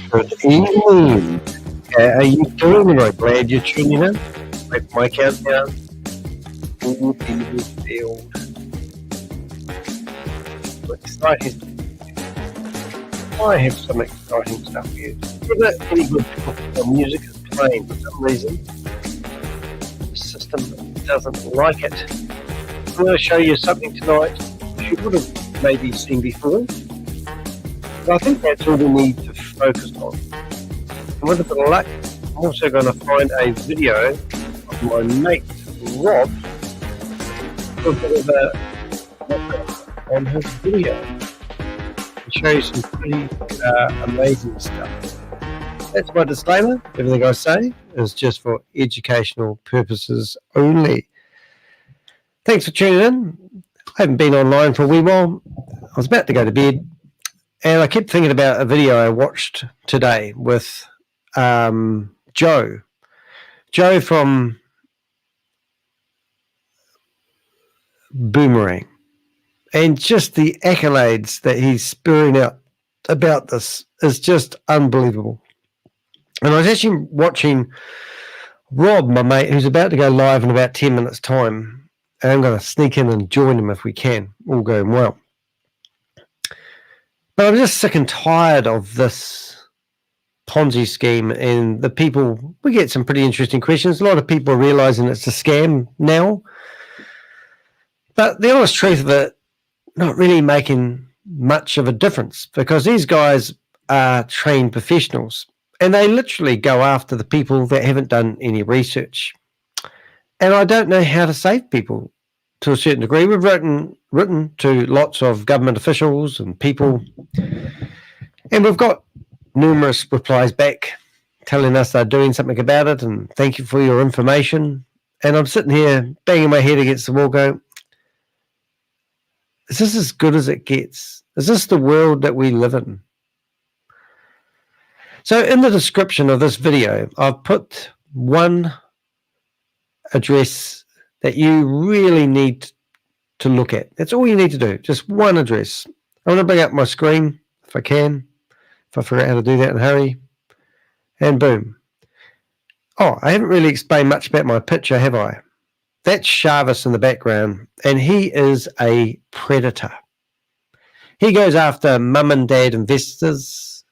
Good evening. How are you doing? I'm glad you're tuning in. Wait for my countdown. All people field. Exciting. I have some exciting stuff for you. Whether any good music is playing for some reason, the system doesn't like it. I'm going to show you something tonight you would have maybe seen before. But I think that's all we need to focus on. And with a bit of luck, I'm also going to find a video of my mate Rob for a bit of a on his video and show you some pretty amazing stuff. That's my disclaimer. Everything I say is just for educational purposes only. Thanks for tuning in. I haven't been online for a wee while. I was about to go to bed, and I kept thinking about a video I watched today with Joe. Joe from Boomerang. And just the accolades that he's spewing out about this is just unbelievable. And I was actually watching Rob, my mate, who's about to go live in about 10 minutes' time. And I'm going to sneak in and join him if we can, all going well. But I'm just sick and tired of this Ponzi scheme and the people. We get some pretty interesting questions. A lot of people are realizing it's a scam now. But the honest truth of it, not really making much of a difference, because these guys are trained professionals and they literally go after the people that haven't done any research. And I don't know how to save people to a certain degree. We've written to lots of government officials and people, and we've got numerous replies back telling us they're doing something about it and thank you for your information. And I'm sitting here banging my head against the wall going, is this as good as it gets? Is this the world that we live in? So in the description of this video, I've put one address that you really need to look at. That's all you need to do, just one address. I'm going to bring up my screen if I can, if I figure out how to do that in a hurry. And boom. Oh, I haven't really explained much about my picture, have I? That's ShaveZ in the background, and he is a predator. He goes after mum and dad investors.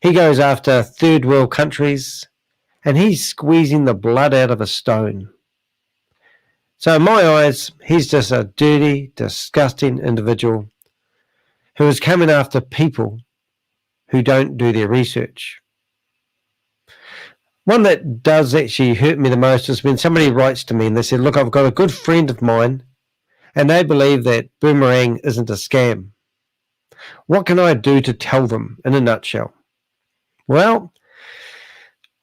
He goes after third world countries, and he's squeezing the blood out of a stone. So in my eyes, he's just a dirty, disgusting individual who is coming after people who don't do their research. One that does actually hurt me the most is when somebody writes to me and they say, look, I've got a good friend of mine and they believe that Boomerang isn't a scam. What can I do to tell them in a nutshell? Well,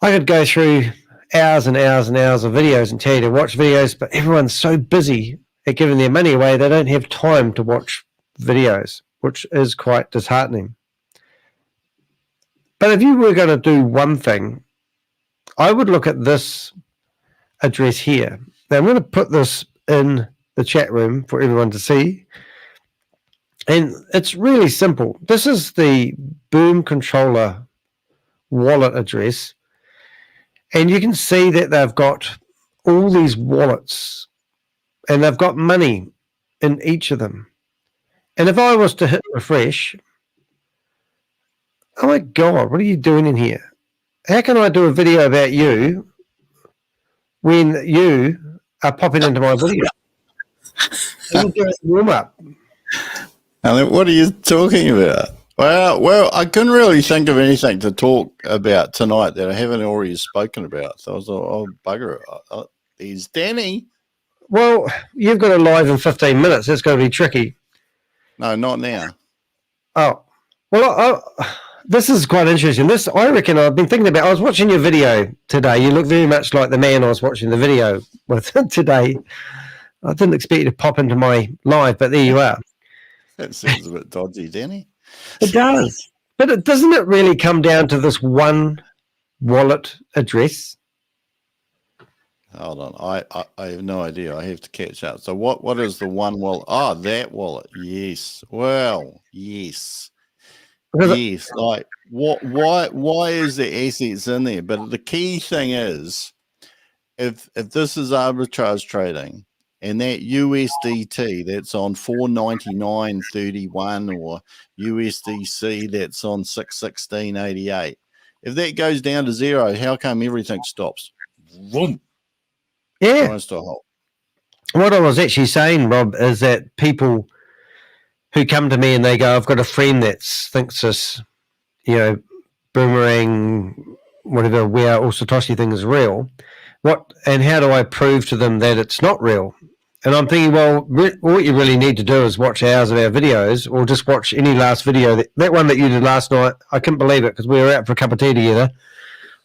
I could go through hours and hours and hours of videos and tell you to watch videos, but everyone's so busy at giving their money away, they don't have time to watch videos, which is quite disheartening. But if you were going to do one thing, I would look at this address here. Now, I'm going to put this in the chat room for everyone to see. And it's really simple. This is the Boom Controller wallet address. And you can see that they've got all these wallets. And they've got money in each of them. And if I was to hit refresh, oh my God, what are you doing in here? How can I do a video about you when you are popping into my video? Are you doing warm up? What are you talking about? Well, I couldn't really think of anything to talk about tonight that I haven't already spoken about. So I was like, oh, bugger it. There's Danny. Well, you've got a live in 15 minutes. That's going to be tricky. No, not now. Oh, well, this is quite interesting. This, I reckon, I've been thinking about. I was watching your video today. You look very much like the man I was watching the video with today. I didn't expect you to pop into my live, but there you are. That sounds a bit dodgy, Danny. It does. But doesn't it really come down to this one wallet address? Hold on. I have no idea. I have to catch up. So what is the one wallet? Oh, that wallet. Yes. Well, yes. Yes, like why is the assets in there? But the key thing is, if this is arbitrage trading and that USDT that's on 499.31 or USDC that's on 616.88, if that goes down to zero, how come everything stops? Vroom. Yeah. Grinds to a halt. What I was actually saying, Rob, is that people who come to me and they go, I've got a friend that thinks this, Boomerang, whatever, we are all Satoshi thing is real. And how do I prove to them that it's not real? And I'm thinking, well, what you really need to do is watch hours of our videos, or just watch any last video. That one that you did last night, I couldn't believe it because we were out for a cup of tea together.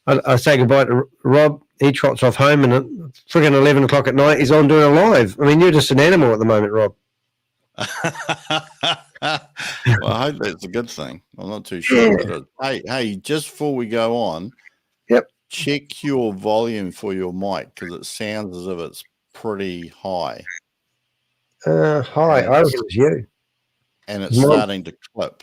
I say goodbye to Rob. He trots off home, and at friggin' 11 o'clock at night, he's on doing a live. I mean, you're just an animal at the moment, Rob. Well, I hope that's a good thing. I'm not too sure. Yeah. But hey, just before we go on, yep, check your volume for your mic because it sounds as if it's pretty high. Hi, I think it's you. And it's starting to clip.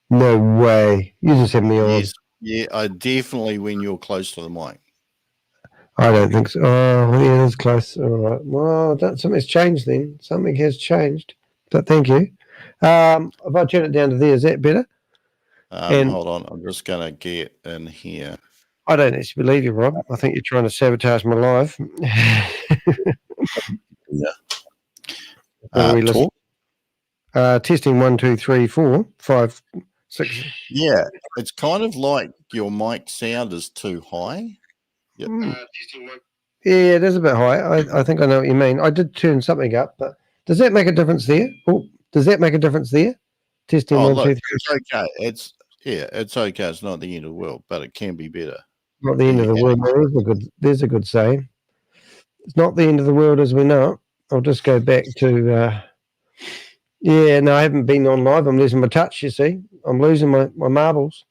No way. You just had me on. Yes. Yeah, I definitely when you're close to the mic. I don't think so. Oh, yeah, it's close. All right. Well, something's changed then. Something has changed. But thank you. If I turn it down to there, is that better? Hold on. I'm just going to get in here. I don't actually believe you, Rob. I think you're trying to sabotage my life. Yeah. Talk. Testing 1, 2, 3, 4, 5, 6. Yeah, it's kind of like your mic sound is too high. Yep. Yeah, it is a bit high. I think I know what you mean. I did turn something up, but does that make a difference there? Oh, does that make a difference there? Testing 1, 2, 3. It's okay. It's okay. It's not the end of the world, but it can be better. Not the end of the world. There's a good saying. It's not the end of the world as we know it. I'll just go back to. I haven't been on live. I'm losing my touch. You see, I'm losing my marbles.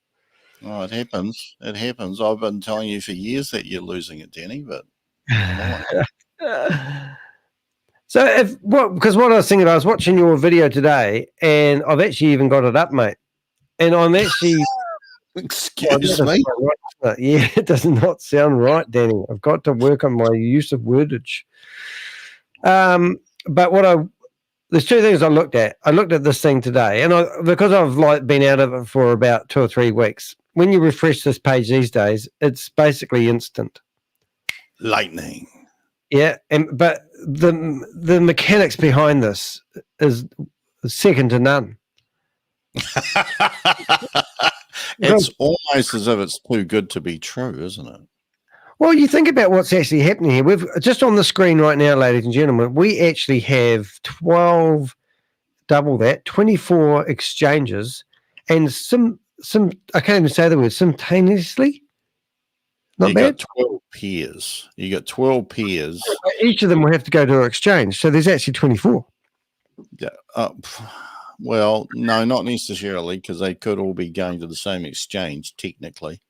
Oh, it happens. It happens. I've been telling you for years that you're losing it, Danny, but So because what I was thinking, I was watching your video today, and I've actually even got it up, mate. And I'm actually excuse me. Yeah, it does not sound right, Danny. I've got to work on my use of wordage. But there's two things I looked at. I looked at this thing today, and because I've been out of it for about 2 or 3 weeks. When you refresh this page these days, it's basically instant. Lightning. Yeah, but the mechanics behind this is second to none. It's almost as if it's too good to be true, isn't it? Well, you think about what's actually happening here. We've just on the screen right now, ladies and gentlemen, we actually have 24 exchanges, and some I can't even say the word, simultaneously. Not bad. Got 12 peers. You got 12 peers. Each of them will have to go to an exchange, so there's actually 24. Yeah. Well, no, not necessarily, because they could all be going to the same exchange, technically.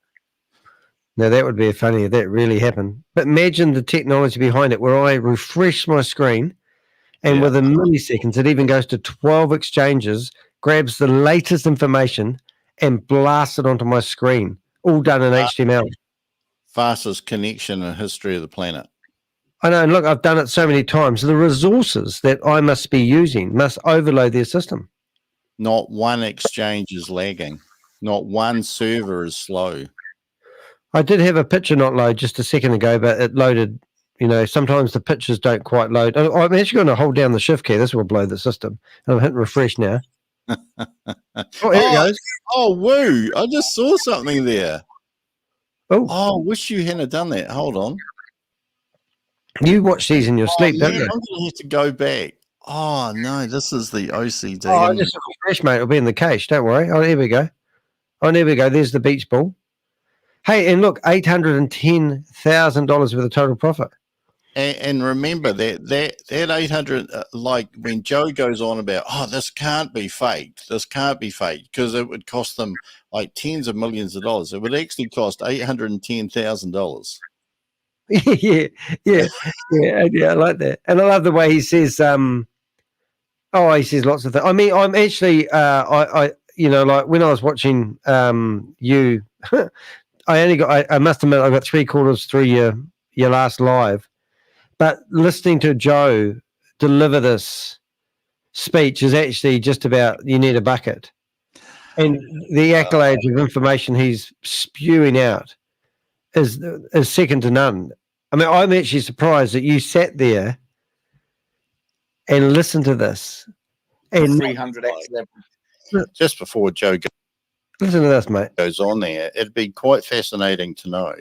Now, that would be funny if that really happened. But imagine the technology behind it, where I refresh my screen, and within milliseconds, it even goes to 12 exchanges, grabs the latest information, and blasts it onto my screen, all done in HTML. Fastest connection in the history of the planet. I know, and look, I've done it so many times. The resources that I must be using must overload their system. Not one exchange is lagging. Not one server is slow. I did have a picture not load just a second ago, but it loaded. Sometimes the pictures don't quite load. I'm actually going to hold down the shift key. This will blow the system. And I'm hitting refresh now. Oh, here it goes. Oh, woo. I just saw something there. Oh, wish you hadn't done that. Hold on. You watch these in your sleep, don't you? I'm going to have to go back. Oh, no, this is the OCD. Oh, just refresh, mate. It'll be in the cache. Don't worry. Oh, here we go. There's the beach ball. Hey, and look, $810,000 worth of total profit. And remember that 800, like when Joe goes on about, this can't be faked, because it would cost them like tens of millions of dollars. It would actually cost $810,000. Yeah, I like that. And I love the way he says, he says lots of things. I mean, I'm actually, you know, like when I was watching you, I must admit, I got 3/4 through your last live, but listening to Joe deliver this speech is actually just about, you need a bucket. And the accolades of information he's spewing out is second to none. I mean, I'm actually surprised that you sat there and listened to this. And 300x level. Just before Joe listen to this, mate. goes on there, it'd be quite fascinating to know.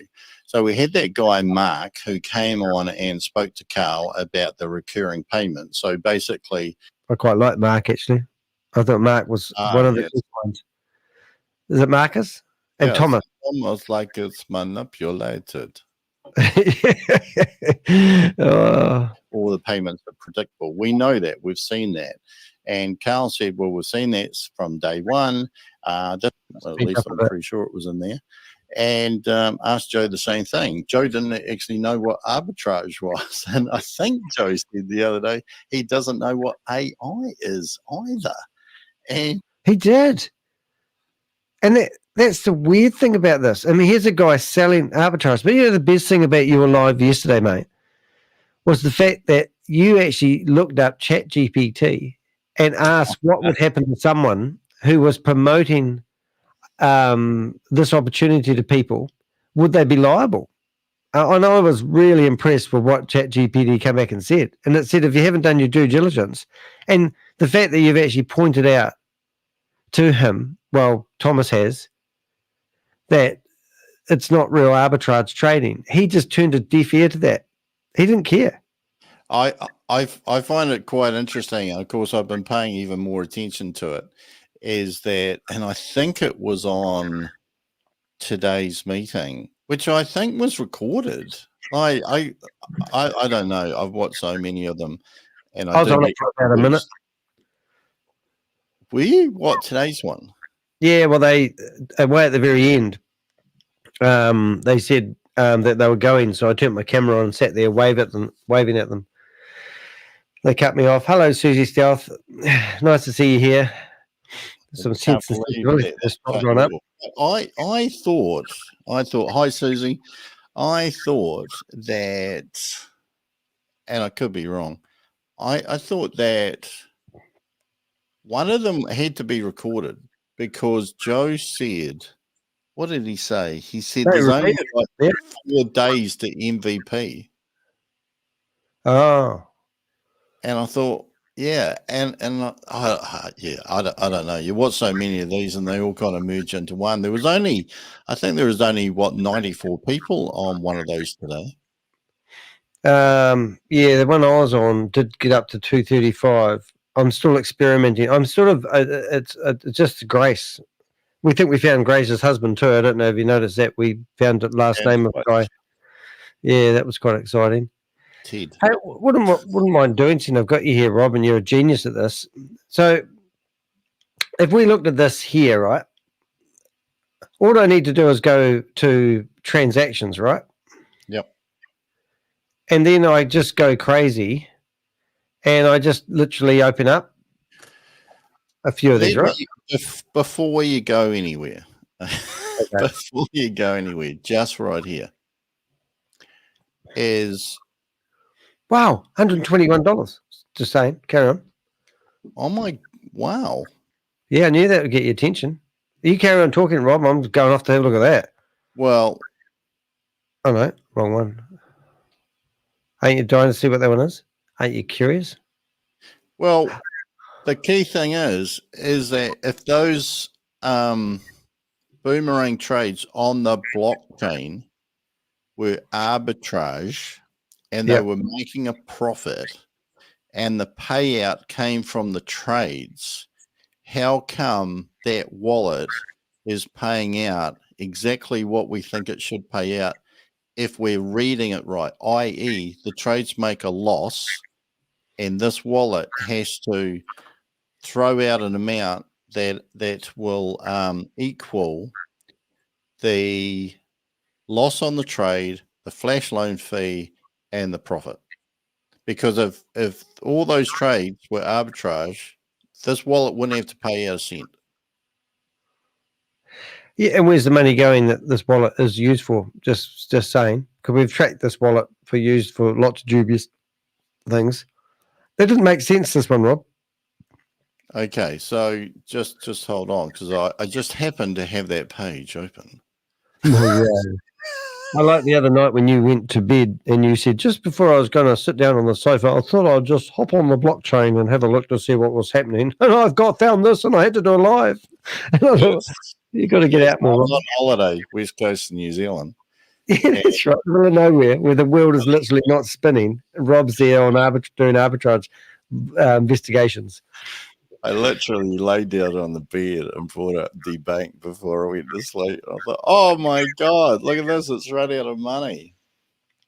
So we had that guy, Mark, who came on and spoke to Carl about the recurring payment. So basically... I quite like Mark, actually. I thought Mark was one of the good ones. Is it Marcus? And yeah, Thomas. Almost like it's manipulated. Oh. All the payments are predictable. We know that. We've seen that. And Carl said, well, we've seen that from day one. Well, at least I'm pretty sure it was in there. And asked Joe the same thing. Joe didn't actually know what arbitrage was. And I think Joe said the other day, he doesn't know what AI is either. And he did. And that's the weird thing about this. I mean, here's a guy selling arbitrage. But you know, the best thing about you live yesterday, mate, was the fact that you actually looked up ChatGPT and asked what would happen to someone who was promoting this opportunity to people. Would they be liable? And I was really impressed with what ChatGPT came back and said. And it said, if you haven't done your due diligence, and the fact that you've actually pointed out to him, well, Thomas has, that it's not real arbitrage trading. He just turned a deaf ear to that. He didn't care. I find it quite interesting. And of course, I've been paying even more attention to it. Is that, and I think it was on today's meeting, which I think was recorded. I don't know. I've watched so many of them, and I was on it for about a minute. Were you? What, today's one? Yeah, well, they way at the very end, they said that they were going, so I turned my camera on and sat there waving at them. They cut me off. Hello, Susie Stealth. Nice to see you here. Some sense really just gone up. I thought, hi Susie. I thought that, and I could be wrong. I thought that one of them had to be recorded because Joe said, what did he say? He said there's only like 4 days to MVP. Oh. And I thought, yeah, and I don't know. You watch so many of these, and they all kind of merge into one. I think there was only what 94 people on one of those today. Yeah, the one I was on did get up to 235. I'm still experimenting. I'm sort of it's just Grace. We think we found Grace's husband too. I don't know if you noticed that we found the last name of the guy. Yeah, that was quite exciting. Ted. Hey, wouldn't mind doing something. I've got you here, Rob, and you're a genius at this. So if we looked at this here, right, all I need to do is go to transactions, right? Yep. And then I just go crazy and I just literally open up a few of these, right? Before you go anywhere, before you go anywhere, just right here is... Wow, $121. Just saying. Carry on. Oh my, wow. Yeah, I knew that would get your attention. You carry on talking, Rob. I'm going off to have a look at that. Well. Oh no, wrong one. Ain't you dying to see what that one is? Ain't you curious? Well, the key thing is that if those boomerang trades on the blockchain were arbitrage, and they were making a profit, and the payout came from the trades, how come that wallet is paying out exactly what we think it should pay out if we're reading it right, i.e. the trades make a loss, and this wallet has to throw out an amount that will equal the loss on the trade, the flash loan fee, and the profit. Because if all those trades were arbitrage, this wallet wouldn't have to pay out a cent. Yeah, and where's the money going that this wallet is used for? Just saying. Because we've tracked this wallet for used for lots of dubious things. That didn't make sense, this one, Rob. Okay, so just hold on, because I just happened to have that page open. Oh, yeah. I like the other night when you went to bed and you said, just before I was going to sit down on the sofa, I thought I'd just hop on the blockchain and have a look to see what was happening. And I've found this and I had to do it live. And I thought, you got to get out I more. was on holiday, West Coast of New Zealand. Yeah, that's right. Middle of nowhere, where the world is literally not spinning. Rob's there on doing arbitrage investigations. I literally laid down on the bed and brought up the bank before I went to sleep. I thought, oh my God, look at this. It's run out of money.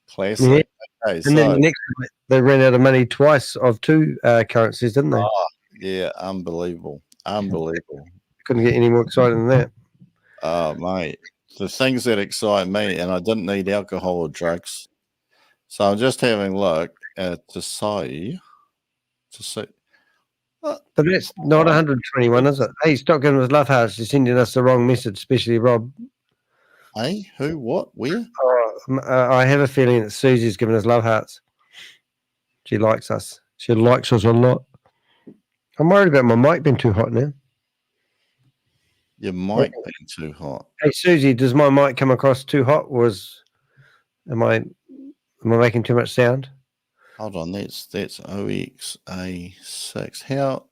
Classic. Yeah. Okay, And so, then the next night, they ran out of money twice of two currencies, didn't they? yeah, unbelievable. Unbelievable. Couldn't get any more exciting than that. Oh, mate. The things that excite me, and I didn't need alcohol or drugs. So I'm just having a look to see. But that's not 121, is it? Hey, stop giving us love hearts. You're sending us the wrong message, especially Rob. Hey, who, what, where? I have a feeling that Susie's giving us love hearts. She likes us. She likes us a lot. I'm worried about my mic being too hot now. Your mic being too hot. Hey, Susie, does my mic come across too hot, or am I making too much sound? Hold on, that's OXA6. How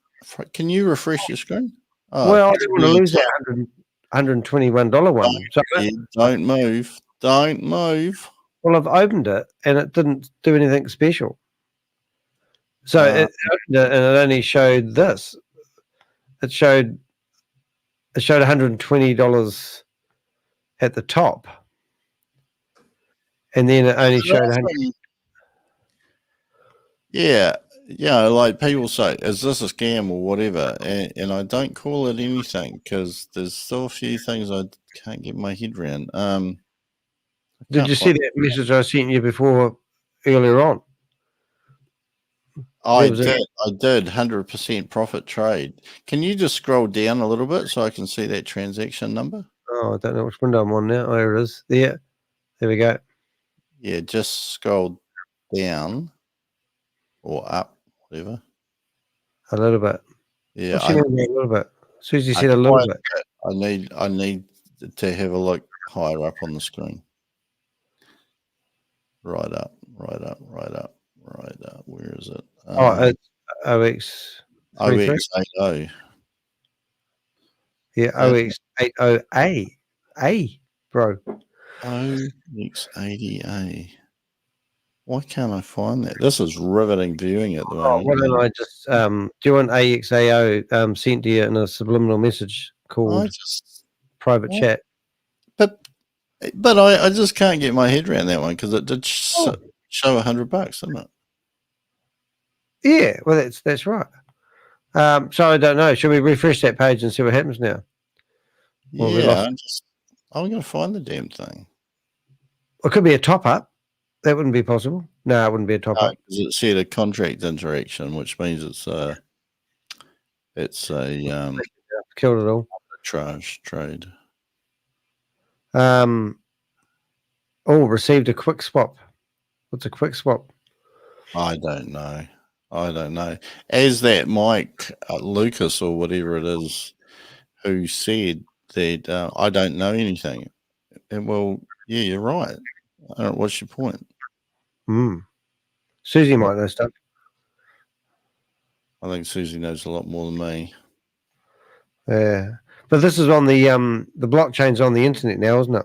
can you refresh your screen? Oh, well, I don't want to lose that $121 one. Don't move. Don't move. Well, I've opened it and it didn't do anything special. So it opened it and it only showed this. It showed $120 at the top, and then it only showed 100. Yeah, like people say, is this a scam or whatever? And I don't call it anything because there's still a few things I can't get my head around. Did you see that message I sent you before earlier on? I did. 100% profit trade. Can you just scroll down a little bit so I can see that transaction number? Oh, I don't know which window I'm on now. Oh, there it is. There we go. Yeah, just scroll down or up, whatever. A little bit. Yeah, a little bit. Susie said a little bit. I need to have a look higher up on the screen. Right up. Where is it? It's OX80. Yeah, OX80A, bro. OX80A. Why can't I find that? This is riveting viewing at the moment. Why don't I just do you want AXAO sent to you in a subliminal message called private chat? But I just can't get my head around that one because it did show $100, didn't it? Yeah, well that's right. So I don't know. Should we refresh that page and see what happens now? Yeah, I'm going to find the damn thing. It could be a top up. That wouldn't be possible. No, it wouldn't be a top up. Because it said a contract interaction, which means it's a killed it all. Arbitrage trade. Received a quick swap. What's a quick swap? I don't know. As that Mike Lucas or whatever it is, who said that I don't know anything. And well, yeah, you're right. What's your point? Susie might know stuff. I think Susie knows a lot more than me. Yeah, but this is on the blockchain's on the internet now, isn't it?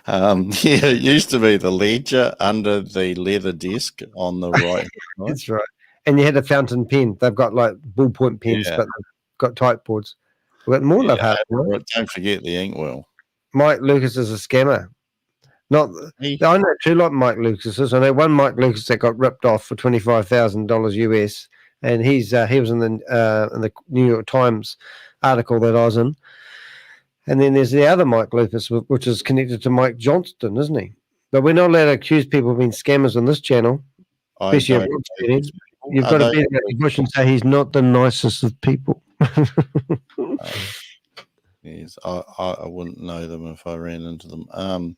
Yeah, it used to be the ledger under the leather desk on the right. That's right. And you had a fountain pen. They've got like ballpoint pens, but they've got typeboards. We've got more love hearts. Don't forget the inkwell. Mike Lucas is a scammer. I know two like Mike Lucases. I know one Mike Lucas that got ripped off for $25,000 US, and he was in the New York Times article that I was in. And then there's the other Mike Lucas, which is connected to Mike Johnston, isn't he? But we're not allowed to accuse people of being scammers on this channel. I you've got to beat about the bush and say he's not the nicest of people. Yes, I wouldn't know them if I ran into them.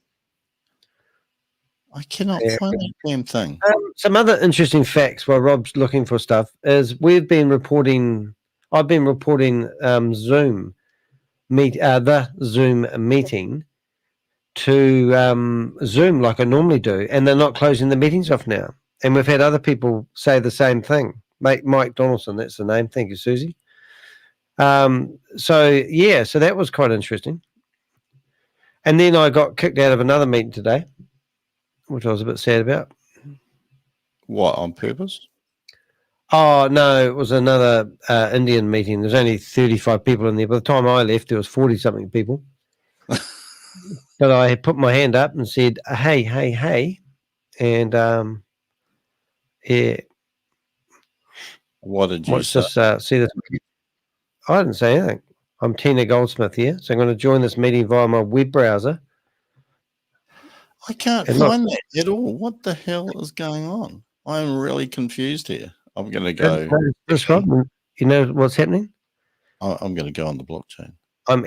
I cannot find that damn thing. Some other interesting facts while Rob's looking for stuff is I've been reporting Zoom the Zoom meeting to Zoom like I normally do, and they're not closing the meetings off now. And we've had other people say the same thing. Mike Donaldson, that's the name. Thank you, Susie. So that was quite interesting. And then I got kicked out of another meeting today, which I was a bit sad about. What, on purpose? Oh, no, it was another Indian meeting. There's only 35 people in there. By the time I left, there was 40-something people. But I put my hand up and said, hey. And, yeah. What did you say? Just see this. I didn't say anything. I'm Tina Goldsmith here, so I'm going to join this meeting via my web browser. I can't find that at all. What the hell is going on? I'm really confused here. I'm going to go. You know what's happening? I'm going to go on the blockchain. I'm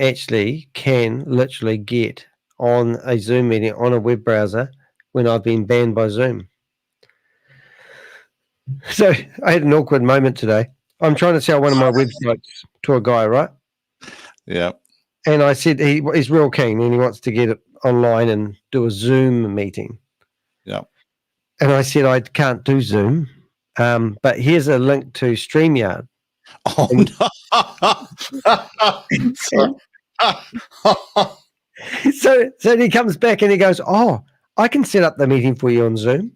can literally get on a Zoom meeting on a web browser when I've been banned by Zoom. So I had an awkward moment today. I'm trying to sell one of my websites to a guy, right? Yeah. And I said he's real keen and he wants to get it online and do a Zoom meeting. Yeah. And I said I can't do Zoom, but here's a link to StreamYard. Oh, no. So he comes back and he goes, oh, I can set up the meeting for you on Zoom.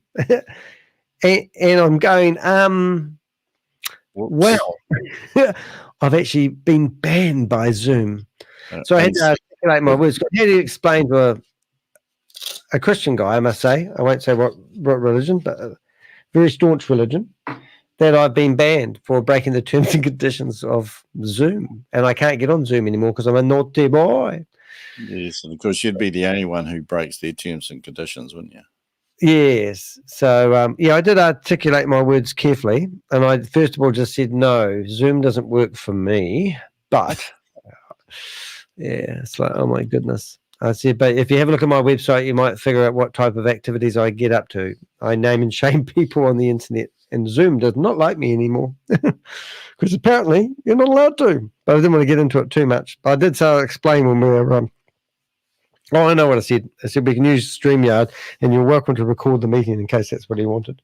and I'm going, well, I've actually been banned by Zoom. So I had to articulate my words. How do you explain to a Christian guy, I must say, I won't say what religion, but a very staunch religion, that I've been banned for breaking the terms and conditions of Zoom. And I can't get on Zoom anymore because I'm a naughty boy. Yes, and of course you'd be the only one who breaks their terms and conditions, wouldn't you? Yes. So, I did articulate my words carefully. And I, first of all, just said, no, Zoom doesn't work for me. But, yeah, it's like, oh, my goodness. I said, but if you have a look at my website, you might figure out what type of activities I get up to. I name and shame people on the internet. And Zoom does not like me anymore. Because apparently you're not allowed to. But I didn't want to get into it too much. But I did explain when we were... Oh, I know what I said. I said we can use StreamYard, and you're welcome to record the meeting in case that's what he wanted.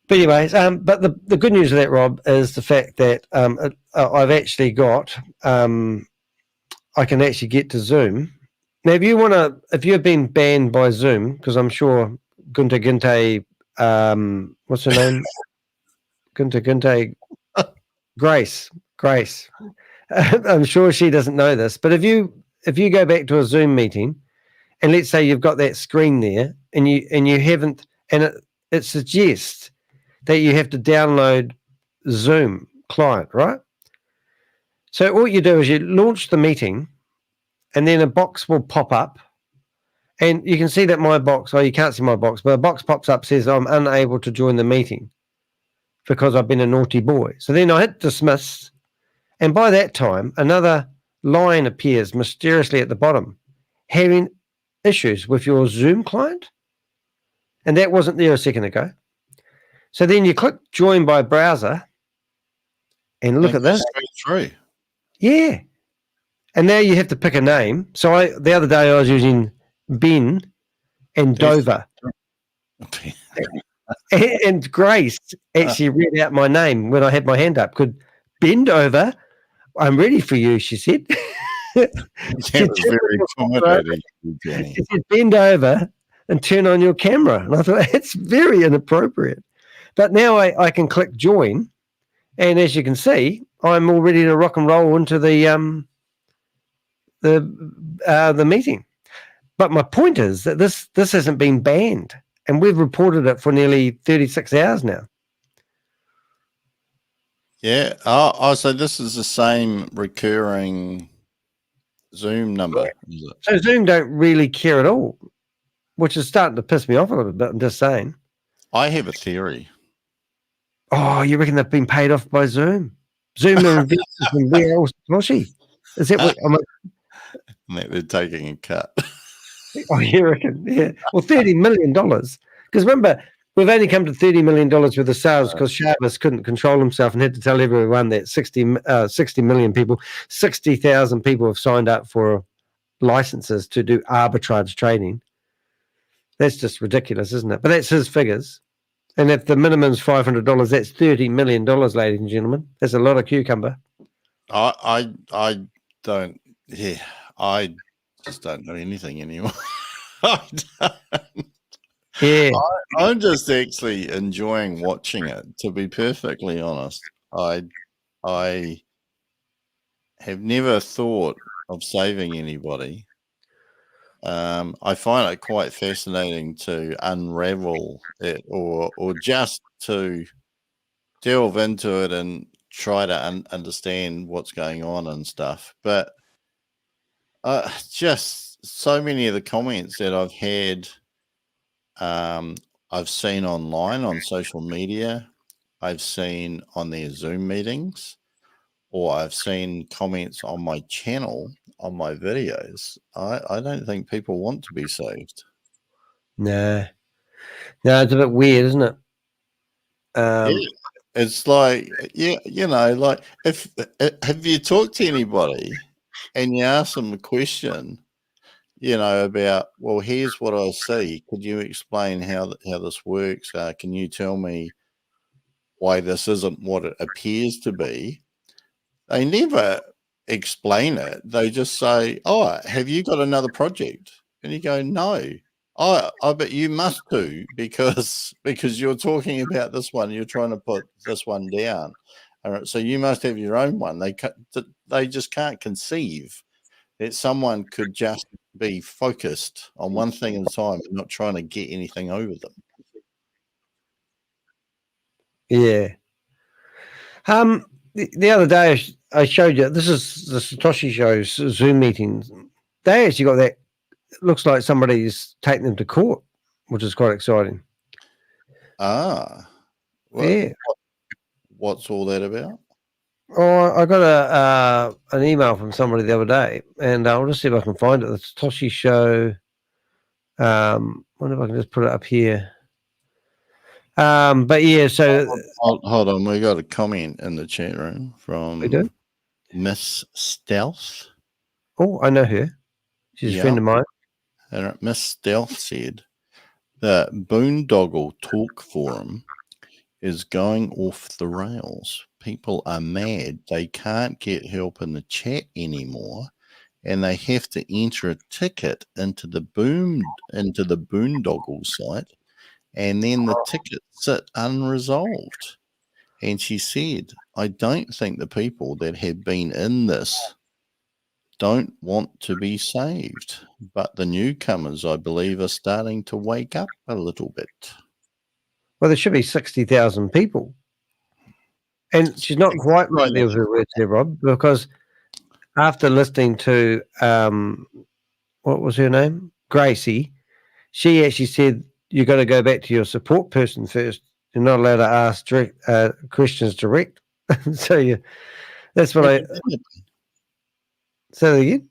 But anyways, but the good news of that, Rob, is the fact that I've actually got, I can actually get to Zoom. Now, if you've been banned by Zoom, because I'm sure Gunte, what's her name? Gunte, Grace. I'm sure she doesn't know this, but if you go back to a Zoom meeting and let's say you've got that screen there and you haven't, and it suggests that you have to download Zoom client, right? So all you do is you launch the meeting and then a box will pop up and you can see that my box, you can't see my box, but a box pops up, says I'm unable to join the meeting because I've been a naughty boy. So then I hit dismiss, and by that time, another line appears mysteriously at the bottom, having issues with your Zoom client. And that wasn't there a second ago. So then you click join by browser and look at this. Through. Yeah. And now you have to pick a name. So the other day I was using Ben and Dover. And Grace actually read out my name when I had my hand up. Could bend over. I'm ready for you, she said. That was very intimidating. She said, bend over and turn on your camera. And I thought, it's very inappropriate. But now I can click join. And as you can see, I'm all ready to rock and roll into the meeting. But my point is that this hasn't been banned. And we've reported it for nearly 36 hours now. Yeah. So this is the same recurring Zoom number. Is it? So Zoom don't really care at all, which is starting to piss me off a little bit. I'm just saying. I have a theory. Oh, you reckon they've been paid off by Zoom? Zoom are investors in ARE ALL SATOSHI. Is that what? They're taking a cut. Oh, you reckon? Yeah. Well, $30 million. Because remember, we've only come to $30 million worth of sales because ShaveZ couldn't control himself and had to tell everyone that 60 million people, 60,000 people have signed up for licenses to do arbitrage trading. That's just ridiculous, isn't it? But that's his figures. And if the minimum's $500, that's $30 million, ladies and gentlemen. That's a lot of cucumber. I don't. Yeah, I just don't know anything anymore. Yeah. I'm just actually enjoying watching it. To be perfectly honest, I have never thought of saving anybody. I find it quite fascinating to unravel it, or just to delve into it and try to understand what's going on and stuff. But just so many of the comments that I've had, I've seen online on social media, I've seen on their Zoom meetings, or I've seen comments on my channel on my videos. I don't think people want to be saved. No, it's a bit weird, isn't it? Yeah. It's like, yeah, like if have you talked to anybody and you ask them a question, about, well, here's what I see. Could you explain how this works? Can you tell me why this isn't what it appears to be? They never explain it. They just say, oh, have you got another project? And you go, no. I bet you must do because you're talking about this one. You're trying to put this one down. All right, so you must have your own one. They just can't conceive that someone could just be focused on one thing at a time and not trying to get anything over them. Yeah. The other day I showed you, this is the Satoshi Show's Zoom meetings. They actually got that. It looks like somebody's taking them to court, which is quite exciting. Well, yeah. What's all that about? Oh, I got an email from somebody the other day, and I'll just see if I can find it. The Satoshi Show. I wonder if I can just put it up here. But yeah, so hold on, we got a comment in the chat room from we do? Miss Stealth. Oh, I know her. She's a friend of mine. And Miss Stealth said the Boondoggle Talk Forum is going off the rails. People are mad. They can't get help in the chat anymore, and they have to enter a ticket into the Boondoggle site, and then the tickets sit unresolved. And she said, I don't think the people that have been in this don't want to be saved, but the newcomers, I believe, are starting to wake up a little bit. Well, there should be 60,000 people. And she's not quite right there with her words there, Rob, because after listening to, what was her name? Gracie, she actually said, you've got to go back to your support person first. You're not allowed to ask questions direct. So that's what I... Say that again?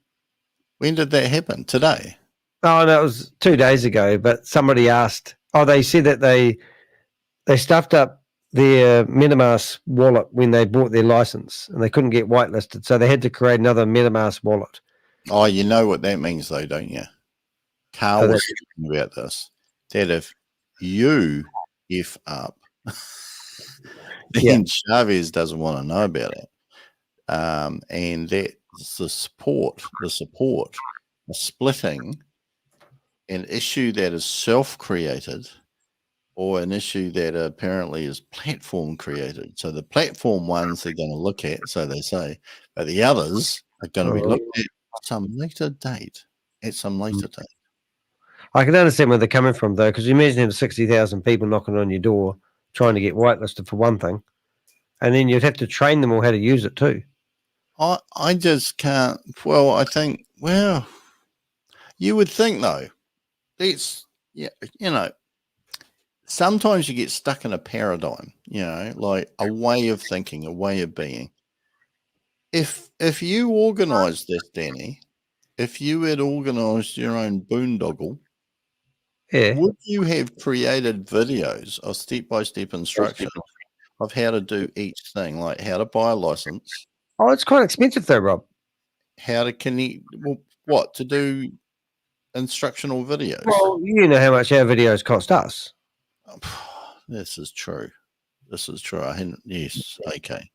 When did that happen? Today? Oh, no, it was 2 days ago, but somebody asked, they said that they stuffed up their MetaMask wallet when they bought their license and they couldn't get whitelisted, so they had to create another MetaMask wallet. Oh, you know what that means though, don't you? Carl was talking about this, that if you F up, then ShaveZ doesn't want to know about it. And that's the support, the splitting, an issue that is self-created or an issue that apparently is platform created. So the platform ones they're going to look at, so they say, but the others are going to be looked at some later date. I can understand where they're coming from, though, because you imagine having 60,000 people knocking on your door trying to get whitelisted for one thing, and then you'd have to train them all how to use it too. I just can't. Well, I think, you would think, though, it's, sometimes you get stuck in a paradigm, like a way of thinking, a way of being. If you organised this, Danny, if you had organised your own boondoggle, would you have created videos of step-by-step instructions of how to do each thing, like how to buy a license? Oh, it's quite expensive though, Rob. How to connect, what to do instructional videos? Well, you know how much our videos cost us. This is true. Yes, okay.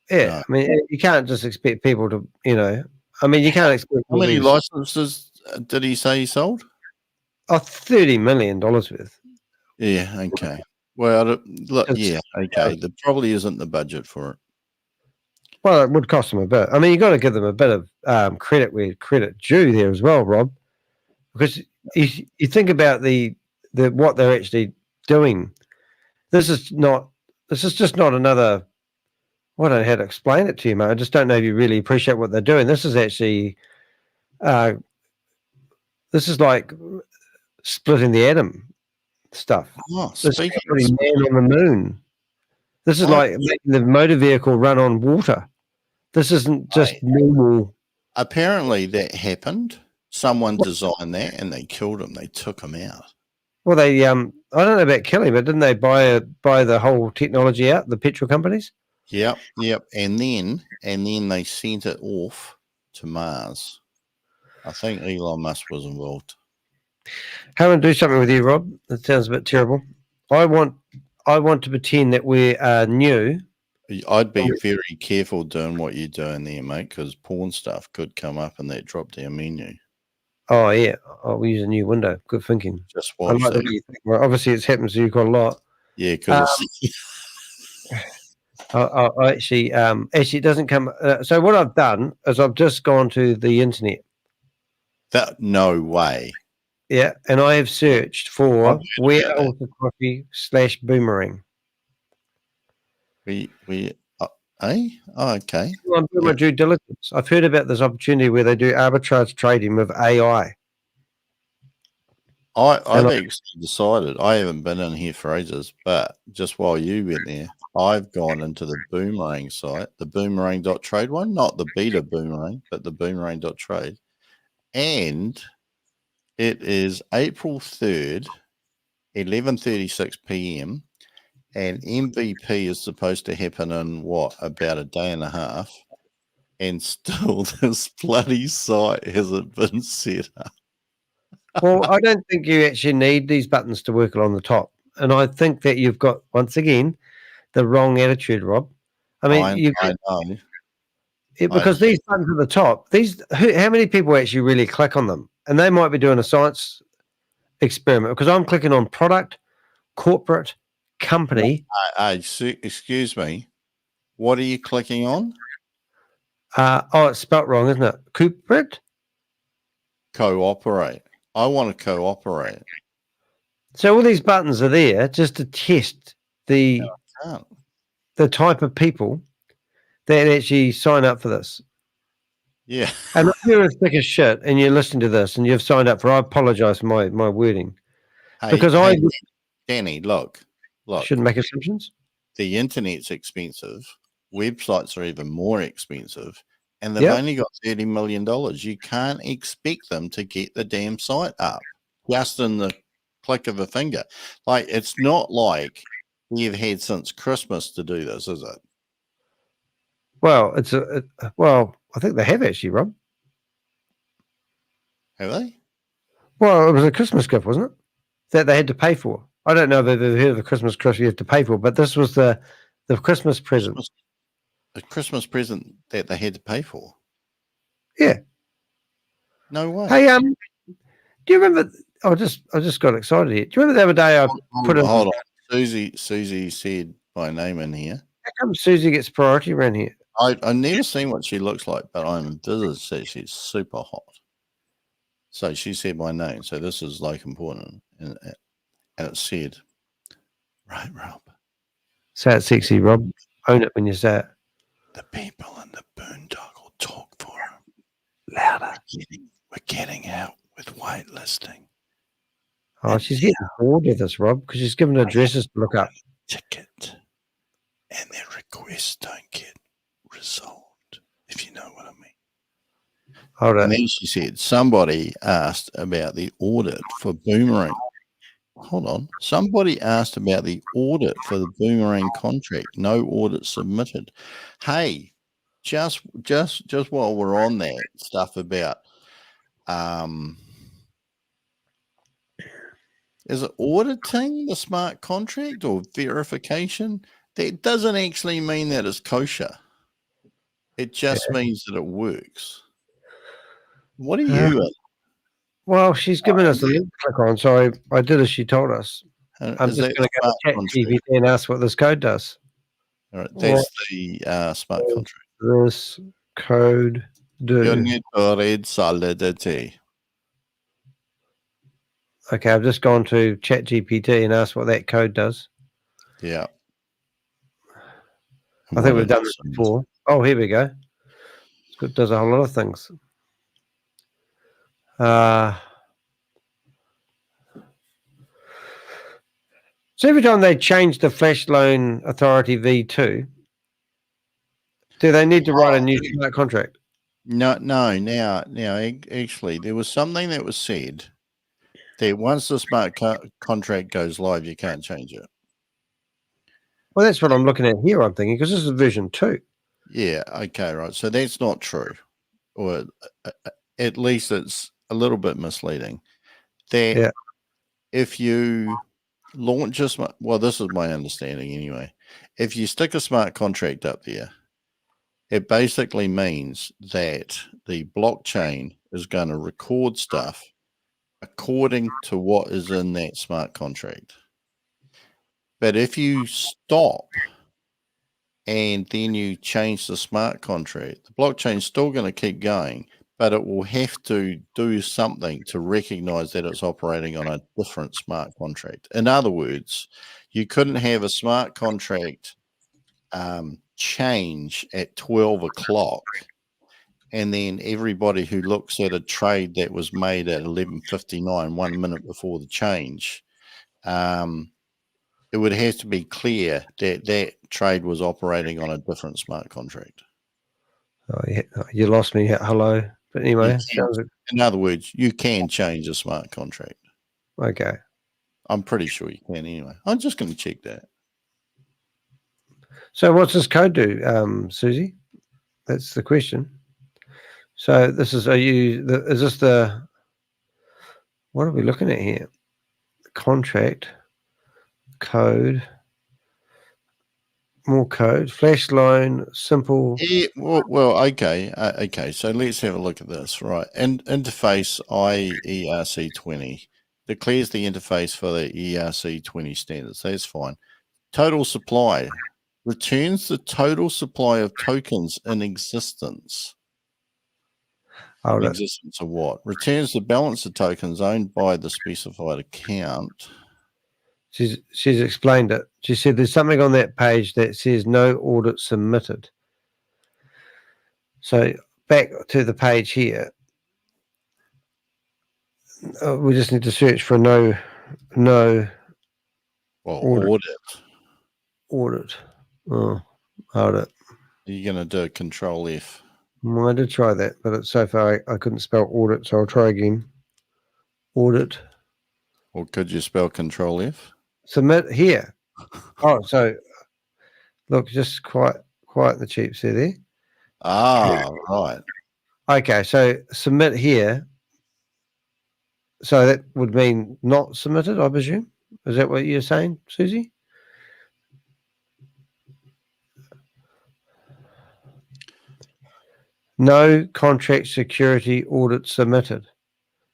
Yeah, No. I mean, you can't just expect people to, I mean, you can't expect. How many licenses did he say he sold? Oh, $30 million worth. Yeah, okay. Well, look, yeah, okay. There probably isn't the budget for it. Well, it would cost them a bit. I mean, you got to give them a bit of credit where credit due there as well, Rob, because you think about the what they're actually doing. This is just not another. I don't know how to explain it to you, mate. I just don't know if you really appreciate what they're doing. This is actually, this is like splitting the atom stuff. Oh, This is speaking putting man on the moon. This is like making the motor vehicle run on water. This isn't just normal. Apparently that happened. Someone designed that and they killed him. They took him out. Well, they I don't know about killing, but didn't they buy the whole technology out, the petrol companies? Yep. And then they sent it off to Mars. I think Elon Musk was involved. I want to do something with you, Rob. That sounds a bit terrible. I want to pretend that we are new. I'd be very careful doing what you're doing there, mate, because porn stuff could come up in that drop-down menu. Oh, yeah. I'll use a new window. Good thinking. Just watch I like that. the way you think. Well, obviously, it's happened to you quite a lot. Yeah, because actually, it doesn't come. So what I've done is I've just gone to the internet. No way. Yeah, and I have searched for where author coffee / boomerang. Oh, okay. I'm doing my due diligence. I've heard about this opportunity where they do arbitrage trading with AI. I've actually decided, I haven't been in here for ages, but just while you went there, I've gone into the Boomerang site, the boomerang.trade one, not the beta Boomerang, but the boomerang.trade. And it is April 3rd, 11:36 p.m. And MVP is supposed to happen in about a day and a half. And still this bloody site hasn't been set up. Well, I don't think you actually need these buttons to work along the top. And I think that you've got, once again, the wrong attitude, Rob. I mean, I know. Because these buttons at the top, how many people actually really click on them? And they might be doing a science experiment, because I'm clicking on product, corporate, company. Excuse me. What are you clicking on? It's spelt wrong, isn't it? Corporate? Cooperate. I want to cooperate. So all these buttons are there just to test the type of people that actually sign up for this. Yeah. And if you're as thick as shit and you're listening to this and you've signed up for, I apologize for my wording. Because Danny, look. Shouldn't make assumptions. The internet's expensive. Websites are even more expensive. And they've only got $30 million. You can't expect them to get the damn site up just in the click of a finger. Like, it's not like you've had since Christmas to do this, is it? Well, I think they have actually, Rob. Have they? Well, it was a Christmas gift, wasn't it? That they had to pay for. I don't know if you've ever heard of a Christmas gift you have to pay for, but this was the Christmas present. A Christmas present that they had to pay for? Yeah. No way. Hey, do you remember? I just got excited here. Do you remember the other day Hold on. Susie said my name in here. How come Susie gets priority around here? I've never seen what she looks like, but I'm envisaged that she's super hot. So she said my name. So this is like important. And it said, right, Rob. Say it sexy, Rob. Own it when you say it. The people in the boondoggle talk for him. Louder. We're getting out with whitelisting. Oh, she's getting bored with this, Rob, because she's given addresses to look up. Ticket, and their requests don't get resolved, if you know what I mean. Hold And on. then she said, somebody asked about the audit for Boomerang. Hold on. Somebody asked about the audit for the Boomerang contract. No audit submitted. Hey, just while we're on that stuff about is it auditing the smart contract or verification? That doesn't actually mean that it's kosher. It just means that it works. What are you? Well, she's given us a link to click on, so I did as she told us. I'm Is just that going to go to smart ChatGPT and ask what this code does. All right, that's the smart contract. This code do. Unit solidity. Okay, I've just gone to ChatGPT and asked what that code does. Yeah. I think we've done this before. Oh, here we go. It does a whole lot of things. So every time they change the Flash Loan Authority V2, do they need to write a new smart contract? No. Now, actually, there was something that was said that once the smart contract goes live, you can't change it. Well, that's what I'm looking at here, I'm thinking, because this is version 2. Yeah, okay, right. So that's not true. Or at least it's a little bit misleading. That if you launch a smart, well, this is my understanding anyway. If you stick a smart contract up there, it basically means that the blockchain is going to record stuff according to what is in that smart contract. But if you stop and then you change the smart contract, the blockchain's still going to keep going, but it will have to do something to recognize that it's operating on a different smart contract. In other words, you couldn't have a smart contract change at 12 o'clock and then everybody who looks at a trade that was made at 11:59, 1 minute before the change, it would have to be clear that that trade was operating on a different smart contract. Oh, yeah, you lost me. Hello. But anyway, in other words, you can change a smart contract. Okay. I'm pretty sure you can anyway. I'm just going to check that. So what's this code do, Susie? That's the question. So this is, is this the, what are we looking at here? Contract, code, more code, flash loan, simple. Yeah, well, okay. Okay, so let's have a look at this. Right. Interface IERC20 declares the interface for the ERC20 standards. That's fine. Total supply returns the total supply of tokens in existence. In existence of what? Returns the balance of tokens owned by the specified account. She's explained it. She said there's something on that page that says no audit submitted. So back to the page here. We just need to search for no audit. Oh, hold it. Are you going to do a Control F? Well, I did try that, but so far I couldn't spell audit, so I'll try again. Audit. Or could you spell Control F? Submit here. Oh, so look, just quiet the cheap there. Ah, right. Okay, so submit here. So that would mean not submitted, I presume. Is that what you're saying, Susie? No contract security audit submitted.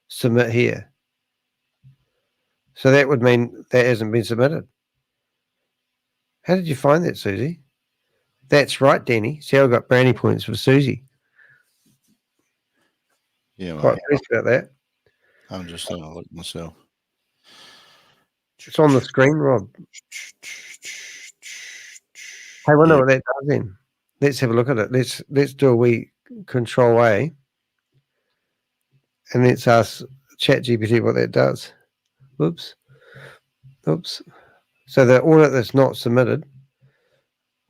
Submit here. So that would mean that hasn't been submitted. How did you find that, Susie? That's right, Danny. See, I got brownie points for Susie. Yeah, quite pleased about that. I'm just having a look myself. It's on the screen, Rob. I wonder what that does then. Let's have a look at it. Let's do a wee Control A, and let's ask ChatGPT what that does. Oops. So the audit that's not submitted,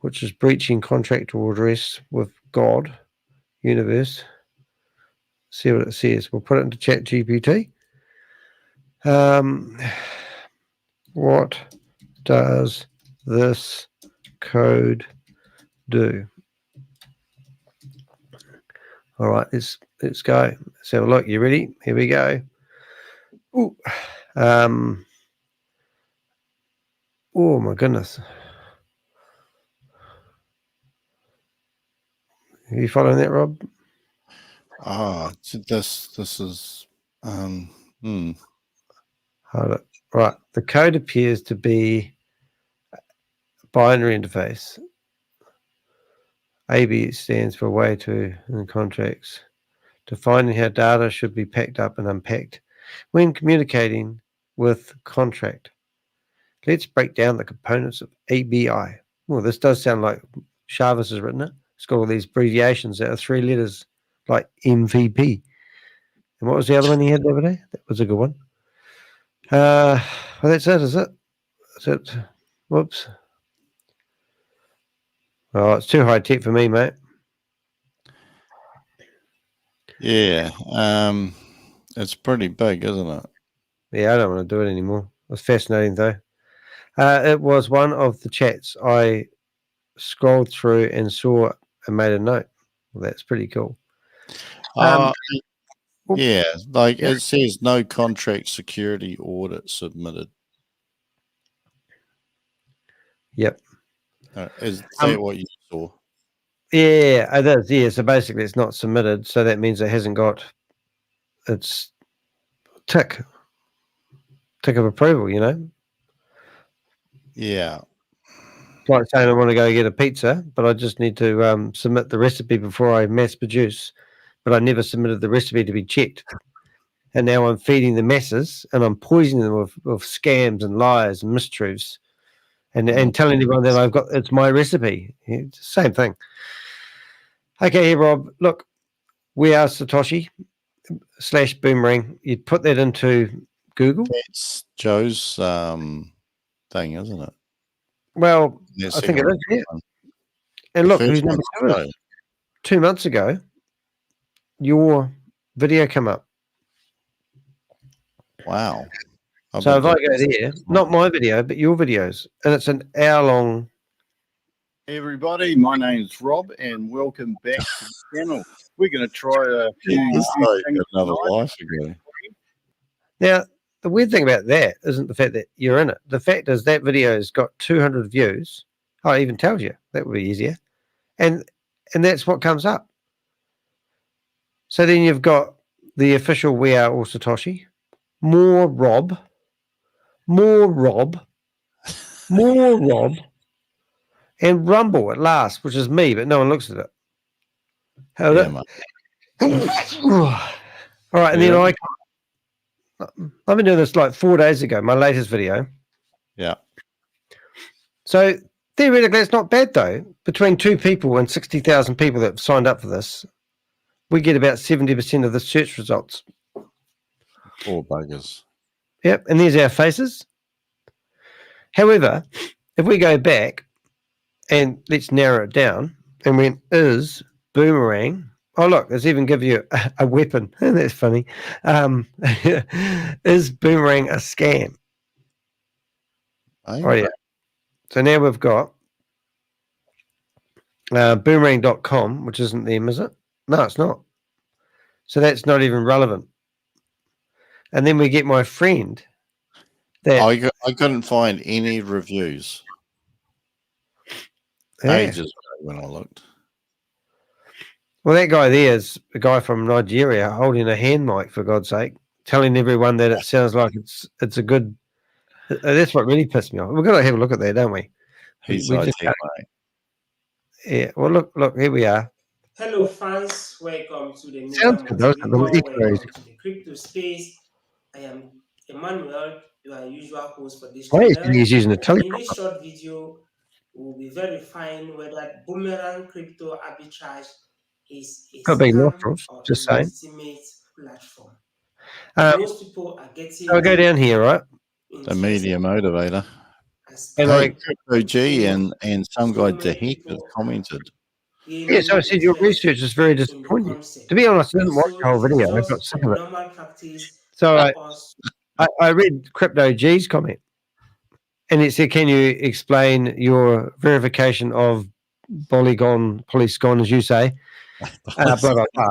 which is breaching contractual address with God, universe. See what it says. We'll put it into Chat GPT. What does this code do? All right, let's go. Let's have a look. You ready? Here we go. Ooh. Oh my goodness. Are you following that, Rob? This is Hold it. Right. The code appears to be a binary interface. AB stands for way to in contracts. Defining how data should be packed up and unpacked when communicating with contract. Let's break down the components of ABI. Well, this does sound like Chavez has written it. It's got all these abbreviations that are 3 letters, like MVP. And what was the other one he had the other day? That was a good one. Well, that's it, is it? Is it? Whoops. Oh, it's too high tech for me, mate. yeah. It's pretty big, isn't it? Yeah, I don't want to do it anymore. It was fascinating, though. It was one of the chats I scrolled through and saw and made a note. Well, that's pretty cool. Yeah, like it says no contract security audit submitted. Yep. Is that what you saw? Yeah, it is. Yeah, so basically it's not submitted, so that means it hasn't got its tick of approval, you know? Yeah. It's like saying I want to go get a pizza, but I just need to submit the recipe before I mass produce, but I never submitted the recipe to be checked. And now I'm feeding the masses and I'm poisoning them with scams and lies and mistruths and telling everyone that it's my recipe. It's the same thing. Okay, here, Rob, look, we are Satoshi / Boomerang. You'd put that into Google. It's Joe's thing, isn't it? Well, I think it is, yeah. And look, who's number 2? 2 months ago, your video came up. Wow. So if I go there, not my video, but your videos, and it's an hour-long. Hey everybody, my name's Rob, and welcome back to the channel. We're going to try a few things another tonight. life ago. Now, the weird thing about that isn't the fact that you're in it. The fact is that video's got 200 views. Oh, it even tells you. That would be easier. And that's what comes up. So then you've got the official We Are All Satoshi, more Rob, and Rumble at last, which is me, but no one looks at it. All right, and then I've been doing this like 4 days ago, my latest video. Yeah. So theoretically, it's not bad though. Between 2 people and 60,000 people that have signed up for this, we get about 70% of the search results. Poor buggers. Yep, and there's our faces. However, if we go back and let's narrow it down, and when is Boomerang? Oh, look, it's even give you a weapon. That's funny. Is Boomerang a scam? Oh, yeah. So now we've got boomerang.com, which isn't them, is it? No, it's not. So that's not even relevant. And then we get my friend. I couldn't find any reviews. Ages ago when I looked. Well, that guy there is a guy from Nigeria holding a hand mic, for God's sake, telling everyone that it sounds like it's a good. That's what really pissed me off. We've got to have a look at that, don't we? Yeah. Well, look, here we are. Hello, fans. Welcome to the welcome to the crypto space. I am Emmanuel, your usual host for this channel. He's using a In this short video, we'll be verifying whether Boomerang crypto arbitrage is a scam or just a legitimate platform. Most people are getting. I'll go down here, right? The media motivator. And Hey, Crypto G and some so guy many Dehek has people commented. yeah, so I said your interest research is very in the disappointing. To concept. be honest, I And didn't watch so the whole it is video. I got just sick a of it. normal practice So for us. I read Crypto G's comment, and it said, "Can you explain your verification of polygon, as you say, blah blah blah."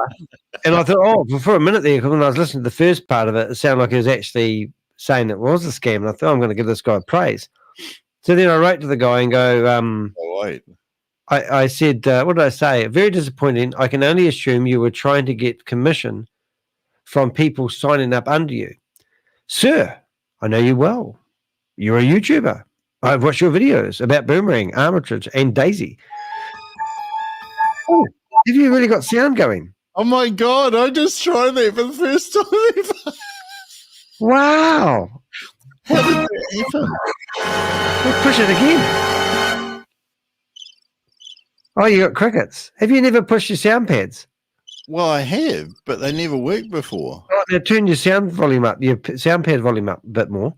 And I thought, oh, for a minute there, when I was listening to the first part of it, it sounded like he was actually saying it was a scam. And I thought, I'm going to give this guy praise. So then I wrote to the guy and go, Oh, wait. I said, what did I say? Very disappointing. I can only assume you were trying to get commission from people signing up under you. Sir, I know you well. You're a YouTuber. I've watched your videos about Boomerang, Armitage, and Daisy. Oh, have you really got sound going? Oh my God, I just tried that for the first time. Wow. How did that happen? Well, push it again. Oh, you got crickets. Have you never pushed your sound pads? Well, I have, but they never worked before. Oh, now turn your sound volume up, your sound pad volume up a bit more.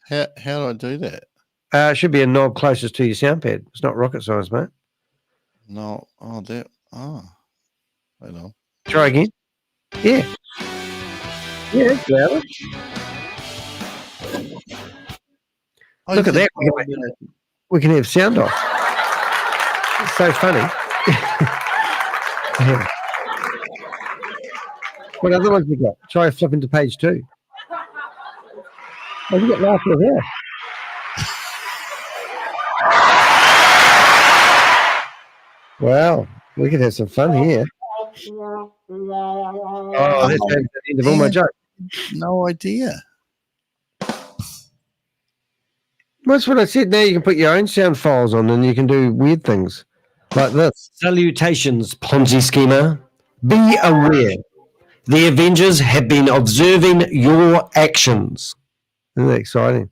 How do I do that? It should be a knob closest to your sound pad. It's not rocket science, mate. No, hold on. Try again. Yeah. Yeah, it's louder. Look at that. We can have sound off. It's so funny. Yeah. What other ones you got? Try flipping to page 2. Oh, you got laughter there. Wow, we could have some fun here. Oh, that's the end of all my jokes. No idea. That's what I said. Now you can put your own sound files on and you can do weird things like this. Salutations, Ponzi schemer. Be aware. The Avengers have been observing your actions. Isn't that exciting?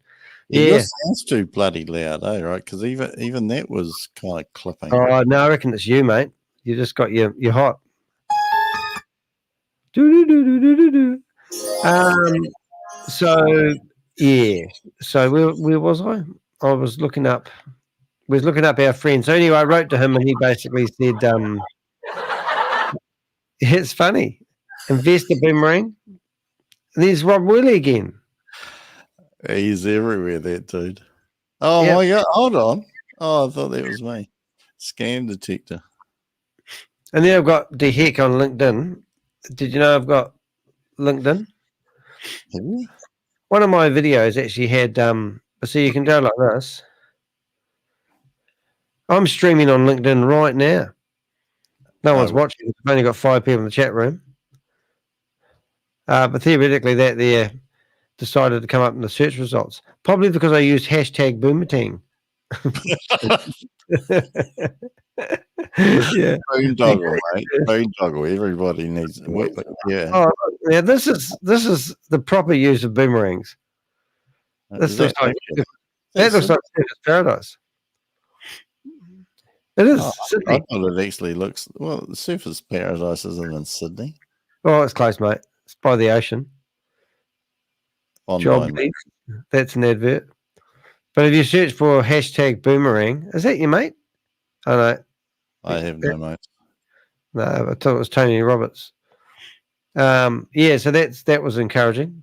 Yeah. Yeah. Yours sounds too bloody loud, right? Because even that was kind of clipping. Oh, no, I reckon it's you, mate. You just got your hot. So yeah. So where was I? I was looking up. We was looking up our friend. So anyway, I wrote to him and he basically said, it's funny. Investor Boomerang. And there's Rob Willie again. He's everywhere, that dude. Oh Yep. my God! Hold on. Oh, I thought that was me. Scam detector. And then I've got Dehek on LinkedIn. Did you know I've got LinkedIn? Have you? One of my videos actually had so you can go like this. I'm streaming on LinkedIn right now. No one's watching. I've only got 5 people in the chat room. But theoretically, that there decided to come up in the search results. Probably because I used hashtag Boomerang. Yeah. Boondoggle, mate. Boondoggle. Everybody needs. Yeah. Oh, yeah. This is the proper use of boomerangs. This looks like that looks like Surface Paradise. It is. I Sydney. thought it actually looks well. The Surface Paradise isn't in Sydney. Oh, it's close, mate. It's by the ocean. Online, Job. That's an advert. But if you search for hashtag Boomerang, is that your mate? Oh no. I have no mate. No, I thought it was Tony Roberts. Yeah, so that was encouraging.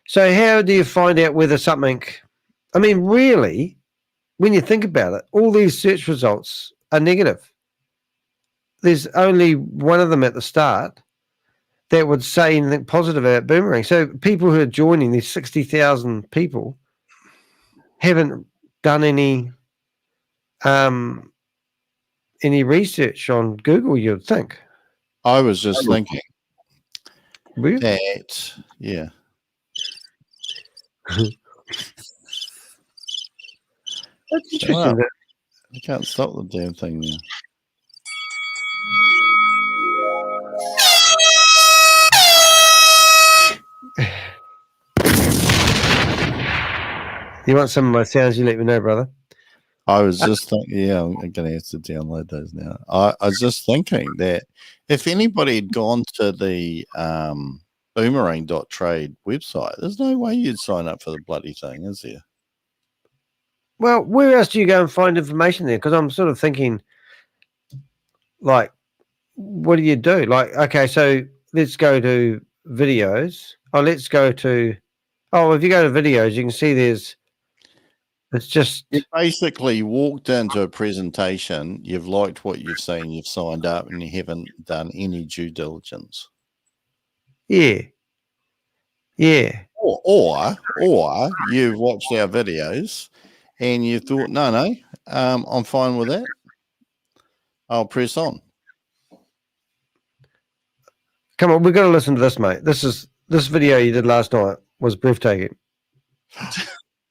So how do you find out whether something, I mean, really, when you think about it, all these search results are negative. There's only one of them at the start that would say anything positive about Boomerang. So people who are joining, these 60,000 people, haven't done any research on Google, you'd think. I was just thinking Really? that, yeah. That's interesting. Wow. I can't stop the damn thing now. You want some of my sounds, you let me know, brother. I was just thinking, yeah, I'm going to have to download those now. I was just thinking that if anybody had gone to the Boomerang.trade website. There's no way you'd sign up for the bloody thing, is there? Well, where else do you go and find information there? Because I'm sort of thinking, like, what do you do? Like, okay, so let's go to videos. Oh, if you go to videos, you can see it's just... You basically walked into a presentation, you've liked what you've seen, you've signed up, and you haven't done any due diligence. Yeah. Or you've watched our videos and you thought, no, I'm fine with that. I'll press on. Come on, we've got to listen to this, mate. This video you did last night was breathtaking.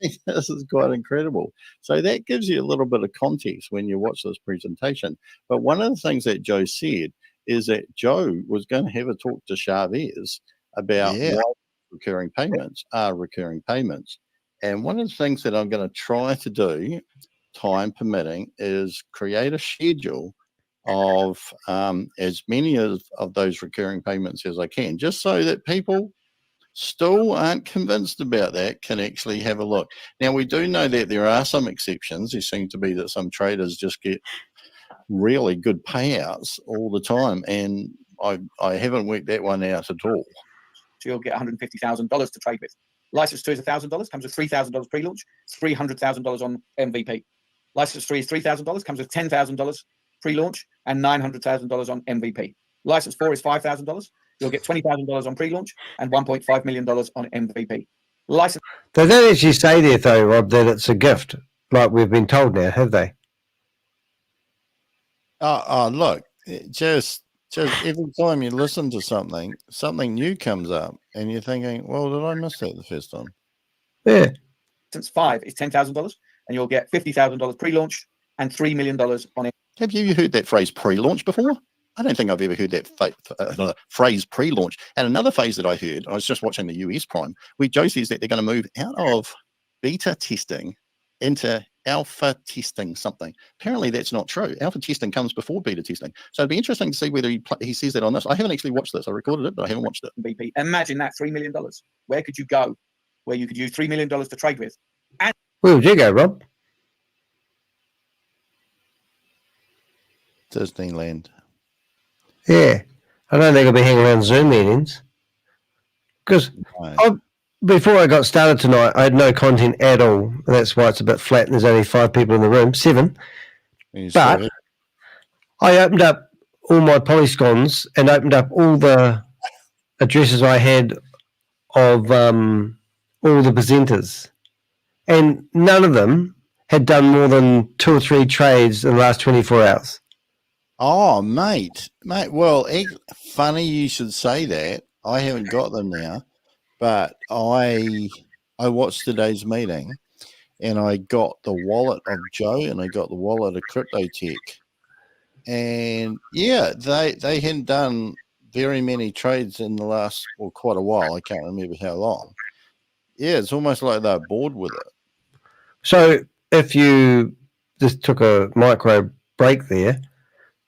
This is quite incredible. So that gives you a little bit of context when you watch this presentation. But one of the things that Joe said is that Joe was going to have a talk to ShaveZ about why recurring payments are recurring payments. And one of the things that I'm going to try to do, time permitting, is create a schedule of as many of those recurring payments as I can, just so that people still aren't convinced about that can actually have a look. Now, we do know that there are some exceptions. There seem to be that some traders just get really good payouts all the time, and I haven't worked that one out at all. So you'll get $150,000 to trade with. License 2 is $1,000, comes with $3,000 pre-launch, $300,000 on MVP. License 3 is $3,000, comes with $10,000 pre-launch and $900,000 on MVP. License 4 is $5,000. You'll get $20,000 on pre-launch and $1.5 million on MVP. License. They don't actually say there, though, Rob, that it's a gift, like we've been told now, have they? Look, just every time you listen to something new comes up, and you're thinking, well, did I miss that the first time? Yeah. License 5 is $10,000, and you'll get $50,000 pre-launch and $3 million on it. Have you heard that phrase pre-launch before? I don't think I've ever heard that phrase pre-launch. And another phase that I heard, I was just watching the US Prime, where Joe says that they're going to move out of beta testing into alpha testing something. Apparently that's not true. Alpha testing comes before beta testing. So it'd be interesting to see whether he says that on this. I haven't actually watched this. I recorded it, but I haven't watched it. MVP. Imagine that, $3 million. Where could you go where you could use $3 million to trade with? And where would you go, Rob? Disneyland. Yeah. I don't think I'll be hanging around Zoom meetings. Because before I got started tonight, I had no content at all. That's why it's a bit flat and there's only 5 people in the room, 7. But I opened up all my polyscons and opened up all the addresses I had of all the presenters. And none of them had done more than 2 or 3 trades in the last 24 hours. Oh, mate. Well, funny you should say that. I haven't got them now, but I watched today's meeting, and I got the wallet of Joe, and I got the wallet of Crypto Tech, and yeah, they hadn't done very many trades in the last quite a while. I can't remember how long. Yeah, it's almost like they're bored with it. So if you just took a micro break there.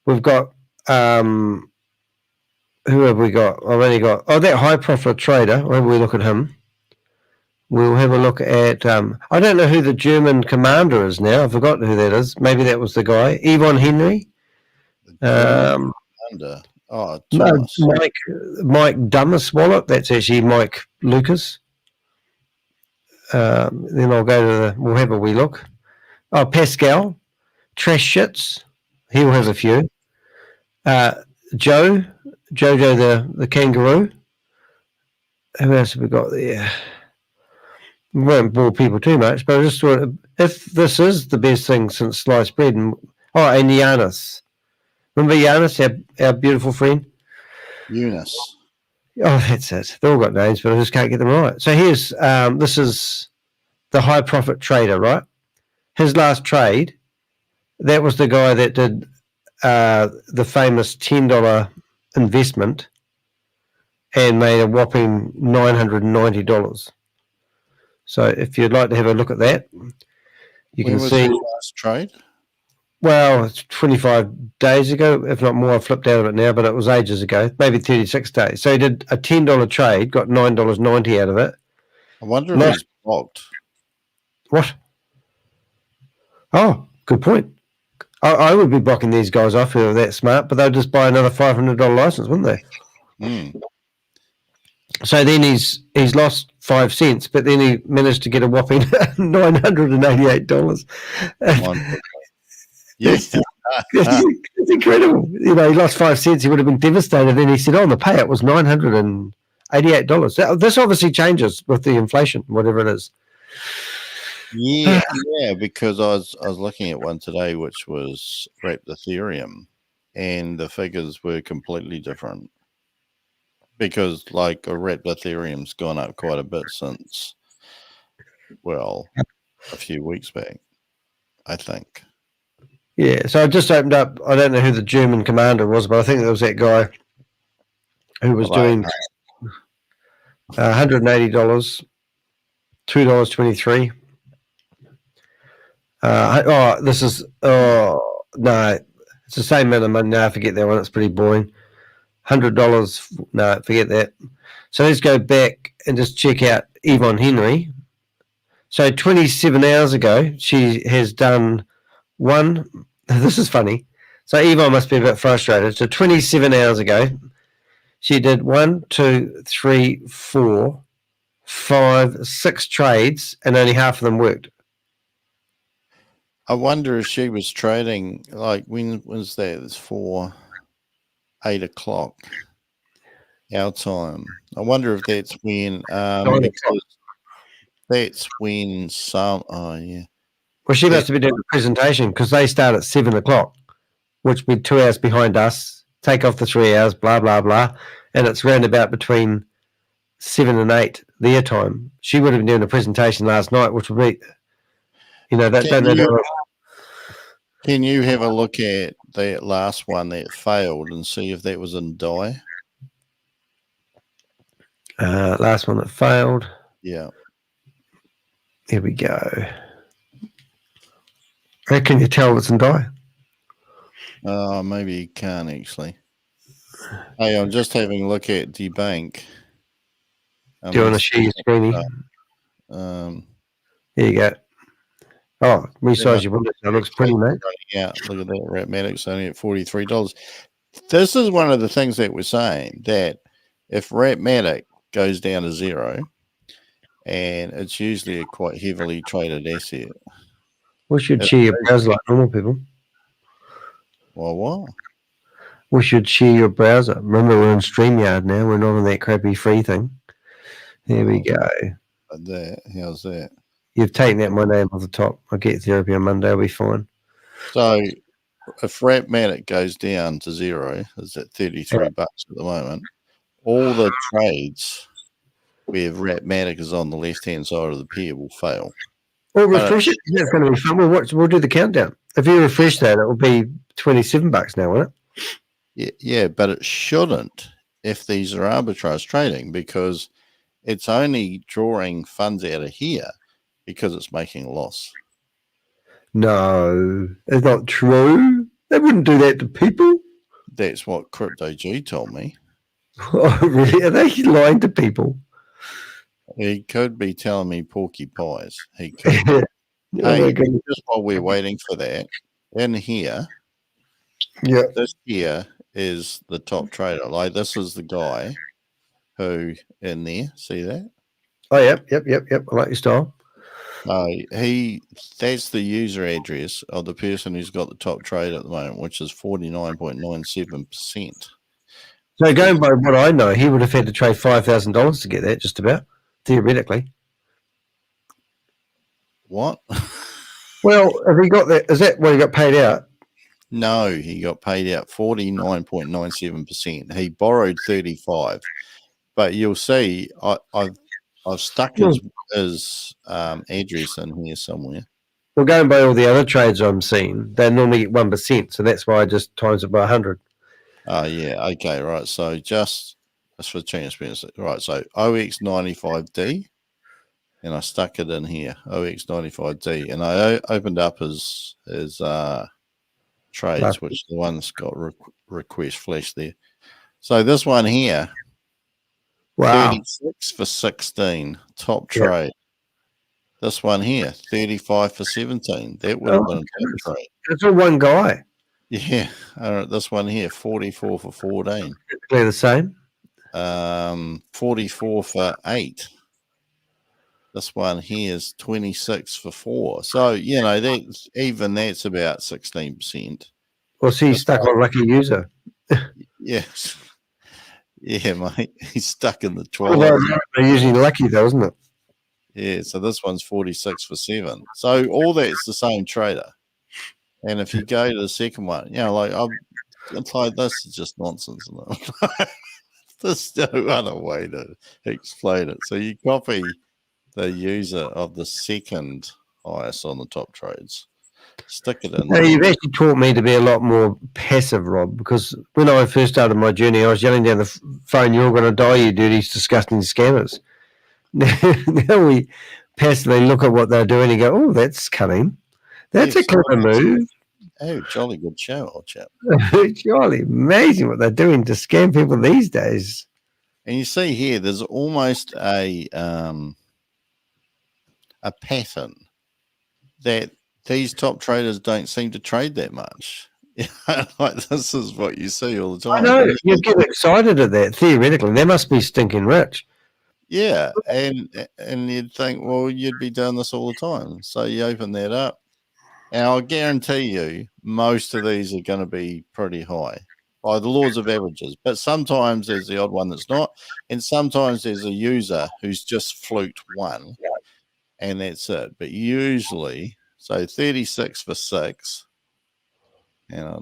We've got, who have we got? I've only got, that high profit trader. When we look at him, we'll have a look at, I don't know who the German commander is now. I forgot who that is. Maybe that was the guy. Yvonne Henry. Thomas. Mike Dummas wallet. That's actually Mike Lucas. Then I'll go to we'll have a wee look. Oh, Pascal. Trash Shits. He'll have a few. Jojo the kangaroo. Who else have we got there? We won't bore people too much, but I just thought if this is the best thing since sliced bread, and Yanis. Remember Yanis, our beautiful friend? Eunice. Oh, that's it. They've all got names, but I just can't get them right. So here's this is the high profit trader, right? His last trade, that was the guy that did the famous $10 investment and made a whopping $990. So if you'd like to have a look at that, you can see the last trade. Well, it's 25 days ago, if not more. I flipped out of it now, but it was ages ago, maybe 36 days. So he did a $10 trade, got $9.90 out of it. I wonder if Lost- he's blocked. What? Oh, good point. I would be blocking these guys off who are that smart, but they'll just buy another $500 license, wouldn't they? Mm. So then he's lost 5 cents, but then he managed to get a whopping $988. Wonderful. Yes. It's incredible. You know, he lost 5 cents. He would have been devastated. Then he said, "Oh, the payout was $988." This obviously changes with the inflation, whatever it is. Yeah, because I was looking at one today, which was wrapped Ethereum, and the figures were completely different. Because like a wrapped Ethereum's gone up quite a bit since, well, a few weeks back, I think. Yeah, so I just opened up. I don't know who the German commander was, but I think it was that guy who was doing $180, $2.23. This is no, it's the same amount of money. No, forget that one. It's pretty boring. $100. No, forget that. So let's go back and just check out Yvonne Henry. So 27 hours ago, she has done one. This is funny. So Yvonne must be a bit frustrated. So 27 hours ago, she did 1, 2, 3, 4, 5, 6 trades, and only half of them worked. I wonder if she was trading, like, when was that? It's 8 o'clock our time. I wonder if that's when, because that's when Well, she must have been doing a presentation because they start at 7 o'clock, which would be 2 hours behind us. Take off the 3 hours, blah, blah, blah. And it's round about between 7 and 8 their time. She would have been doing a presentation last night, which would be, you know, that. Can you have a look at that last one that failed and see if that was in die? Last one that failed. Yeah. Here we go. How can you tell it's in die? Maybe you can't actually. Hey, I'm just having a look at the bank. Do you want to share your screen? There you go. Oh, resize your window. That looks pretty, mate. Yeah, look at that. Rapmatic's only at $43. This is one of the things that we're saying, that if Rapmatic goes down to zero, and it's usually a quite heavily traded asset. We should share your browser like normal people. Well, what? We should share your browser. Remember, we're on StreamYard now. We're not on that crappy free thing. There we go. How's that? You've taken out my name off the top. I'll get therapy on Monday. I'll be fine. So if Rapmatic goes down to zero, is at $33 at the moment, all the trades where Rapmatic is on the left-hand side of the pair will fail. Well, refresh it. That's going to be fun. We'll do the countdown. If you refresh that, it will be $27 now, won't it? Yeah, but it shouldn't if these are arbitrage trading, because it's only drawing funds out of here because it's making a loss. No, it's not true. They wouldn't do that to people. That's what Crypto G told me. Oh, really? Are they lying to people? He could be telling me porky pies. He could. Hey, just while we're waiting for that, in here, this here is the top trader. Like, this is the guy who in there. See that? Oh, yep. I like your style. That's the user address of the person who's got the top trade at the moment, which is 49.97%. So going by what I know, he would have had to trade $5,000 to get that, just about, theoretically. What? Well, have he got that? Is that what he got paid out? No, he got paid out 49.97%. He borrowed 35, but you'll see I've stuck his address in here somewhere. Well, going by all the other trades I'm seeing, they normally get 1%, so that's why I just times it by 100. Oh, yeah. Okay, right. So just for transparency, right? So OX95D, and I stuck it in here, OX95D, and I opened up his trades, which the one's got request flash there. So this one here, Wow. 36 for 16, top trade. This one here, 35 for 17. That would have been a top trade. It's all one guy. Yeah. This one here, 44 for 14. They're the same. 44 for 8. This one here is 26 for 4. So, you know, that's about 16%. Well, see, he's stuck on lucky user. Yeah. Yeah, mate. He's stuck in the 12. Well, they're usually lucky, though, isn't it? Yeah, so this one's 46 for 7. So all that's the same trader. And if you go to the second one, you know, like it's like this is just nonsense. There's no other way to explain it. So you copy the user of the second highest on the top trades, stick it in. Now, you've actually taught me to be a lot more passive, Rob, because when I first started my journey, I was yelling down the phone, "You're going to die, you dirty, disgusting scammers." Now we passively look at what they're doing and go, "Oh, that's cunning. That's a clever move." Oh, jolly good show, old chap. Jolly amazing what they're doing to scam people these days. And you see here, there's almost a pattern that these top traders don't seem to trade that much. Like this is what you see all the time. I know, you get excited at that. Theoretically, they must be stinking rich. Yeah, and you'd think, well, you'd be doing this all the time. So you open that up, and I'll guarantee you most of these are going to be pretty high by the laws of averages. But sometimes there's the odd one that's not, and sometimes there's a user who's just fluked one, and that's it. But usually, so 36 for 6, and I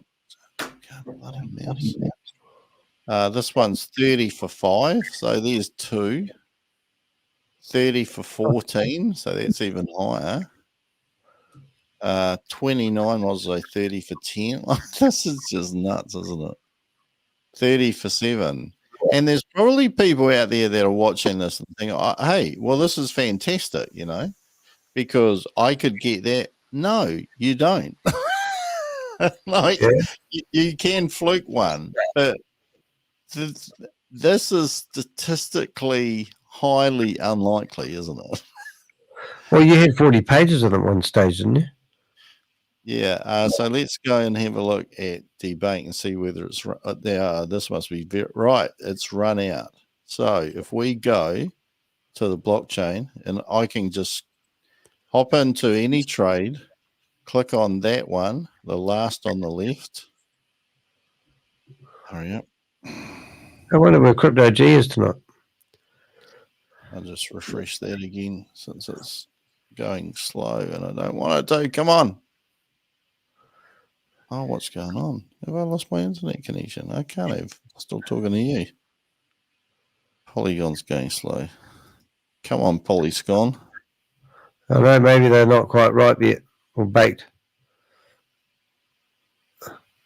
can't bloody mouse. This one's 30 for 5, so there's 2. 30 for 14, so that's even higher. 29 was like 30 for 10. This is just nuts, isn't it? 30 for 7. And there's probably people out there that are watching this and thinking, oh, hey, well, this is fantastic, you know, because I could get that. No, you don't. Like, you can fluke one, but this is statistically highly unlikely, isn't it? Well, you had 40 pages of it at one stage, didn't you? Yeah. So let's go and have a look at debate and see whether it's there. This must be right. It's run out. So if we go to the blockchain, and I can just hop into any trade, click on that one, the last on the left. Hurry up. I wonder where Crypto G is tonight. I'll just refresh that again since it's going slow and I don't want it to. Come on. Oh, what's going on? Have I lost my internet connection? I can't have. I'm still talking to you. Polygon's going slow. Come on, Polygon. I know, maybe they're not quite ripe yet or baked.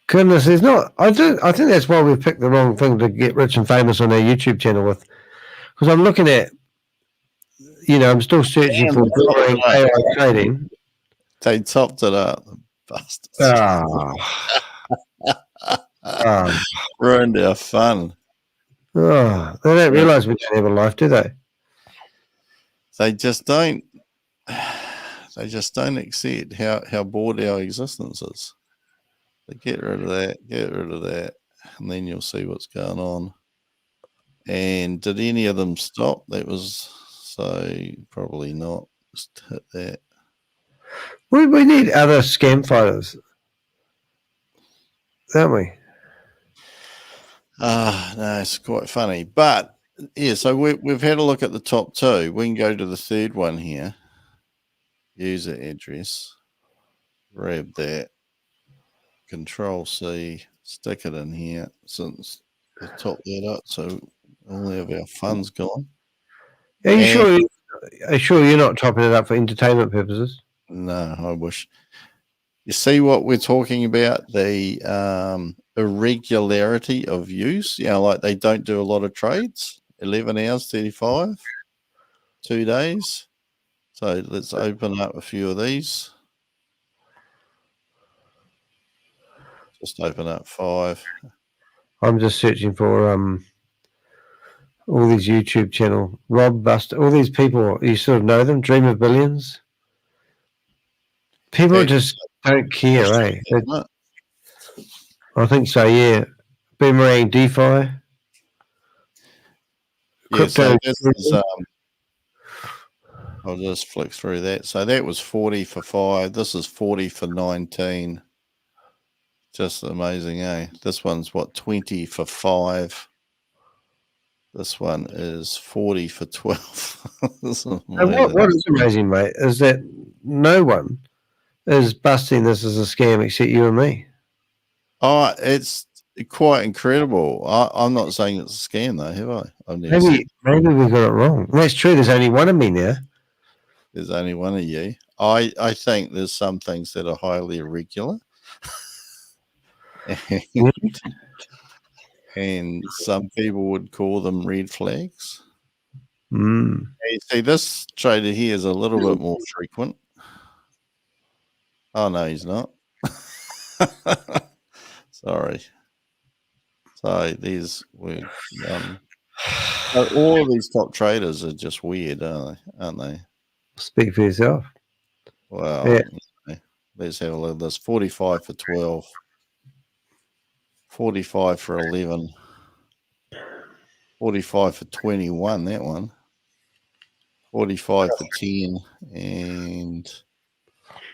Goodness, there's not. I think that's why we've picked the wrong thing to get rich and famous on our YouTube channel with. Because I'm looking at, you know, I'm still searching for Boomerang AI trading. They topped it up, the bastards. Ruined our fun. Oh, they don't realise we don't have a life, do they? They just don't. They just don't accept how bored our existence is. They get rid of that, and then you'll see what's going on. And did any of them stop? That was so probably not. Just hit that. We need other scam fighters, don't we? No, it's quite funny. But yeah, so we've had a look at the top 2. We can go to the third one here. User address. Grab that. Control C. Stick it in here since we top that up. So all of our funds gone. Are you sure you're not topping it up for entertainment purposes? No, I wish. You see what we're talking about? The irregularity of use. You know, like they don't do a lot of trades. 11 hours, 35, 2 days. So let's open up a few of these. Just open up 5. I'm just searching for all these YouTube channel, Rob Buster, all these people. You sort of know them. Dream of Billions. People just don't care, eh? I think so. Yeah. Boomerang DeFi. Yeah, Crypto. so this is, I'll just flick through that. So that was 40 for 5. This is 40 for 19. Just amazing, eh? This one's what, 20 for 5. This one is 40 for 12. This is What is amazing, mate, is that no one is busting this as a scam except you and me. Oh, it's quite incredible. I'm not saying it's a scam, though, have I? I've never said Maybe we got it wrong. That's true. There's only one of me now. there's only one of you. I think there's some things that are highly irregular. And some people would call them red flags. Mm. You see, this trader here is a little bit more frequent. Oh, no, he's not. Sorry. So these were all of these top traders are just weird, aren't they? Speak for yourself. Well, Yeah. Let's have a look at this. 45 for 12. 45 for 11. 45 for 21, that one. 45 for 10 and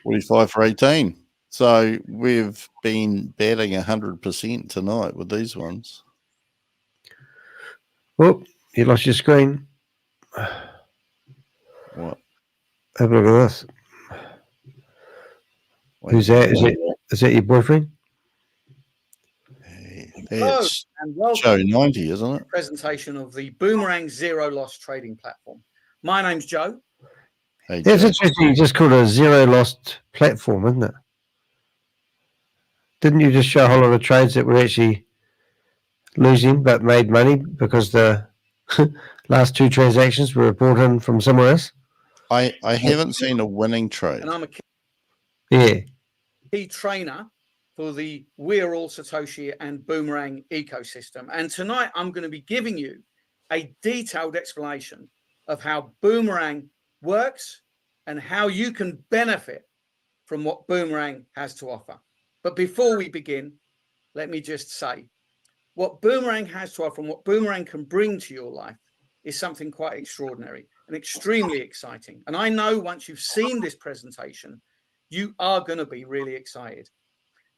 45 for 18. So we've been batting 100% tonight with these ones. Oh, you lost your screen. What? Have a look at this. Wait, Who's that? Is that your boyfriend? That's and welcome show 90, isn't it? presentation of the Boomerang Zero Loss Trading Platform. My name's Joe. Hey, That's Joe. interesting. You just called it a zero lost platform, isn't it? Didn't you just show a whole lot of trades that were actually losing but made money because the last 2 transactions were brought in from somewhere else? I haven't seen a winning trade. And I'm a Yeah. key trainer for the We're All Satoshi and Boomerang ecosystem. And tonight I'm going to be giving you a detailed explanation of how Boomerang works and how you can benefit from what Boomerang has to offer. But before we begin, let me just say, what Boomerang has to offer and what Boomerang can bring to your life is something quite extraordinary and extremely exciting. And I know once you've seen this presentation, you are going to be really excited.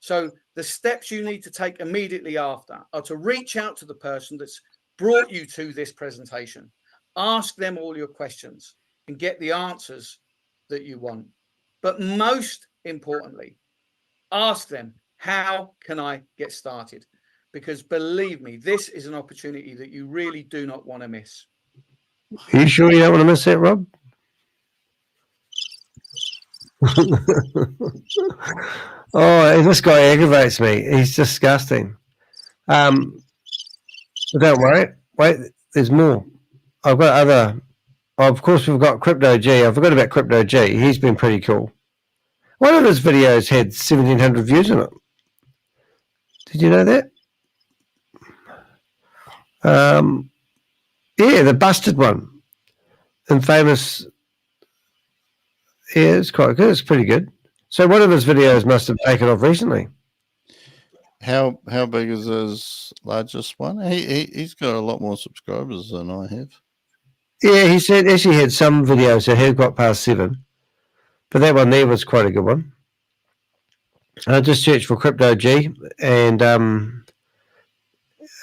So the steps you need to take immediately after are to reach out to the person that's brought you to this presentation, ask them all your questions and get the answers that you want. But most importantly, ask them, how can I get started? Because believe me, this is an opportunity that you really do not want to miss. Are you sure you don't want to miss that, Rob? Oh, this guy aggravates me. He's disgusting. But don't worry. Wait, there's more. I've got other. Of course, we've got Crypto G. I forgot about Crypto G. He's been pretty cool. One of his videos had 1,700 views in it. Did you know that? Yeah, the busted one. Infamous. Yeah, it's quite good. It's pretty good. So one of his videos must have taken off recently. How big is his largest one? He's got a lot more subscribers than I have. Yeah, he said actually had some videos that had got past 7, but that one there was quite a good one. I just searched for Crypto G, and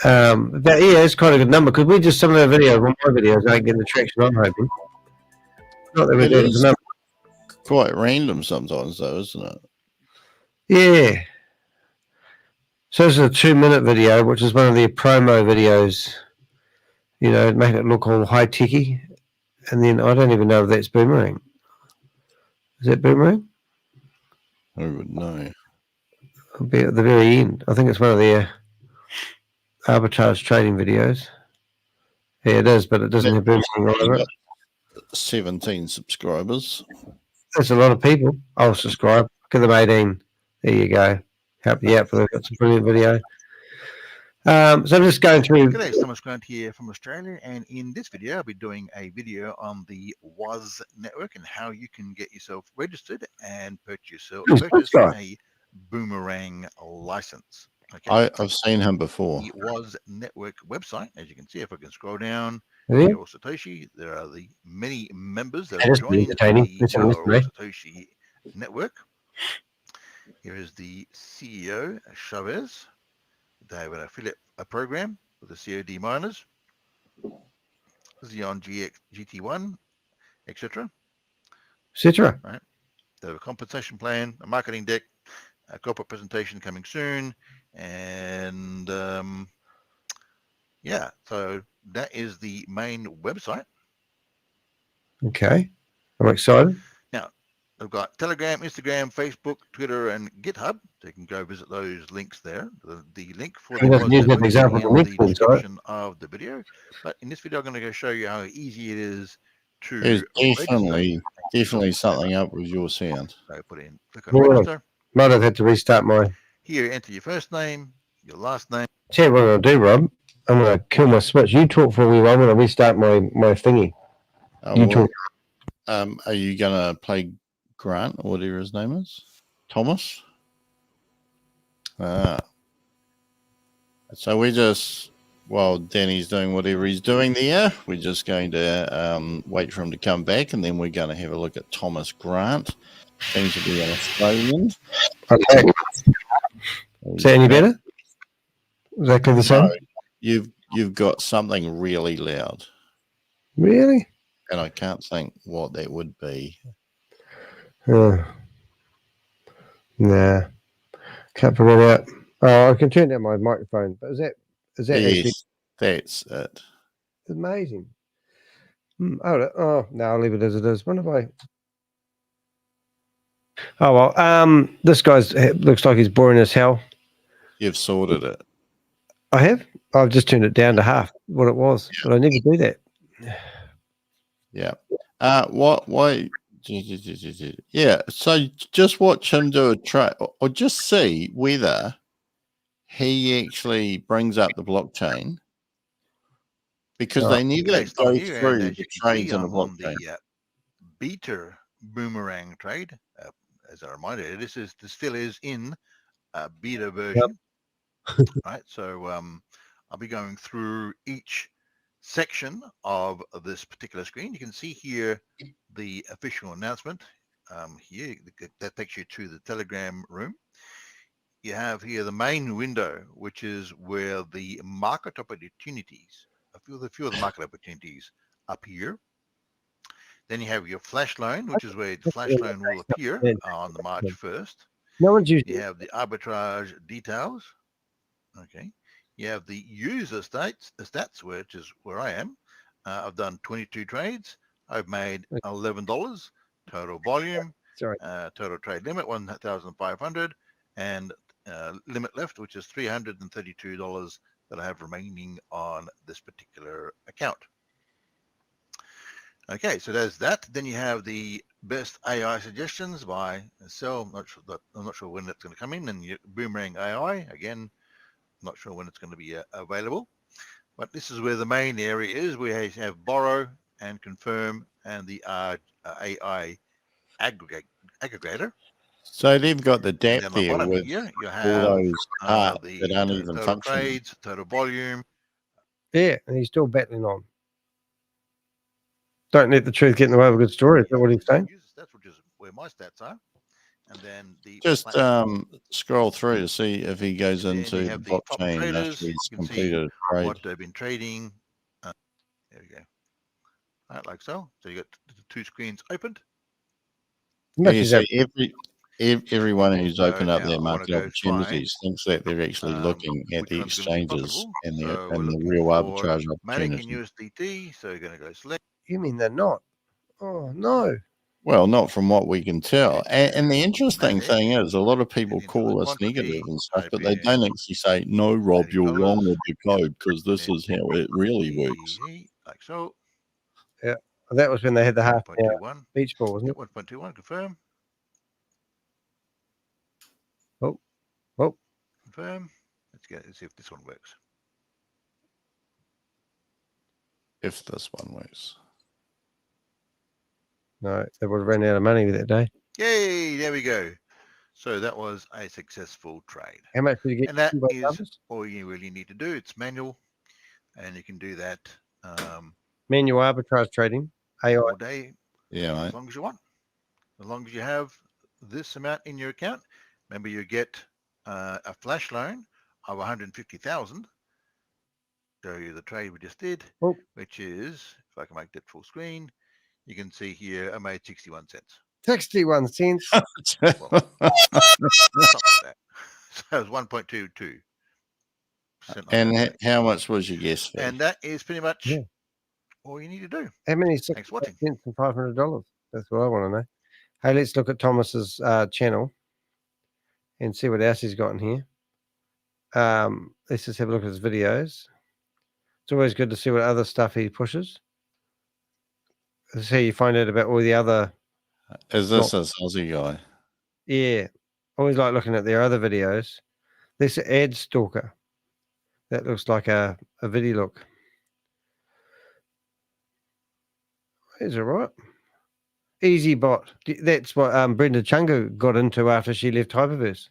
it's quite a good number because we just some of the videos, one of my videos, ain't getting the traction I'm hoping. Not that we're doing the number. Quite random sometimes, though, isn't it? Yeah. So this is a 2-minute video, which is one of their promo videos. You know, making it look all high techy, and then I don't even know if that's Boomerang. Is that Boomerang? Who would know? It'll be at the very end. I think it's one of their arbitrage trading videos. Yeah, it is, but it doesn't have Boomerang right over it. 17 subscribers. That's a lot of people. I'll subscribe. Give them 18. There you go. help you out for that. That's a brilliant video. So I'm just going through. G'day, Thomas Grant here from Australia, and in this video I'll be doing a video on the WOZ network and how you can get yourself registered and purchase a Boomerang license. Okay. I've seen him before. The WOZ network website, as you can see, if I can scroll down, Yeah. ARE Satoshi, there are the many members that That are is joining entertaining. the It's a ARE mystery. Satoshi network. Here is the CEO, ShaveZ. They have an affiliate program with the COD miners, Xeon GT1, etc. Citra. Right. They have a compensation plan, a marketing deck, a corporate presentation coming soon, and yeah, so that is the main website. Okay. I'm excited. They've got Telegram, Instagram, Facebook, Twitter, and GitHub. So you can go visit those links there. The link for the WOZ network is in the description of the video. But in this video, I'm going to go show you how easy it is to There's register. definitely something up with your sound. So put in, click on register. Might have had to restart my. Here, enter your first name, your last name. Tell you what I'll do, Rob. I'm going to kill my switch. You talk for me, Rob, when I restart my thingy. You talk. Are you going to play Grant or whatever his name is? Thomas? So we just, while Danny's doing whatever he's doing there, we're just going to wait for him to come back, and then we're going to have a look at Thomas Grant. Seems to be an Australian. Okay. Is that any better? Exactly the same? No, you've got something really loud. Really? And I can't think what that would be. Nah. Can't figure it out. Oh, I can turn down my microphone. But is that Yes, actually that's it. amazing? Oh, no, I'll leave it as it is. What have I? Oh well, this guy's looks like he's boring as hell. You've sorted it. I have. I've just turned it down to half what it was, but I never do that. Yeah. Why? Yeah. So just watch him do a trade, or just see whether he actually brings up the blockchain, because they never go through the trades in the blockchain. The beta Boomerang trade, as a reminder, this still is in beta version. Yep. Right. So I'll be going through each section of this particular screen. You can see here the official announcement. Here that takes you to the Telegram room. You have here the main window, which is where the market opportunities, a few of the market opportunities up here. Then you have your flash loan, which is where the flash loan will appear on the March 1st. No one's used. You have the arbitrage details. Okay. You have the user stats, which is where I am. I've done 22 trades. I've made $11. Total volume. Sorry. Total trade limit 1,500, and limit left, which is $332 that I have remaining on this particular account. Okay, so there's that. Then you have the best AI suggestions by Cell. I'm not sure when that's going to come in, and your Boomerang AI again. Not sure when it's going to be available, but this is where the main area is. We have borrow and confirm and the AI aggregator. So they've got the And depth then there with here, you all have those parts the that aren't even total functioning. trades, total volume. Yeah, and he's still battling on. Don't let the truth get in the way of a good story. Is that what he's saying? That's which is where my stats are. And then the just scroll through to see if he goes into the blockchain after he's completed a trade. What they've been trading. There we go. All right, like so. So you got the two screens opened. Yeah, so everyone who's opened up their market opportunities thinks that they're actually looking at the exchanges and the real arbitrage opportunities. USDT, so you're going to go select. You mean they're not? Oh no. Well, not from what we can tell. And the interesting thing is, a lot of people call us negative and stuff, but they don't actually say, "No, Rob, you're wrong with the code because this is how it really works." Like so. Yeah, that was when they had the half beach ball, wasn't it? 1.21 confirm. Oh, confirm. Let's see if this one works. If this one works. No, they would have ran out of money that day. Yay! There we go. So that was a successful trade. How much did you get? And that by is others? all you really need to do. It's manual, and you can do that Manual arbitrage trading. AI. all day, Yeah, as mate. long as you want. As long as you have this amount in your account. Remember, you get a flash loan of 150,000. Show you the trade we just did, Oh. which is, if I can make that full screen, you can see here I made 61 cents. 61 cents. Well, something like that. So it was 1.22%. And how much was your guess fee? And that is pretty much Yeah. all you need to do. How many? Thanks for watching. Cents and $500. That's what I want to know. Hey, let's look at Thomas's channel and see what else he's got in here. Let's just have a look at his videos. It's always good to see what other stuff he pushes. This is how you find out about all the other. Is this a Aussie guy? Yeah, always like looking at their other videos. This ad stalker. That looks like a video look. Is it right? EasyBot. That's what Brenda Chunga got into after she left Hyperverse.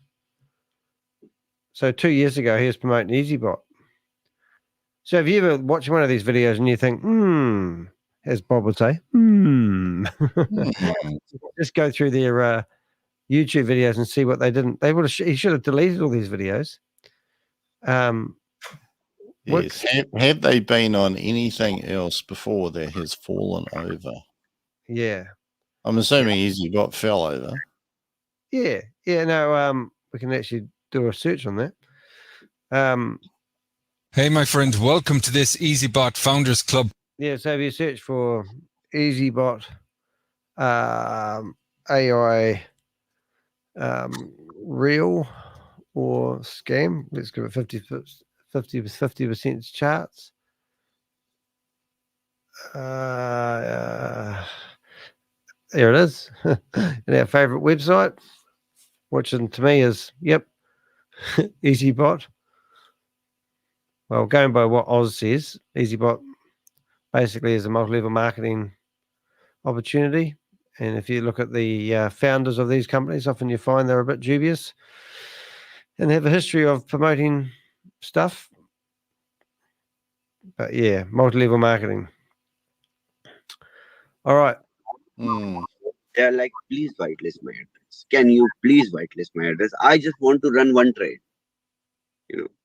So 2 years ago, he was promoting EasyBot. So have you ever watched one of these videos and you think, as Bob would say, just go through their YouTube videos and see what they didn't. They would have. He should have deleted all these videos. Yes. Have they been on anything else before that has fallen over? Yeah. I'm assuming EasyBot fell over. Yeah. No. We can actually do a search on that. Hey, my friends, welcome to this EasyBot Founders Club. Yeah, so if you search for EasyBot AI real or scam, let's give it 50% charts. There it is. And our favorite website, which to me is, EasyBot. Well, going by what Oz says, EasyBot basically is a multi-level marketing opportunity. And if you look at the founders of these companies, often you find they're a bit dubious and have a history of promoting stuff. But yeah, multi-level marketing. All right. They're like, please whitelist my address. Can you please whitelist my address? I just want to run one trade.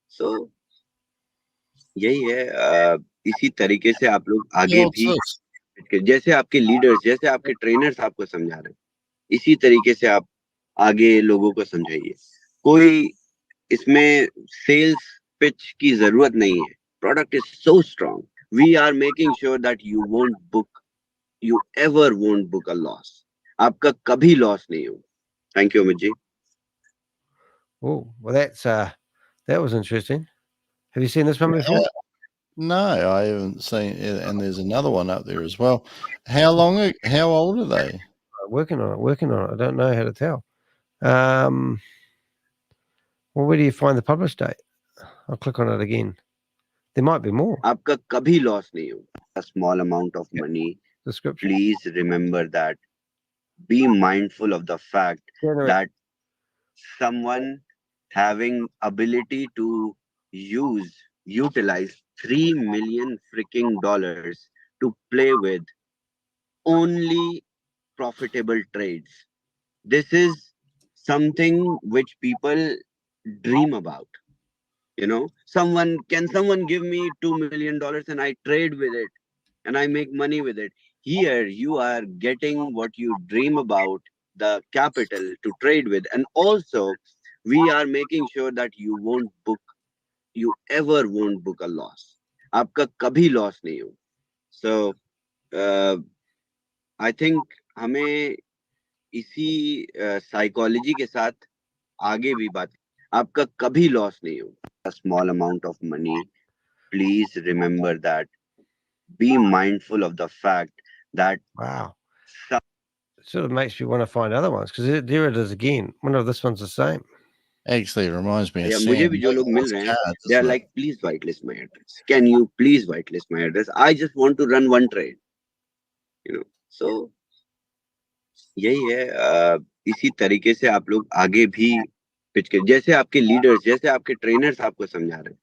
So यही है. इसी तरीके से आप लोग आगे भी, जैसे आपके लीडर्स, जैसे आपके ट्रेनर्स आपको समझा रहे हैं, इसी तरीके से आप आगे लोगों को समझाइए. कोई इसमें सेल्स पिच की जरूरत नहीं है. Product is so strong. We are making sure that you ever won't book a loss. आपका कभी लॉस नहीं होगा. Thank you, Amit ji. Oh, well, that was interesting. Have you seen this one before? No, I haven't seen it. And there's another one up there as well. How old are they? Working on it. I don't know how to tell. Well, where do you find the publish date? I'll click on it again. There might be more. आपका कभी loss नहीं होगा. A small amount of money. Description. Please remember that. Be mindful of the fact that someone having ability to utilize $3 million freaking dollars to play with only profitable trades. This is something which people dream about. Can someone give me $2 million and I trade with it and I make money with it? Here you are getting what you dream about, the capital to trade with. And also we are making sure that you ever won't book a loss. आपका कभी loss नहीं हो. So I think हमें इसी psychology के साथ आगे भी बात. आपका कभी loss नहीं हो. A small amount of money. Please remember that. Be mindful of the fact that. Wow. It sort of makes me want to find other ones, because there it is again. I wonder if this one's the same. Actually, it reminds me of या मुझे भी Sam. जो लोग मिल रहे हैं, they are like, please whitelist my address. Can you please whitelist my address? I just want to run one trade. You know, so यही है. इसी तरीके से आप लोग आगे भी पिच के, जैसे आपके लीडर्स, जैसे आपके ट्रेनर्स आपको समझा रहे हैं,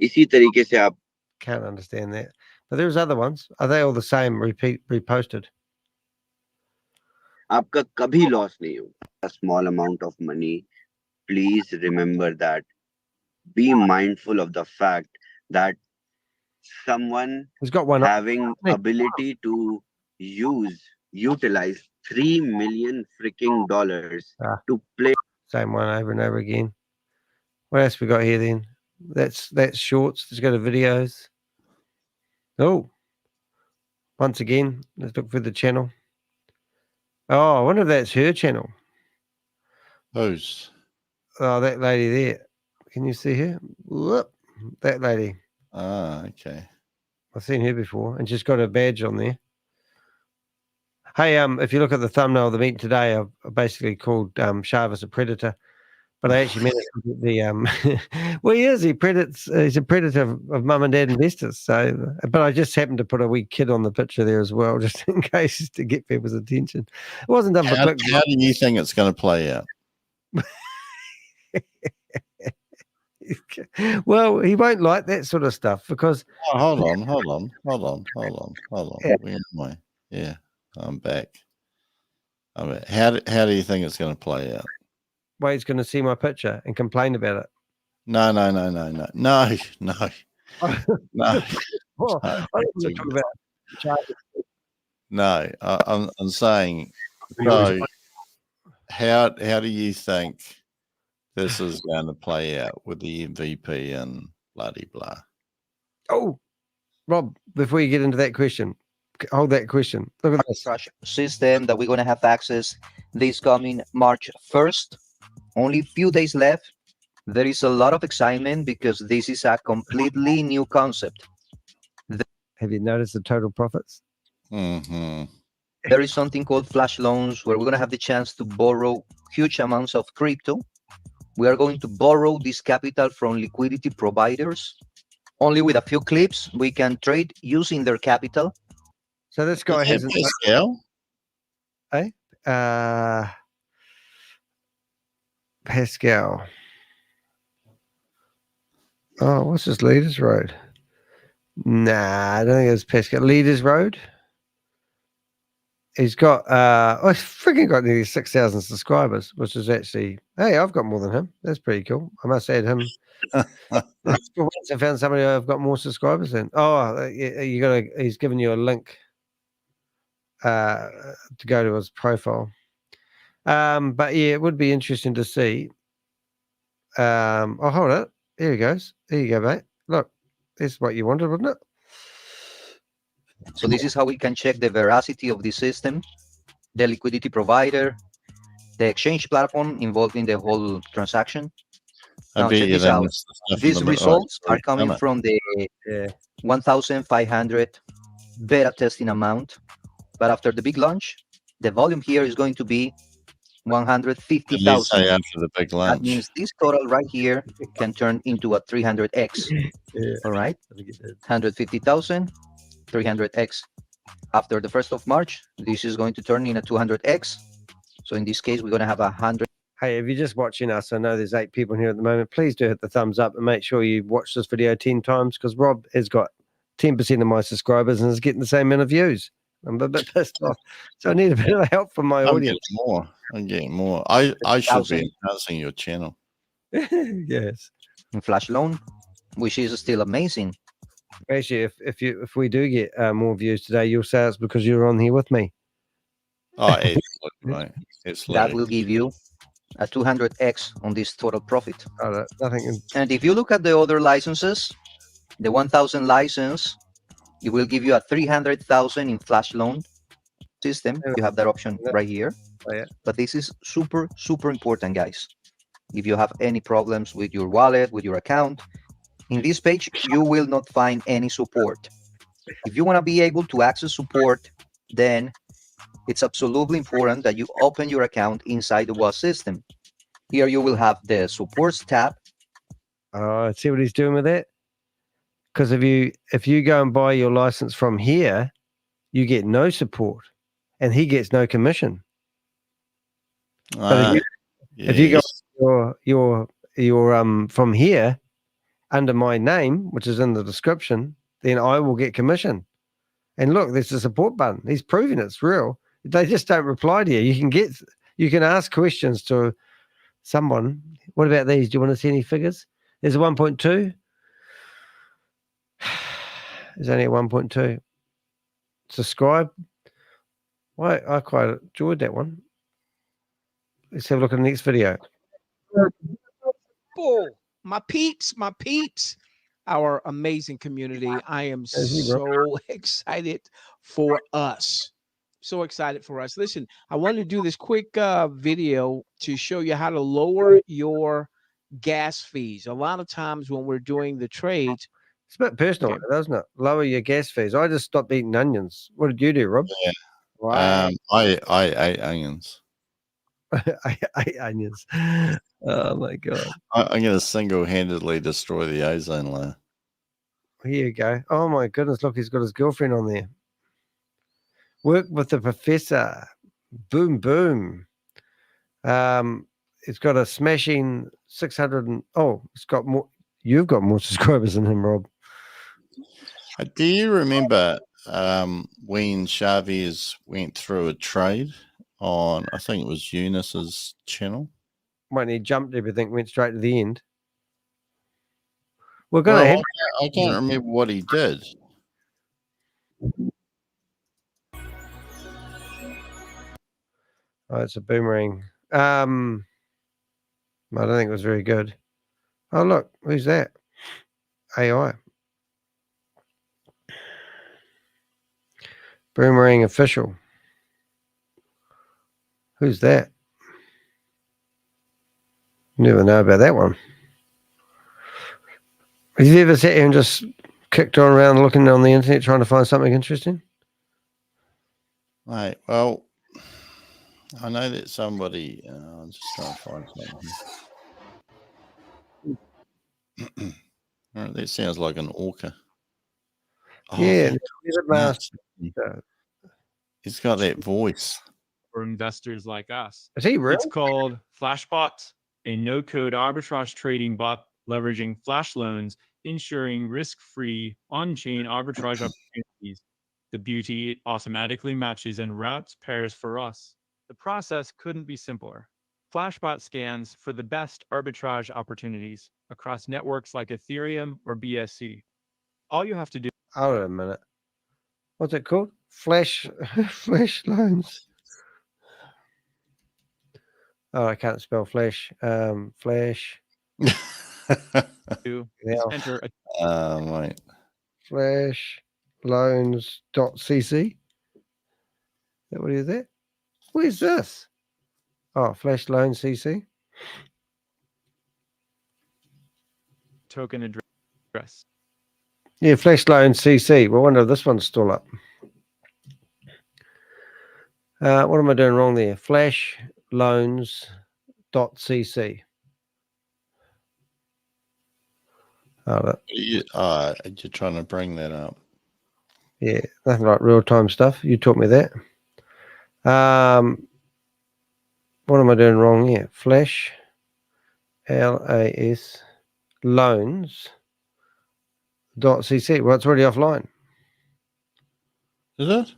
इसी तरीके से आप. Can't understand that. But there's other ones. Are they all the same? Reposted. आपका कभी लॉस नहीं होगा. A small amount of money. Please remember that. Be mindful of the fact that someone He's got one. having ability to utilize $3 million freaking dollars to play. Same one over and over again. What else we got here then? That's shorts. Let's go to videos. Oh, once again, let's look for the channel. Oh, I wonder if that's her channel. Whose? Oh, that lady there. Can you see her? Whoop, that lady. Ah, okay. I've seen her before, and she's got a badge on there. Hey, if you look at the thumbnail of the meeting today, I've basically called ShaveZ a predator, but I actually meant the well, he is. He's a predator of mum and dad investors. So, but I just happened to put a wee kid on the picture there as well, just in case to get people's attention. It wasn't done for click. How do you think it's going to play out? Well, he won't like that sort of stuff because. Oh, hold on. Yeah. Where am I? Yeah, I'm back. How do you think it's going to play out? Well, he's going to see my picture and complain about it. No. Oh, I don't talk about No, I'm saying. So, how do you think this is going to play out with the MVP and bloody blah? Oh, Rob, before you get into that question, hold that question. Look at this system that we're going to have access this coming March 1st. Only few days left. There is a lot of excitement because this is a completely new concept. Have you noticed the total profits? Mm-hmm. There is something called flash loans where we're going to have the chance to borrow huge amounts of crypto. We are going to borrow this capital from liquidity providers. Only with a few clips, we can trade using their capital. So this guy hasn't. Pascal? Eh? Pascal. Oh, what's this? Leaders Road? Nah, I don't think it's Pascal. Leaders Road. He's got he's freaking got nearly 6,000 subscribers, which is actually, hey, I've got more than him. That's pretty cool. I must add him. Once I found somebody I've got more subscribers than. Oh, he's given you a link to go to his profile. But yeah, it would be interesting to see. Oh, hold it. There he goes. There you go, mate. Look, this is what you wanted, wasn't it? So this is how we can check the veracity of the system, the liquidity provider, the exchange platform involved in the whole transaction. Now check this out. These results are coming from the 1,500 beta testing amount. But after the big launch, the volume here is going to be 150,000. After the big launch. That means this total right here can turn into a 300x. Yeah. All right, 150,000, 300x. After the 1st of March, this is going to turn in a 200x. So in this case, we're going to have 100. Hey, if you're just watching us, I know there's 8 people here at the moment. Please do hit the thumbs up and make sure you watch this video 10 times because Rob has got 10% of my subscribers and is getting the same amount of views. I'm a bit pissed off. So I need a bit of help from my audience. I'm getting more. I should be enhancing your channel. Yes. In flash loan, which is still amazing. Actually, if we do get more views today, you'll say it's because you're on here with me. Oh, absolutely, right. That will give you a 200x on this total profit. Nothing. And if you look at the other licenses, the 1,000 license, it will give you a 300,000 in flash loan system. You have that option right here. Oh, yeah. But this is super, super important, guys. If you have any problems with your wallet, with your account, in this page, you will not find any support. If you want to be able to access support, then it's absolutely important that you open your account inside the WAS system. Here you will have the supports tab. See what he's doing with that? Because if you go and buy your license from here, you get no support, and he gets no commission. But if you go your from here under my name, which is in the description, then I will get commission. And look, there's a support button. He's proving it's real. They just don't reply to you. You can ask questions to someone. What about these? Do you want to see any figures? There's a 1.2. There's only a 1.2. Subscribe. Why I quite enjoyed that one. Let's have a look at the next video. My peeps, our amazing community. I am so excited for us. So excited for us. Listen, I wanted to do this quick video to show you how to lower your gas fees. A lot of times when we're doing the trades, it's a bit personal, doesn't it? Lower your gas fees. I just stopped eating onions. What did you do, Rob? Yeah. Right. I ate onions. I ate onions. Oh my god! I'm going to single-handedly destroy the ozone layer. Here you go. Oh my goodness! Look, he's got his girlfriend on there. Work with the professor. Boom, boom. It's got a smashing 600. It's got more. You've got more subscribers than him, Rob. Do you remember when Chavez went through a trade on, I think it was Eunice's channel? When he jumped everything, went straight to the end. We're going to have. I can't remember what he did. Oh, it's a boomerang. I don't think it was very good. Oh, look, who's that? AI. Boomerang official. Who's that? Never know about that one. Have you ever sat here and just kicked on around looking on the internet trying to find something interesting? Right. Well, I know that somebody. I'm just trying to find something. All right, that sounds like an orca. Oh, yeah, he's got that voice. For investors like us. Is he real? It's called Flashbot, a no-code arbitrage trading bot leveraging flash loans, ensuring risk-free on-chain arbitrage opportunities. The beauty, it automatically matches and routes pairs for us. The process couldn't be simpler. Flashbot scans for the best arbitrage opportunities across networks like Ethereum or BSC. All you have to do. Hold on a minute. What's it called? Flash loans. Oh, I can't spell flash. Flash. Enter right. Flash loans.cc. Is that what is that? Where's this? Oh, flash loan CC. Token address. Yeah, flash loan CC. Well, I wonder if this one's still up. What am I doing wrong there? Flash loans.cc. You're trying to bring that up. Yeah, nothing like real-time stuff. You taught me that. What am I doing wrong here? Flash LAS loans.cc. Well, it's already offline. Is it?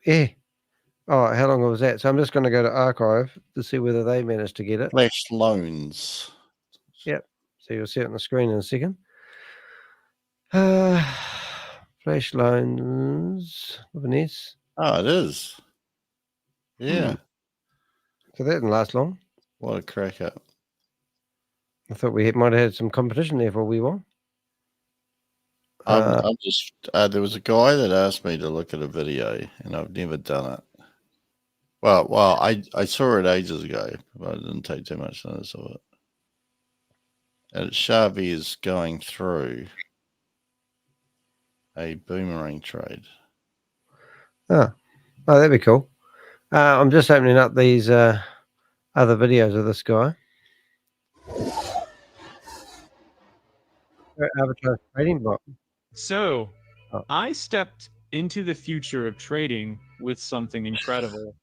Yeah. Oh, how long was that? So I'm just going to go to archive to see whether they managed to get it. Flash loans. Yep. So you'll see it on the screen in a second. Flash loans with an S. Oh, it is. Yeah. So that didn't last long. What a crack up. I thought we might have had some competition there for a wee while. I'm just. There was a guy that asked me to look at a video, and I've never done it. Well, I saw it ages ago, but I didn't take too much notice of it. And Chavez going through a boomerang trade. Oh, that'd be cool. I'm just opening up these other videos of this guy. arbitrage trading bot. So Oh. I stepped into the future of trading with something incredible,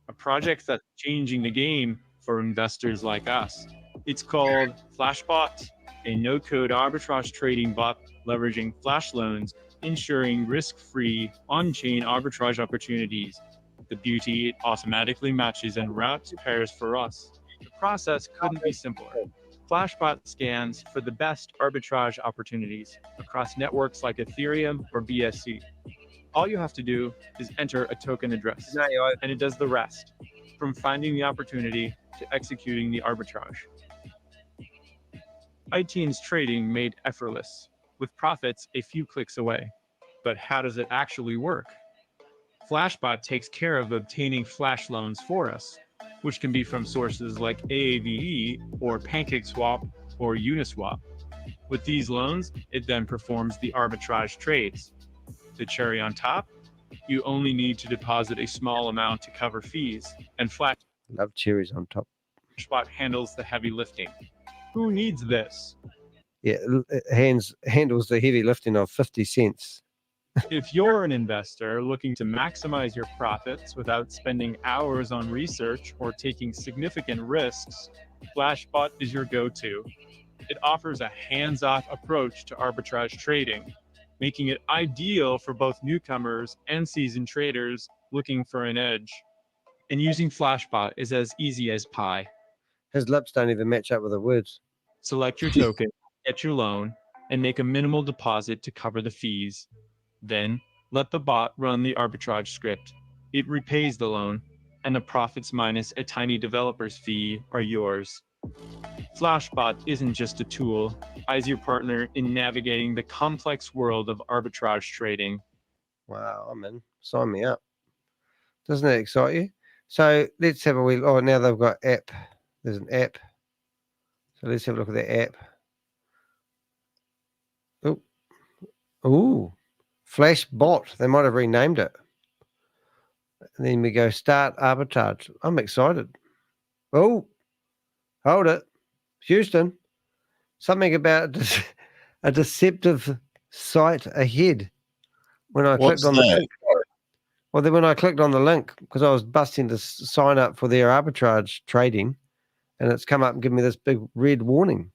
a project that's changing the game for investors like us. It's called Flashbot, a no-code arbitrage trading bot leveraging flash loans, ensuring risk-free on-chain arbitrage opportunities. The beauty, it automatically matches and routes pairs for us. The process couldn't be simpler. Flashbot scans for the best arbitrage opportunities across networks like Ethereum or BSC. All you have to do is enter a token address, and it does the rest, from finding the opportunity to executing the arbitrage. iTunes trading made effortless, with profits a few clicks away. But how does it actually work? Flashbot takes care of obtaining flash loans for us, which can be from sources like AAVE or PancakeSwap or Uniswap. With these loans, it then performs the arbitrage trades. The cherry on top, you only need to deposit a small amount to cover fees, and Love cherries on top. Flashbot handles the heavy lifting. Who needs this? Yeah, it handles the heavy lifting of 50 cents. If you're an investor looking to maximize your profits without spending hours on research or taking significant risks, Flashbot is your go-to. It offers a hands-off approach to arbitrage trading, making it ideal for both newcomers and seasoned traders looking for an edge. And using Flashbot is as easy as pie. His lips don't even match up with the words. Select your token, get your loan, and make a minimal deposit to cover the fees. Then, let the bot run the arbitrage script. It repays the loan, and the profits minus a tiny developer's fee are yours. Flashbot isn't just a tool, it's your partner in navigating the complex world of arbitrage trading. Wow, I'm in. Sign me up. Doesn't that excite you? So let's have a wee. Oh, now they've got app. There's an app. So let's have a look at the app. Oh, ooh, Flashbot. They might have renamed it. And then we go start arbitrage. I'm excited. Oh, hold it, Houston. Something about a deceptive site ahead. When I clicked on the link. Well, then when I clicked on the link, because I was busting to sign up for their arbitrage trading, and it's come up and given me this big red warning.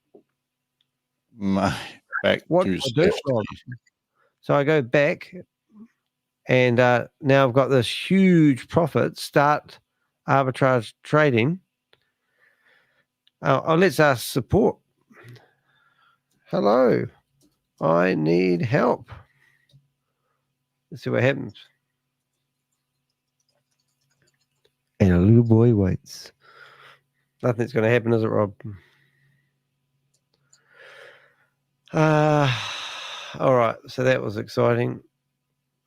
Back what to do I do? So I go back, and now I've got this huge profit. Start arbitrage trading. Let's ask support. Hello, I need help. Let's see what happens. And a little boy waits. Nothing's going to happen, is it, Rob? All right. So that was exciting.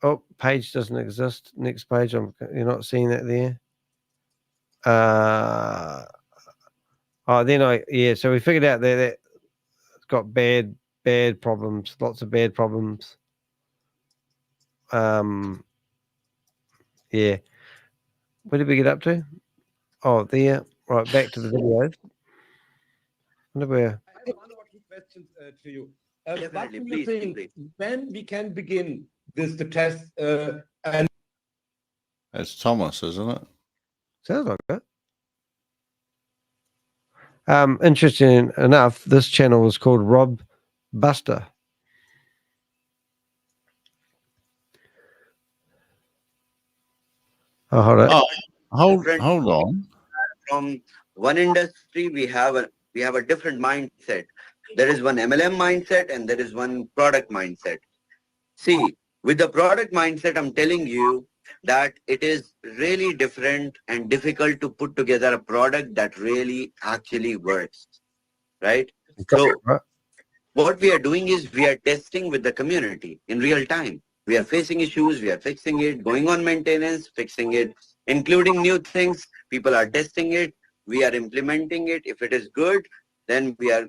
Oh, page doesn't exist. Next page. You're not seeing that there. So we figured out there that it's got bad problems. Lots of bad problems. Yeah. Where did we get up to? Oh, there. Right, back to the videos. I have one or two questions to you. What do you think when we can begin the test? And it's Thomas, isn't it? Sounds like it. Interesting enough, this channel was called Rob Buster. Oh, hold on. Hold on. From one industry, we have a different mindset. There is one MLM mindset and there is one product mindset. See, with the product mindset, I'm telling you that it is really different and difficult to put together a product that really actually works, right? So what we are doing is we are testing with the community in real time. We are facing issues, we are fixing it, going on maintenance, fixing it, including new things. People are testing it. We are implementing it. If it is good, then we are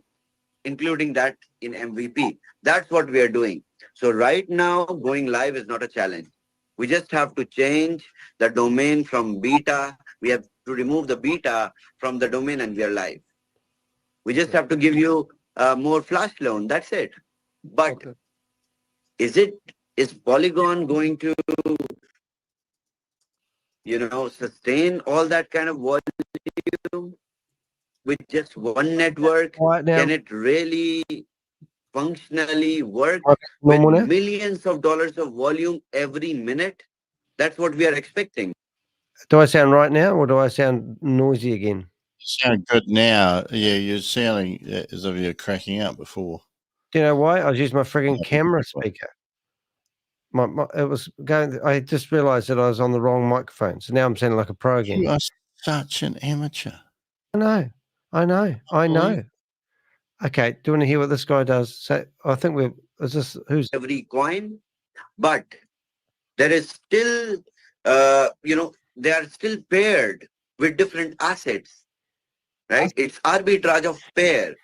including that in MVP. That's what we are doing. So right now, going live is not a challenge. We just have to change the domain from beta. We have to remove the beta from the domain and we are live. We just have to give you more flash loan. That's it. But is Polygon going to, sustain all that kind of volume with just one network? Can it really functionally work with millions of dollars of volume every minute? That's what we are expecting. Do I sound right now, or do I sound noisy again? You sound good now. Yeah, you're sounding as if you're cracking up before. Do you know why? I was using my frigging camera speaker. It was going. I just realised that I was on the wrong microphone, so now I'm sounding like a pro again. You are such an amateur. I know. Okay, do you want to hear what this guy does? So I think who's every coin, but there is still, they are still paired with different assets, right? It's arbitrage of pair.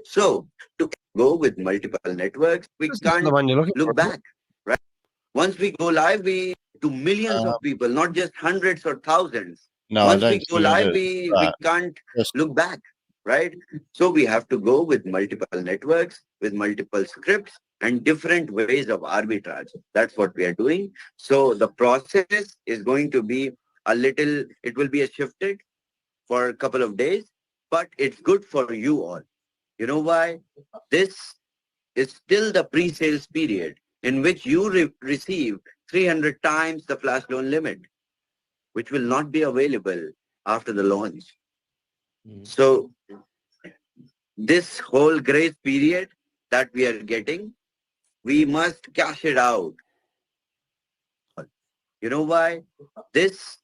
So to go with multiple networks, we can't look back, right? Once we go live, we to millions of people, not just hundreds or thousands. No, Once we go live, we can't look back, right? So we have to go with multiple networks, with multiple scripts and different ways of arbitrage. That's what we are doing. So the process is going to be it will be shifted for a couple of days, but it's good for you all. You know why? This is still the pre-sales period in which you receive 300 times the flash loan limit, which will not be available after the launch. So this whole grace period that we are getting, we must cash it out. You know why? This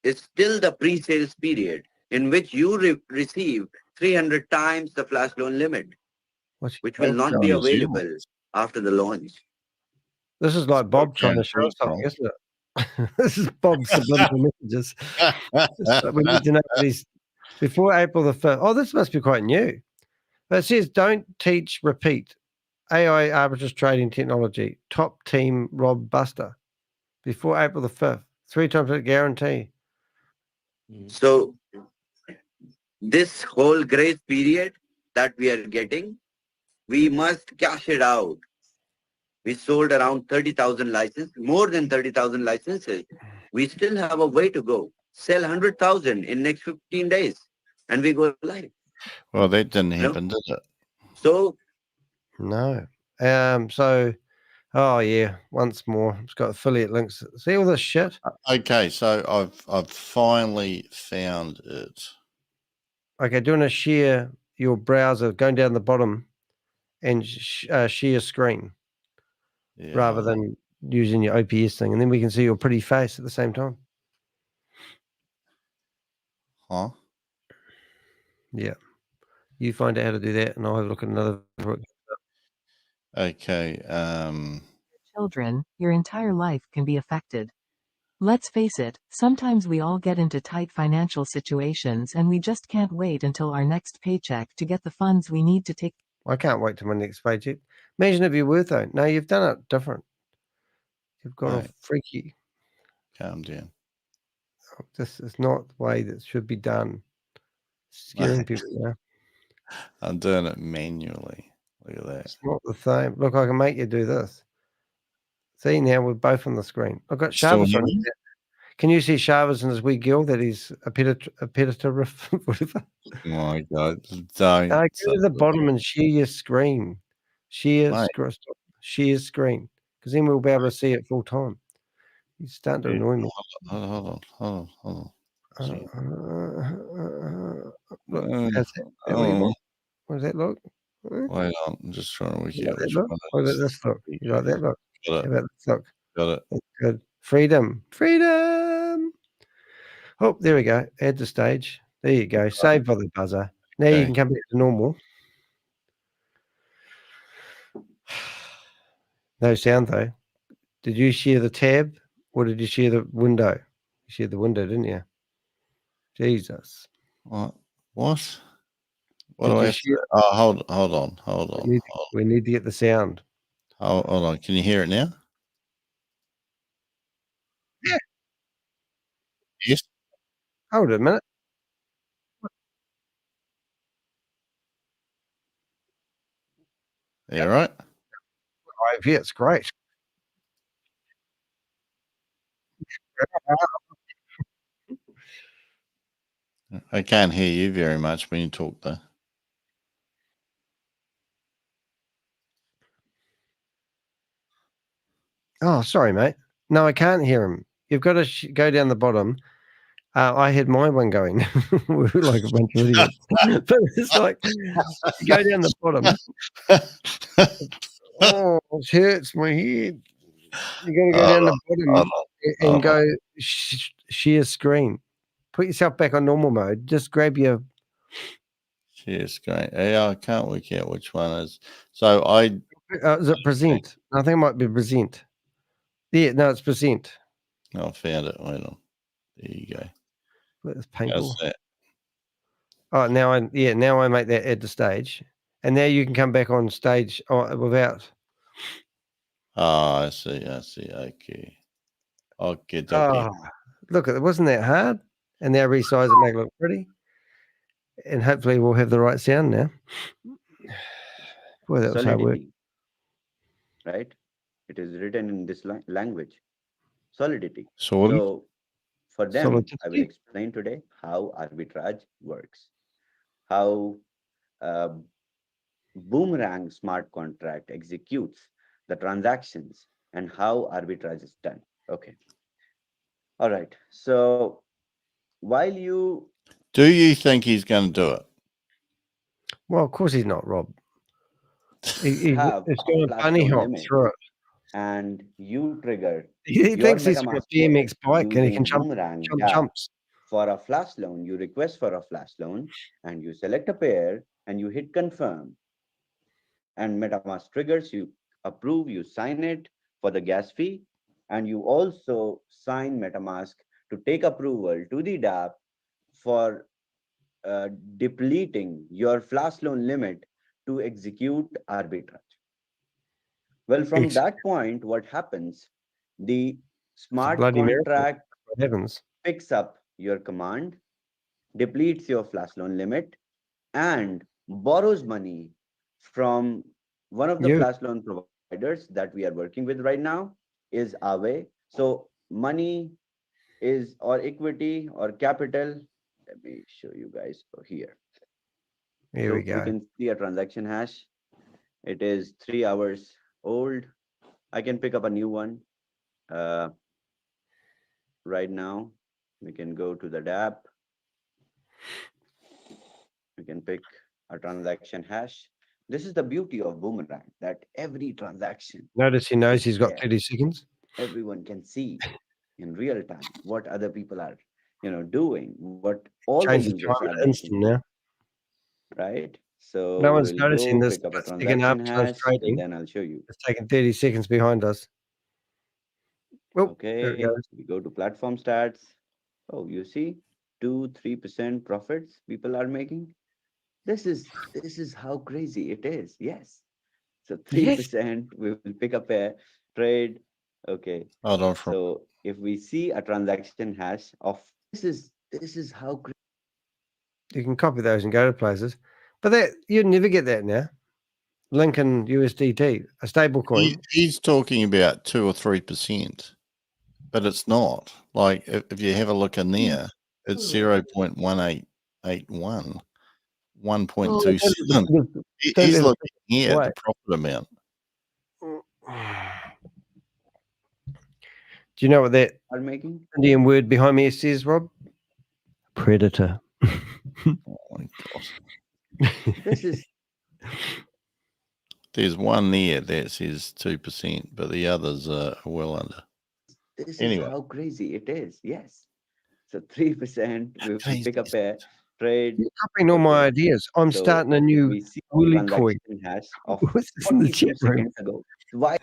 is still the pre-sales period in which you receive 300 times the flash loan limit, which will not be available after the launch. This is like Bob trying to show us something, isn't it? This is Bob's subliminal messages. We need to know these before April the 5th. Oh, this must be quite new. But it says, don't teach, repeat. AI arbitrage trading technology. Top team Rob Buster. Before April the 5th. 3 times a guarantee. So this whole grace period that we are getting, we must cash it out. We sold around 30,000 licenses, more than 30,000 licenses. We still have a way to go. Sell 100,000 in next 15 days and we go live. Well, that didn't happen, did it? So no. Oh yeah, once more. It's got affiliate links. See all this shit? Okay, so I've finally found it. Okay, do you want to share your browser, going down the bottom and share screen rather than using your OPS thing, and then we can see your pretty face at the same time. Huh? Yeah. You find out how to do that, and I'll have a look at another. Okay. Children, your entire life can be affected. Let's face it, sometimes we all get into tight financial situations and we just can't wait until our next paycheck to get the funds we need to take. I can't wait till my next paycheck. Imagine if you were though. No, you've done it different. You've got a freaky. Calm down. This is not the way that should be done. Scaring people now. I'm doing it manually. Look at that. It's not the same. Look, I can make you do this. See, now we're both on the screen. I've got Shavaz on. Can you see Shavaz and his wee girl that he's a whatever? Oh my God. Don't. Go to the bottom and share your screen. Share screen. Because then we'll be able to see it full time. He's starting to annoy me. Hold on. Look, how's that? What does that look? Wait on, I'm just trying to work out which one. What does this look? You like that look? Got it. How about this look? Got it. That's good. Freedom. Oh, there we go. Add to stage. There you go. Save by the buzzer. Now you can come back to normal. No sound though. Did you share the tab or did you share the window? You shared the window, didn't you? Jesus. What? What do I have to... Oh, hold on. We need to get the sound. Hold on. Can you hear it now? Yeah. Yes. Hold a minute. Are you all right? Yeah, it's great. I can't hear you very much when you talk though. Oh, sorry, mate. No, I can't hear him. You've got to go down the bottom. I had my one going. We were like a bunch of idiots. But it's like, you go down the bottom. Oh, it hurts my head. You're going to go down the bottom and go share screen. Put yourself back on normal mode. Just grab your share screen. Yeah, I can't work out which one is. So I is it present? I think it might be present. Yeah, no, it's present. I found it. Wait on. There you go. That's painful. How's that? Oh, now I make that add to stage, and now you can come back on stage without. Oh, I see. Okay. Okay. Oh, look, it wasn't that hard, and now resize it, make it look pretty, and hopefully we'll have the right sound now. Boy, that was hard work. Right? It is written in this language. Solidity. Solid. So for them, Solidity. I will explain today how arbitrage works, how Boomerang smart contract executes the transactions, and how arbitrage is done. Okay. All right. So while you do you think he's going to do it? Well, of course he's not, Rob. He's going to flash bunny loan hop limit, through it. and you trigger He your thinks he's got a MetaMask BMX bike and he using can jump Boomerang dApp jumps. for a flash loan. You request for a flash loan, and you select a pair, and you hit confirm. And MetaMask triggers, you approve, you sign it for the gas fee, and you also sign MetaMask to take approval to the dApp for depleting your flash loan limit to execute arbitrage. Well, from that point, what happens? The smart contract picks up your command, depletes your flash loan limit, and borrows money from one of the flash loan providers that we are working with right now, is Aave. So money is, or equity or capital. Let me show you guys here. Here we go. You can see a transaction hash. It is 3 hours old. I can pick up a new one right now. We can go to the dApp. We can pick a transaction hash. This is the beauty of Boomerang, that every transaction. Notice he knows he's got 30 seconds. Everyone can see in real time what other people are, doing, what all the users are doing. Now. Right? So no one's noticing this. Pick up a transaction hash, trading. and then I'll show you. It's taking 30 seconds behind us. Oh, okay, we go to platform stats. Oh, you see, 2-3% profits people are making. This is how crazy it is. Yes. So 3%, we will pick up a trade. Okay. So if we see a transaction hash of this is how crazy. You can copy those and go to places, but that you'd never get that now. Lincoln USDT, a stable coin. He's talking about 2 or 3%, but it's not. Like if you have a look in there, it's 0.1881, 1.27. He's looking here at the profit amount. Do you know what that are making? Indian word behind me says, Rob? Predator. Oh my God. This is. There's one there that says 2%, but the others are well under. This is how crazy it is. Yes. So 3%, we will pick up a trade. You're copying all my ideas. I'm starting a new woolly coin. Hash of What's this in the chat room? Ago. Why?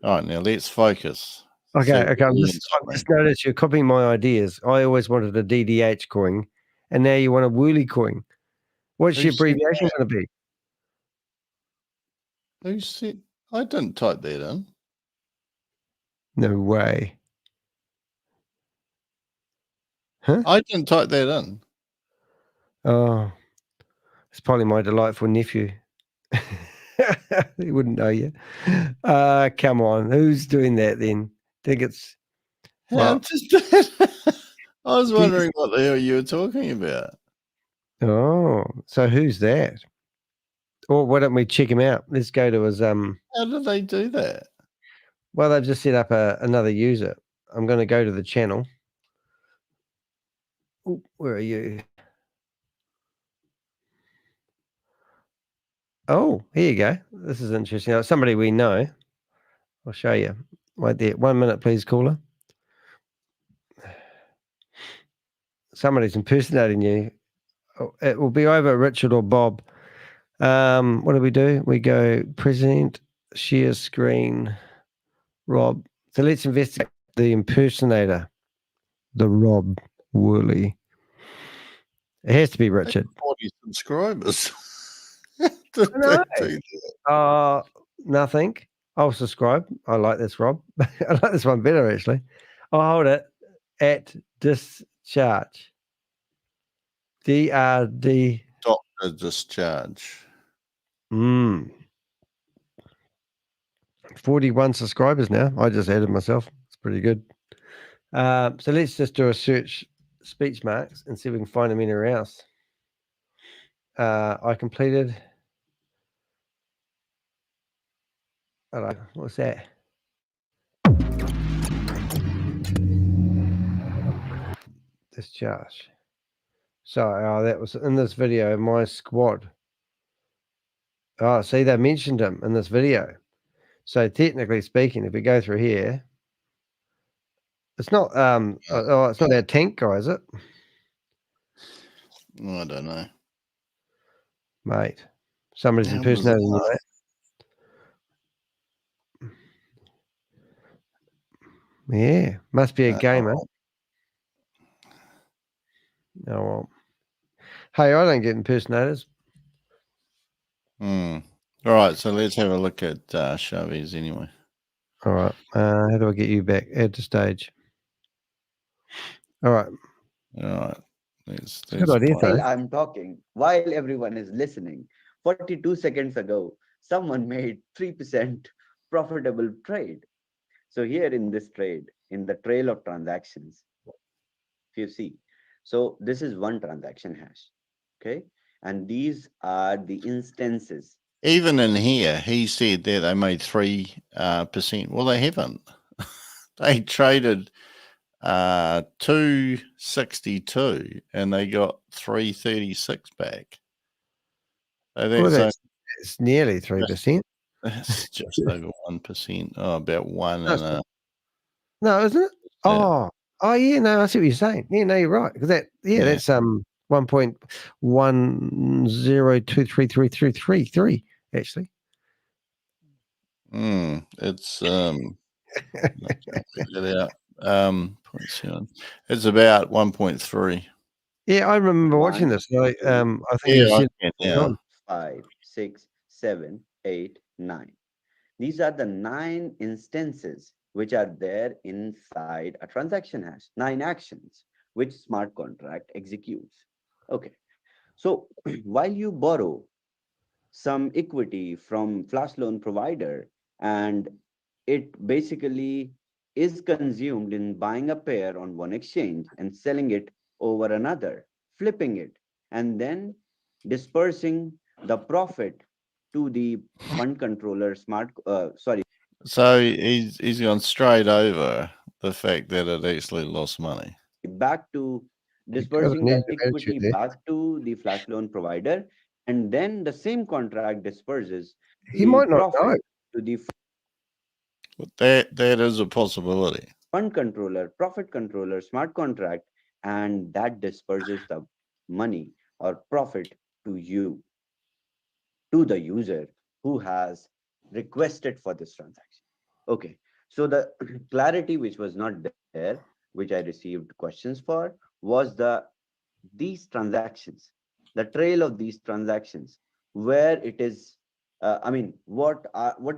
All right, now let's focus. Okay. I just noticed you're copying my ideas. I always wanted a DDH coin, and now you want a woolly coin. What's your abbreviation going to be? Who said? I didn't type that in. No way. Huh? I didn't type that in. Oh, it's probably my delightful nephew. He wouldn't know you. Come on, who's doing that then? Think it's Yeah, what? I was wondering what the hell you were talking about. Oh, so who's that? Or why don't we check him out? Let's go to his How did they do that? Well, they've just set up another user. I'm going to go to the channel. Ooh, where are you? Oh, here you go. This is interesting. Now, somebody we know. I'll show you. Wait there. 1 minute, please, caller. Somebody's impersonating you. Oh, it will be either Richard or Bob. What do? We go present, share screen, Rob. So let's investigate the impersonator, the Rob Worley. It has to be Richard. 40 subscribers. Nothing. I'll subscribe. I like this, Rob. I like this one better, actually. I'll hold it at discharge. DRD. Doctor discharge. 41 subscribers now. I just added myself. It's pretty good. So let's just do a search speech marks and see if we can find them anywhere else. I completed. Hello, what's that? Discharge. So that was in this video, my squad. Oh, see, they mentioned him in this video. So technically speaking, if we go through here, it's not it's not that tank guy, is it? I don't know. Mate. Somebody's impersonating you, mate. Yeah, must be a gamer. Oh well. Hey, I don't get impersonators. All right, so let's have a look at ShaveZ anyway. All right. How do I get you back? Add to stage. All right. All right. Let's good idea, while I'm talking, while everyone is listening, 42 seconds ago, someone made 3% profitable trade. So here in this trade, in the trail of transactions, if you see, so this is one transaction hash, okay? And these are the instances. Even in here, he said that they made 3%. Well, they haven't. They traded 262 and they got 336 back. So that's it's nearly 3%. That's just over 1%. Oh, about one and a. No, isn't it? Oh, yeah. No, I see what you're saying. Yeah, no, you're right. Because that's 1.10233333 actually. It's figure that out. 0.7. It's about 1.3. Yeah, I remember watching this. I think you said 5, 6, 7, 8, 9. These are the 9 instances which are there inside a transaction hash, 9 actions which smart contract executes. Okay. So while you borrow some equity from flash loan provider and it basically is consumed in buying a pair on one exchange and selling it over another, flipping it, and then dispersing the profit to the fund controller So he's gone straight over the fact that it actually lost money. Back to dispersing that equity back to the flash loan provider, and then the same contract disperses he might not know to the that is a possibility. Fund controller, profit controller, smart contract, and that disperses the money or profit to you, to the user who has requested for this transaction. Okay, so the clarity which was not there, which I received questions for, was these transactions, the trail of these transactions, where it is. What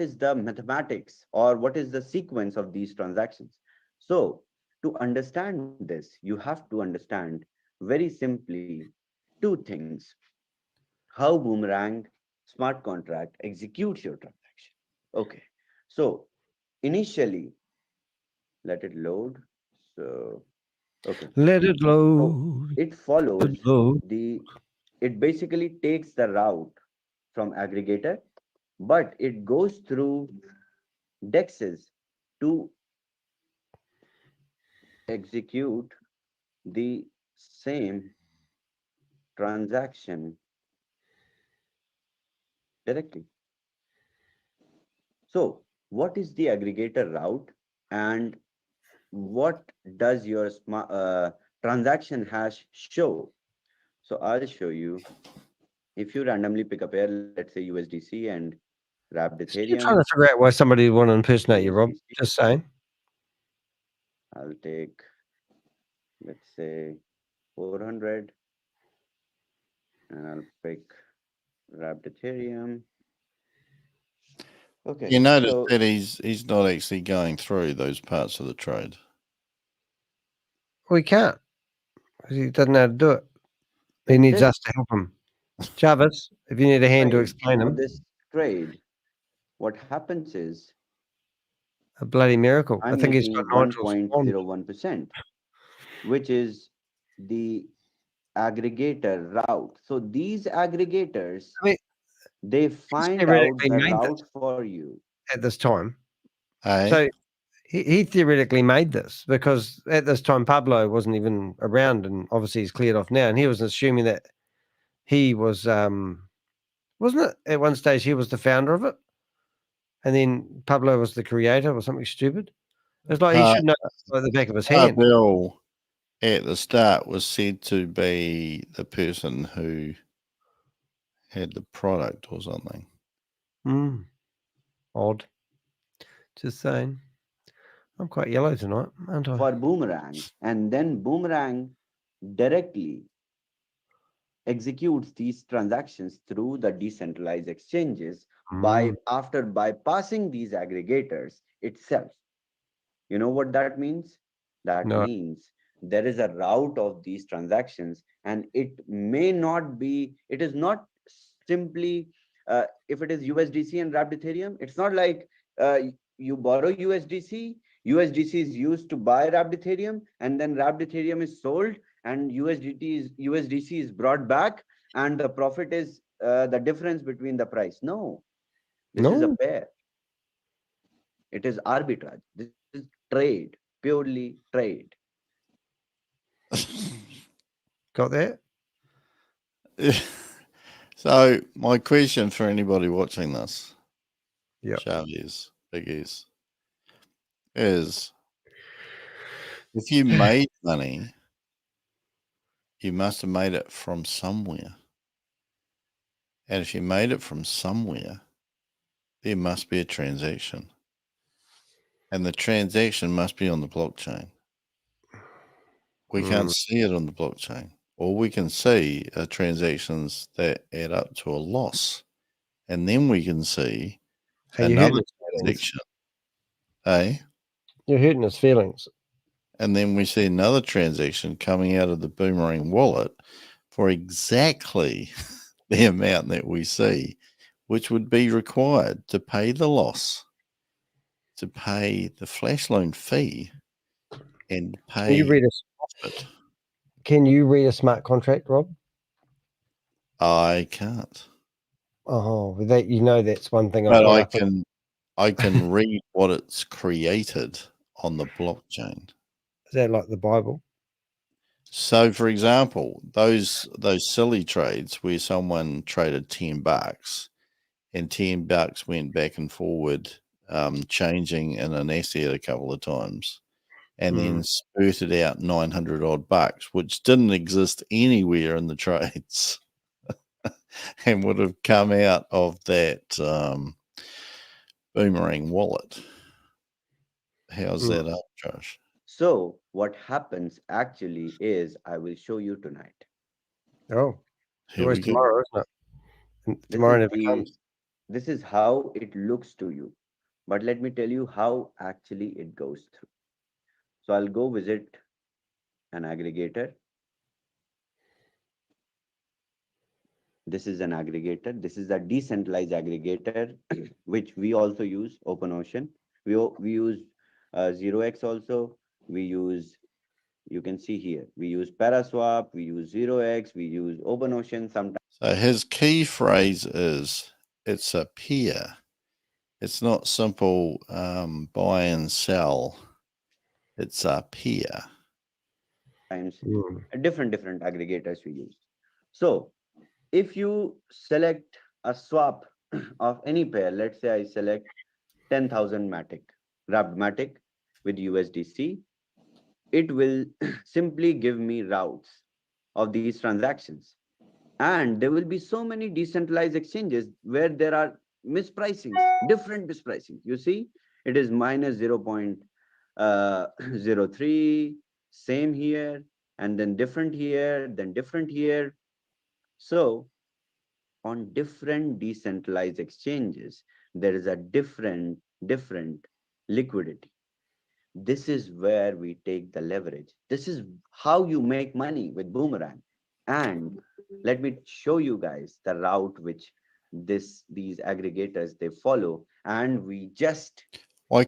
is the mathematics or what is the sequence of these transactions? So to understand this, you have to understand very simply 2 things: how Boomerang smart contract executes your transaction. Okay. So initially, let it load. So, okay. Let it So load. it follows Load. it basically takes the route from aggregator, but it goes through dexes to execute the same transaction directly. So what is the aggregator route, and what does your transaction hash show? So I'll show you. If you randomly pick a pair, let's say USDC and wrapped You're Ethereum, trying to figure out why somebody would want to impersonate you, Rob. USDC, Just saying. I'll take, let's say, 400, and I'll pick wrapped Ethereum. Okay, You notice so that he's not actually going through those parts of the trade. We can't. 'Cause he doesn't know how to do it. He in needs this us to help him. Jarvis, if you need a hand to trade, explain for him, this trade, what happens is a bloody miracle. I I'm think he's got making Nigel's wand. 1.01%, which is the aggregator route. So these aggregators, I mean, they he's find out theoretically the made route this for you. at this time. Eh? So he theoretically made this because at this time Pablo wasn't even around, and obviously he's cleared off now. And he was assuming that he was, wasn't it at one stage he was the founder of it, and then Pablo was the creator or something stupid. It's like he Pa- should know at the back of his hand. Bill at the start was said to be the person who had the product or something. Odd. Just saying. I'm quite yellow tonight, aren't I? For Boomerang, and then Boomerang directly executes these transactions through the decentralized exchanges after bypassing these aggregators itself. You know what that means? That No. means there is a route of these transactions, and it may not be, it is not simply, if it is USDC and wrapped Ethereum, it's not like you borrow USDC, USDC is used to buy wrapped Ethereum, and then wrapped Ethereum is sold, and USDC is brought back, and the profit is the difference between the price. No, this is a pair. It is arbitrage. This is trade, purely trade. Got that? So my question for anybody watching this, ShaveZ, Biggies, is if you made money, you must have made it from somewhere. And if you made it from somewhere, there must be a transaction. And the transaction must be on the blockchain. We can't see it on the blockchain. All we can see are transactions that add up to a loss. And then we can see another transaction. You're hurting his feelings. And then we see another transaction coming out of the Boomerang wallet for exactly the amount that we see, which would be required to pay the loss, to pay the flash loan fee, and pay profit. Can you read a smart contract, Rob? I can't. Oh, that that's one thing. But I can read what it's created on the blockchain. Is that like the Bible? So, for example, those silly trades where someone traded $10 and $10 went back and forward, changing in an asset a couple of times, and then spurted out 900 odd bucks, which didn't exist anywhere in the trades, and would have come out of that Boomerang wallet. How's that up, Josh? So what happens actually is, I will show you tonight. Oh, here we go. Tomorrow, isn't it? Tomorrow never comes. This is how it looks to you. But let me tell you how actually it goes through. So I'll go visit an aggregator. This is an aggregator. This is a decentralized aggregator, which we also use, OpenOcean. We use 0x also. We use, you can see here, we use Paraswap, we use 0x, we use OpenOcean sometimes. So his key phrase is, it's a peer. It's not simple buy and sell. It's a peer. Different aggregators we use. So if you select a swap of any pair, let's say I select 10,000 Matic, wrapped Matic with USDC, it will simply give me routes of these transactions. And there will be so many decentralized exchanges where there are mispricings, different mispricings. You see, it is minus 0.03, same here, and then different here, then different here. So on different decentralized exchanges, there is a different liquidity. This is where we take the leverage. This is how you make money with Boomerang. And let me show you guys the route which these aggregators they follow, and we just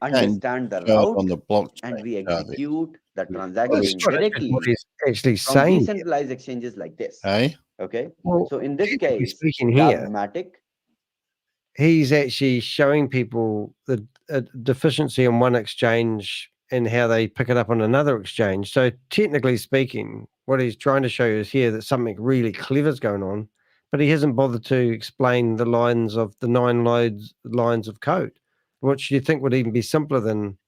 understand the route on the blockchain, and we execute the Well, transaction what directly he's actually from saying. decentralized exchanges like this. Hey? Okay. Well, So in this technically case, speaking here, Matic, he's actually showing people the deficiency on one exchange and how they pick it up on another exchange. So technically speaking, what he's trying to show you is here that something really clever is going on, but he hasn't bothered to explain the lines of the 9 lines of code, which you think would even be simpler than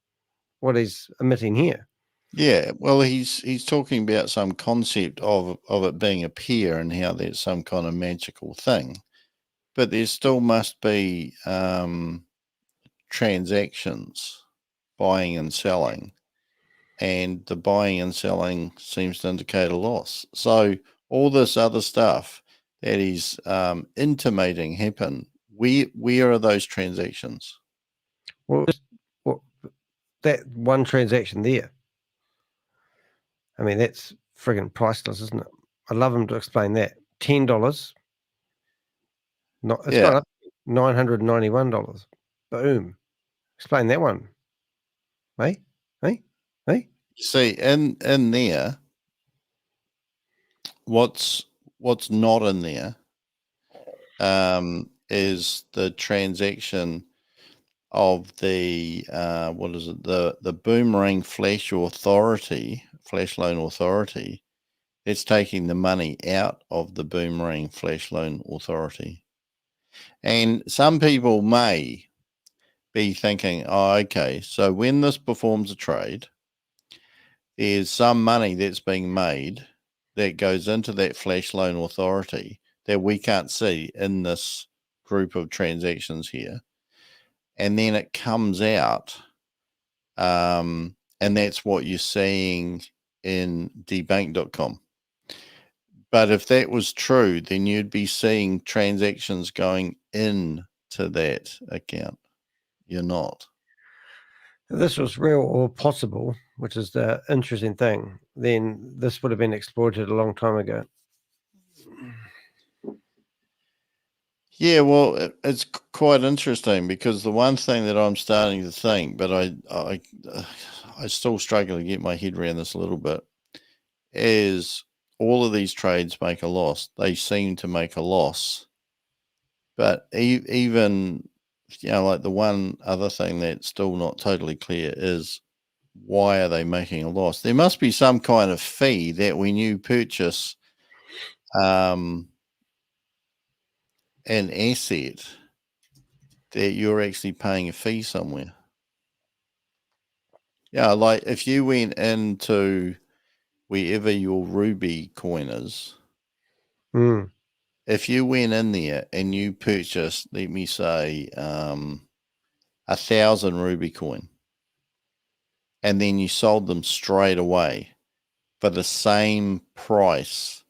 what he's emitting here. Yeah, well, he's talking about some concept of it being a peer and how there's some kind of magical thing, but there still must be transactions, buying and selling, and the buying and selling seems to indicate a loss. So all this other stuff that he's intimating happen, where are those transactions? Well, that one transaction there. I mean, that's friggin' priceless, isn't it? I'd love him to explain that. $10. Not, it's not up $991. Boom. Explain that one. Hey? See, in there, what's not in there is the transaction of the what is it, the Boomerang flash loan authority. It's taking the money out of the Boomerang flash loan authority. And some people may be thinking, oh, okay, so when this performs a trade, there's some money that's being made that goes into that flash loan authority that we can't see in this group of transactions here. And then it comes out, and that's what you're seeing in debank.com. But if that was true, then you'd be seeing transactions going into that account. You're not. If this was real or possible, which is the interesting thing, then this would have been exploited a long time ago. Yeah, well, it's quite interesting because the one thing that I'm starting to think, but I still struggle to get my head around this a little bit, is all of these trades make a loss. They seem to make a loss. But even, like the one other thing that's still not totally clear is why are they making a loss? There must be some kind of fee that when you purchase an asset that you're actually paying a fee somewhere. Yeah, like if you went into wherever your Ruby coin is, if you went in there and you purchased, let me say, 1,000 Ruby coin, and then you sold them straight away for the same price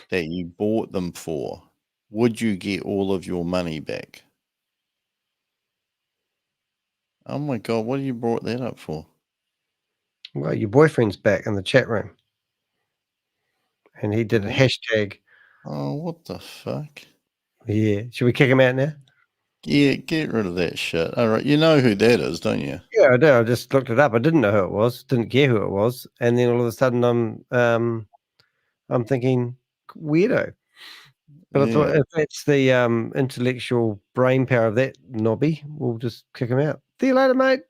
that you bought them for, would you get all of your money back? Oh my God, what you brought that up for? Well, your boyfriend's back in the chat room. And he did a hashtag. Oh, what the fuck? Yeah. Should we kick him out now? Yeah, get rid of that shit. All right, you know who that is, don't you? Yeah, I do. I just looked it up. I didn't know who it was. Didn't care who it was. And then all of a sudden, I'm thinking weirdo. But I thought if that's the intellectual brain power of that knobby, we'll just kick him out. See you later, mate.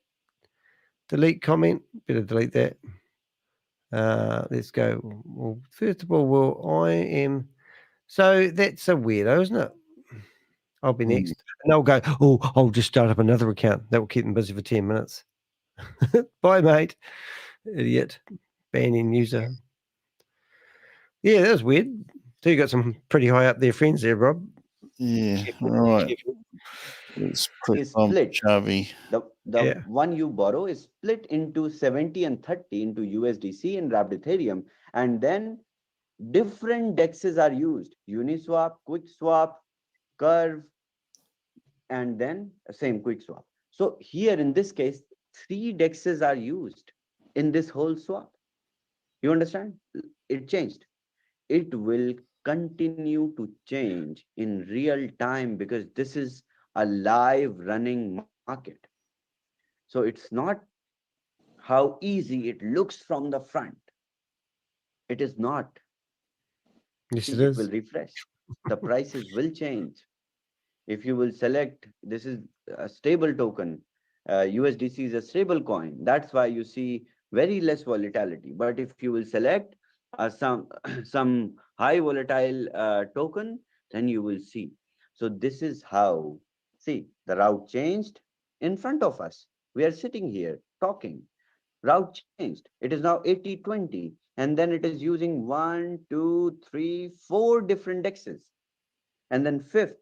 Delete comment. Better delete that. Let's go. Well, first of all, I am. So that's a weirdo, isn't it? I'll be next. And they'll go, oh, I'll just start up another account. That will keep them busy for 10 minutes. Bye, mate. Idiot. Banning user. Yeah, that was weird. So you got some pretty high up there friends there, Rob. Yeah, all right. It's split. Chavi. The one you borrow is split into 70 and 30 into USDC and wrapped Ethereum. And then different dexes are used. Uniswap, QuickSwap, Curve, and then same QuickSwap. So here in this case, 3 dexes are used in this whole swap. You understand? It changed. It will continue to change in real time because this is a live running market. So it's not how easy it looks from the front. It is not. Yes, it will refresh. The prices will change. If you will select, this is a stable token. USDC is a stable coin. That's why you see very less volatility. But if you will select some high volatile token, then you will see. So this is how, see, the route changed in front of us. We are sitting here talking. Route changed. It is now 80-20. And then it is using 1, 2, 3, 4 different dexes. And then fifth,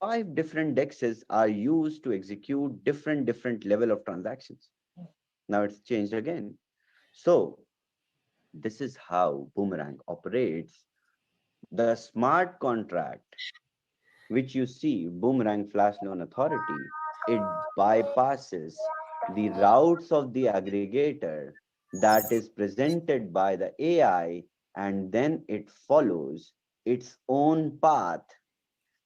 5 different dexes are used to execute different level of transactions. Now it's changed again. So this is how Boomerang operates. The smart contract, which you see, Boomerang Flash Loan Authority, it bypasses the routes of the aggregator that is presented by the AI, and then it follows its own path.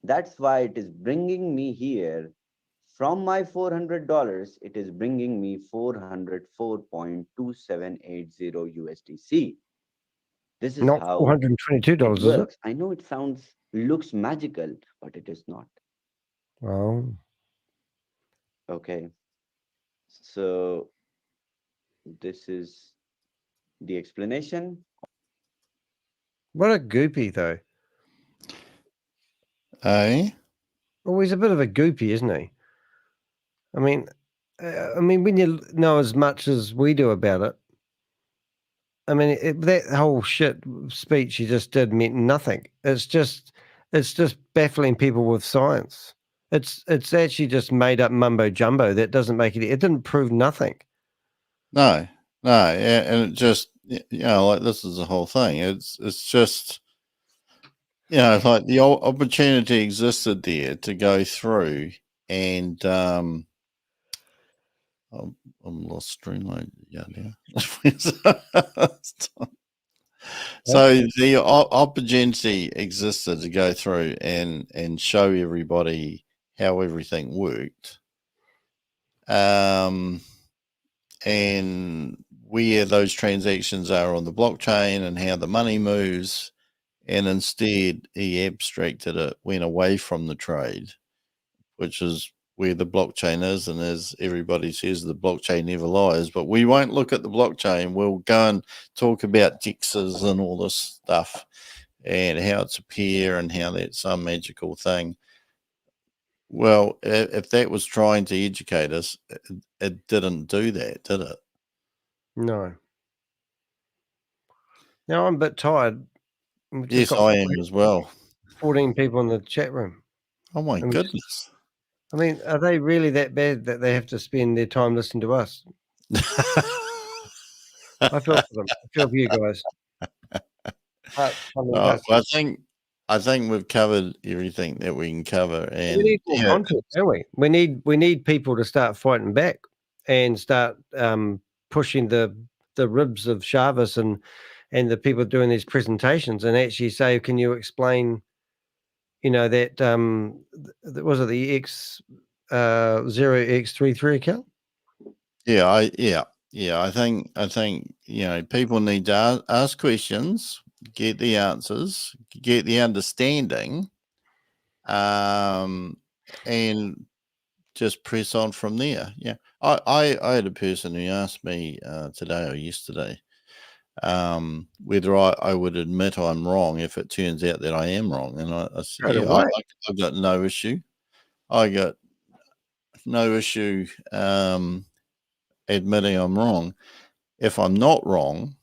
That's why it is bringing me here. From my $400, it is bringing me 404.2780 USDC. This is not how $422, it is it? works. I know it looks magical, but it is not. Well, okay. So this is the explanation. What a goopy, though. Eh? Well, he's a bit of a goopy, isn't he? I mean, when you know as much as we do about it, I mean, that whole shit speech he just did meant nothing. It's just baffling people with science. It's actually just made up mumbo jumbo that doesn't make it. It didn't prove nothing. No, and it just, like this is the whole thing. It's just, like the opportunity existed there to go through, and I'm lost streamline. Yeah, now. So the opportunity existed to go through and show everybody how everything worked, and where those transactions are on the blockchain and how the money moves. And instead, he abstracted it, went away from the trade, which is where the blockchain is. And as everybody says, the blockchain never lies. But we won't look at the blockchain. We'll go and talk about dexes and all this stuff and how it's a pair and how that's some magical thing. Well, if that was trying to educate us, it didn't do that, did it? No. Now I'm a bit tired. Yes, I am as well. 14 people in the chat room. Oh my goodness. I mean, are they really that bad that they have to spend their time listening to us? I feel for them. I feel for you guys. Well, I think we've covered everything that we can cover, and we need more content, don't we? We need people to start fighting back and start pushing the ribs of Chavez and the people doing these presentations and actually say, can you explain, you know, that was it the X 0x33 account? Yeah, I think you know, people need to ask questions, get the answers, get the understanding, and just press on from there. Yeah, I had a person who asked me today or yesterday whether I would admit I'm wrong if it turns out that I am wrong, and I said, yeah, I've got no issue. I got no issue admitting I'm wrong. If I'm not wrong,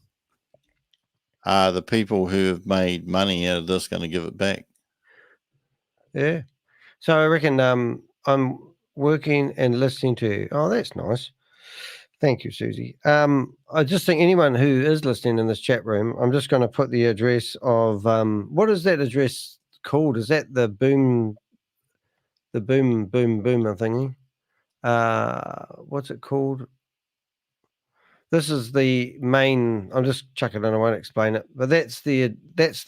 are the people who have made money out of this going to give it back? Yeah. So I reckon I'm working and listening to you. Oh, that's nice. Thank you, Susie. I just think anyone who is listening in this chat room, I'm just going to put the address of what is that address called? Is that the boom thingy? What's it called? This is the main. I'm just chucking in. I won't explain it, but that's the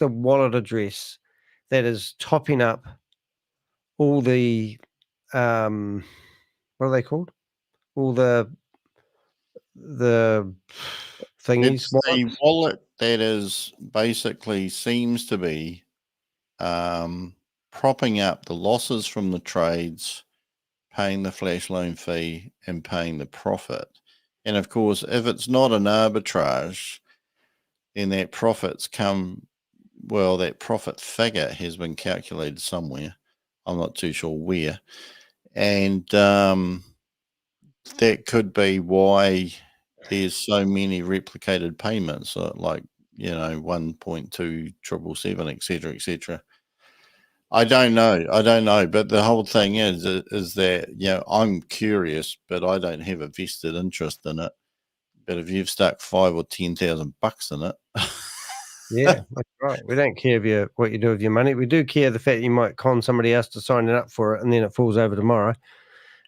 wallet address that is topping up all the what are they called? All the thingies. It's the wallet that is basically seems to be propping up the losses from the trades, paying the flash loan fee, and paying the profit. And of course, if it's not an arbitrage, then that profits come. Well, that profit figure has been calculated somewhere. I'm not too sure where, and that could be why there's so many replicated payments, like, you know, 1.277, etc., etc. I don't know, but the whole thing is that, you know, I'm curious, but I don't have a vested interest in it. But if you've stuck $5,000 or $10,000 in it, yeah, that's right. We don't care what you do with your money. We do care the fact that you might con somebody else to sign it up for it, and then it falls over tomorrow.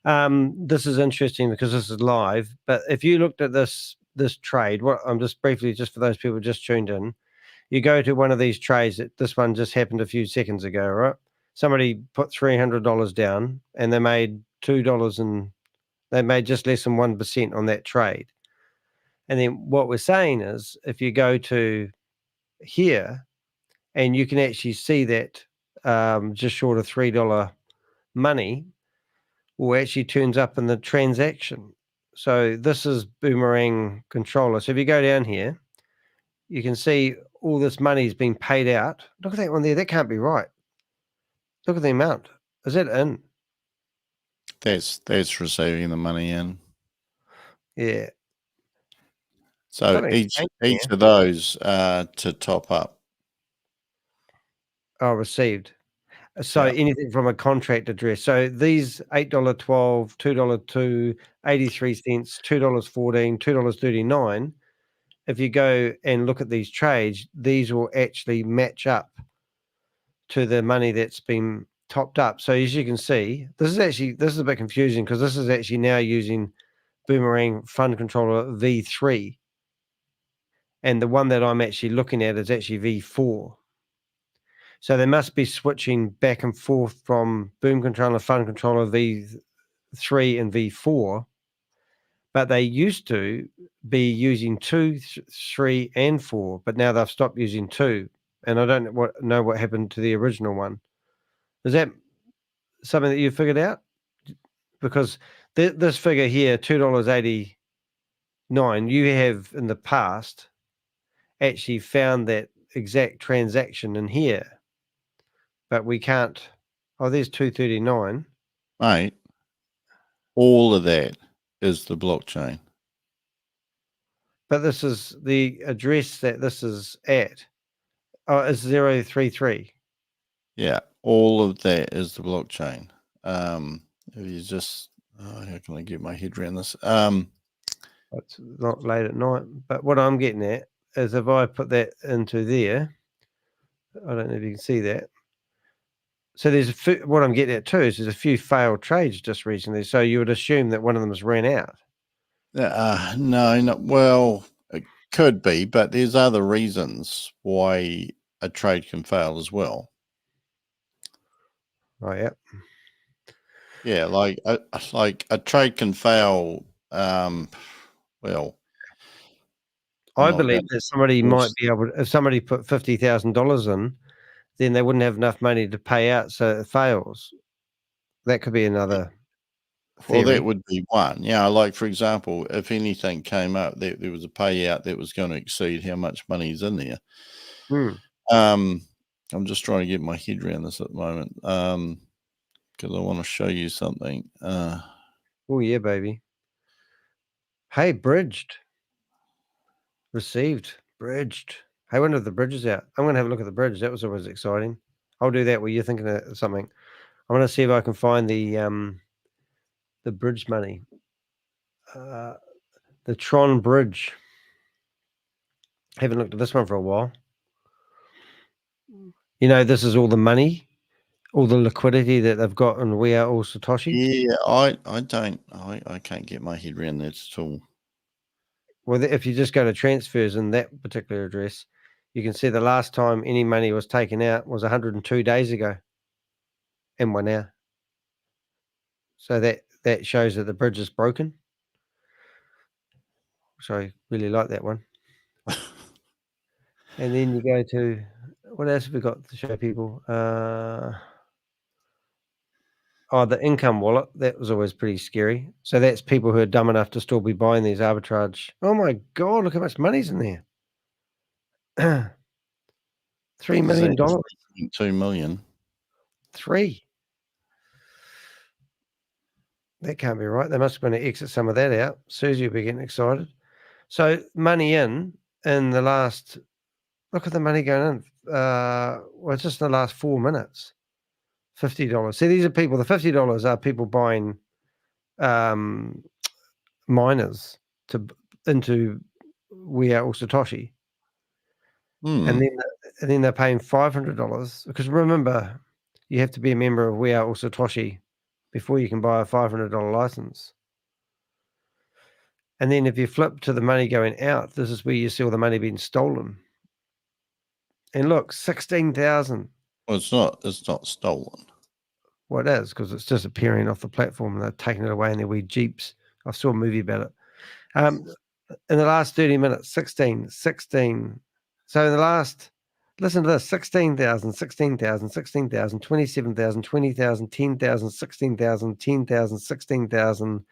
This is interesting because this is live. But if you looked at this trade, what I'm just briefly, just for those people who just tuned in, you go to one of these trades. This one just happened a few seconds ago, right? Somebody put $300 down, and they made $2, and they made just less than 1% on that trade. And then what we're saying is, if you go to here, and you can actually see that just short of $3 money will actually turns up in the transaction. So this is Boomerang controller. So if you go down here, you can see all this money is being paid out. Look at that one there. That can't be right. Look at the amount. Is that in? that's receiving the money in. Yeah. So each of those to top up. Oh, received. So anything from a contract address. So these $8.12, $2.02, 83 cents, $2.14, $2.39. If you go and look at these trades, these will actually match up to the money that's been topped up. So as you can see, this is a bit confusing because this is actually now using Boomerang Fund Controller V3. And the one that I'm actually looking at is actually V4. So they must be switching back and forth from Boom Controller, Fund Controller V3 and V4. But they used to be using 2, 3, and 4, but now they've stopped using 2. And I don't know what happened to the original one. Is that something that you figured out? Because this figure here, $2.89, you have in the past actually found that exact transaction in here, but we can't. Oh, there's $2.39. Mate, all of that is the blockchain. But this is the address that this is at. Oh, it's 033. Yeah, all of that is the blockchain. If you just, how can I get my head around this? It's not late at night, but what I'm getting at is if I put that into there, I don't know if you can see that. So there's what I'm getting at too is there's a few failed trades just recently. So you would assume that one of them has ran out. No, not well. It could be, but there's other reasons why a trade can fail as well. Oh, yeah. Yeah, like a trade can fail. Well, I believe that somebody might be able to, if somebody put $50,000 in, then they wouldn't have enough money to pay out, so it fails. That could be another theory. Well, that would be one. Yeah, like for example, if anything came up, there was a payout that was going to exceed how much money is in there. I'm just trying to get my head around this at the moment because I want to show you something. Oh, yeah, baby. Hey, bridged. Received. Bridged. Hey, I wonder if the bridge is out. I'm going to have a look at the bridge. That was always exciting. I'll do that while you're thinking of something. I'm going to see if I can find the bridge money. The Tron Bridge. Haven't looked at this one for a while. You know, this is all the money, all the liquidity that they've got in We Are All Satoshi. Yeah, I can't get my head around that at all. Well, if you just go to transfers in that particular address, you can see the last time any money was taken out was 102 days ago and 1 hour. So that shows that the bridge is broken. So I really like that one. And then you go to, what else have we got to show people? Oh, the income wallet. That was always pretty scary. So that's people who are dumb enough to still be buying these arbitrage. Oh my God, look how much money's in there. $3 million. 2 million. 3. That can't be right. They must have been to exit some of that out. Susie will be getting excited. So money in the last, look at the money going in. Well, it's just in the last 4 minutes. $50. See, these are people, the $50 are people buying miners into We Are All Satoshi. And then they're paying $500 because remember, you have to be a member of We Are All Satoshi before you can buy a $500 license. And then if you flip to the money going out, this is where you see all the money being stolen. And look, 16,000. Well, it's not stolen. Well, it is because it's disappearing off the platform and they're taking it away in their wee Jeeps. I saw a movie about it. In the last 30 minutes, 16. So in the last, listen to this, 16,000, 16,000, 16,000, 27,000, 20,000, 10,000, 16,000, 10,000, 16,000,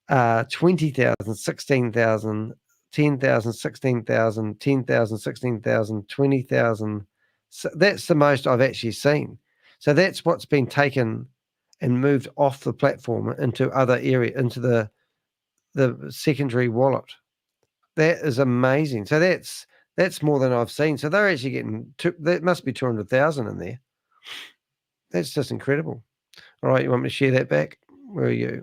20,000, 16,000, 10,000, 16,000, 10,000, 16,000, 20,000. So that's the most I've actually seen. So that's what's been taken and moved off the platform into other area, into the secondary wallet. That is amazing. So that's more than I've seen. So they're actually getting that must be 200,000 in there. That's just incredible. All right, you want me to share that back? Where are you?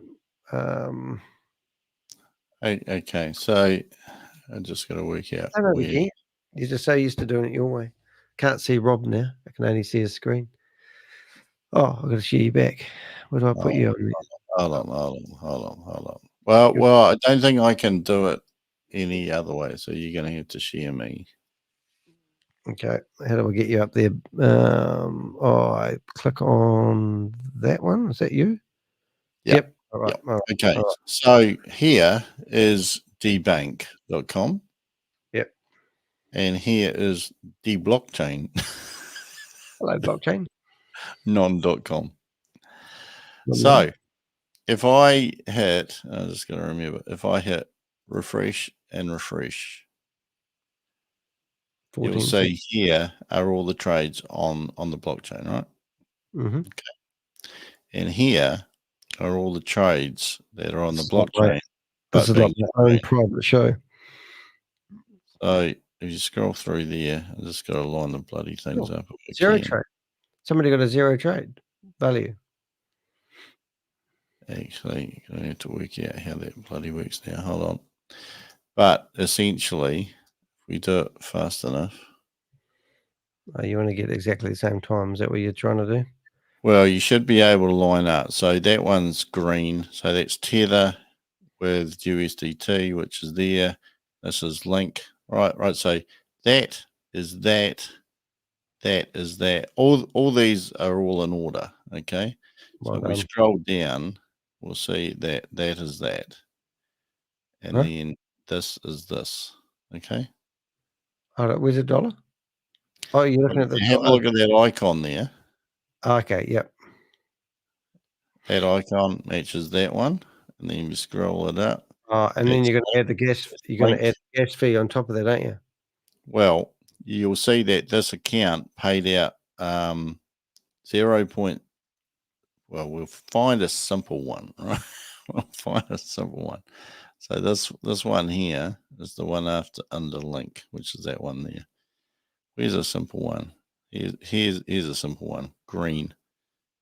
Okay, so I just got to work out. I don't know again. You're just so used to doing it your way. Can't see Rob now. I can only see his screen. Oh, I've got to share you back. Where do I put you on? Hold on. Well, I don't think I can do it any other way. So you're going to have to share me. Okay. How do I get you up there? I click on that one. Is that you? Yep. All right. Yep. All right. Okay. All right. So here is dbank.com. Yep. And here is dblockchain. Hello, blockchain. Non.com. So if I hit, I'm just going to remember, if I hit refresh and refresh, you'll see here are all the trades on the blockchain, right? Mm-hmm. Okay. And here are all the trades that are on the blockchain. This is like my own private show. So if you scroll through there, I just got to line the bloody things up. Zero trade. Somebody got a zero trade value. Actually, I have to work out how that bloody works now. Hold on. But essentially, if we do it fast enough. You want to get exactly the same time. Is that what you're trying to do? Well, you should be able to line up. So that one's green. So that's Tether with USDT, which is there. This is Link. Right. So that is that. That is that. All these are all in order. Okay. Well so if we done. scroll down, we'll see that that is that. And Huh? then this is this. Okay. Hold on, where's the dollar? Oh, you're looking at the Have a look at that icon there. Okay, yep. That icon matches that one. And then you scroll it up. And then you're going to add the gas. You're going to add the gas fee on top of that, aren't you? Well, you'll see that this account paid out 0. Well, we'll find a simple one, right? We'll find a simple one. So this one here is the one after underlink, which is that one there. Here's a simple one. Here's a simple one, green.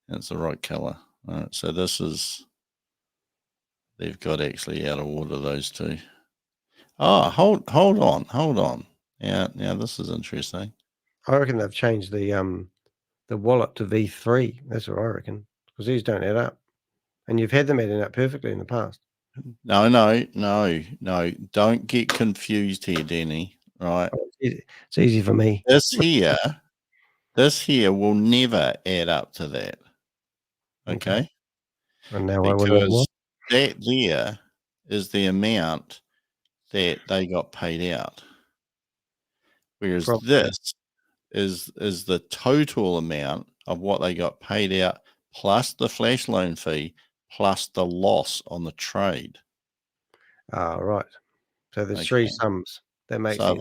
And it's the right color. All right. So this is, they've got actually out of order those two. Oh, hold on. Yeah, now this is interesting. I reckon they've changed the wallet to V3. That's what I reckon, because these don't add up, and you've had them adding up perfectly in the past. No. Don't get confused here, Danny. Right? It's easy for me. This here will never add up to that. Okay. And now because that there is the amount that they got paid out. Whereas this is the total amount of what they got paid out plus the flash loan fee plus the loss on the trade. Right. So there's three sums. That makes sense.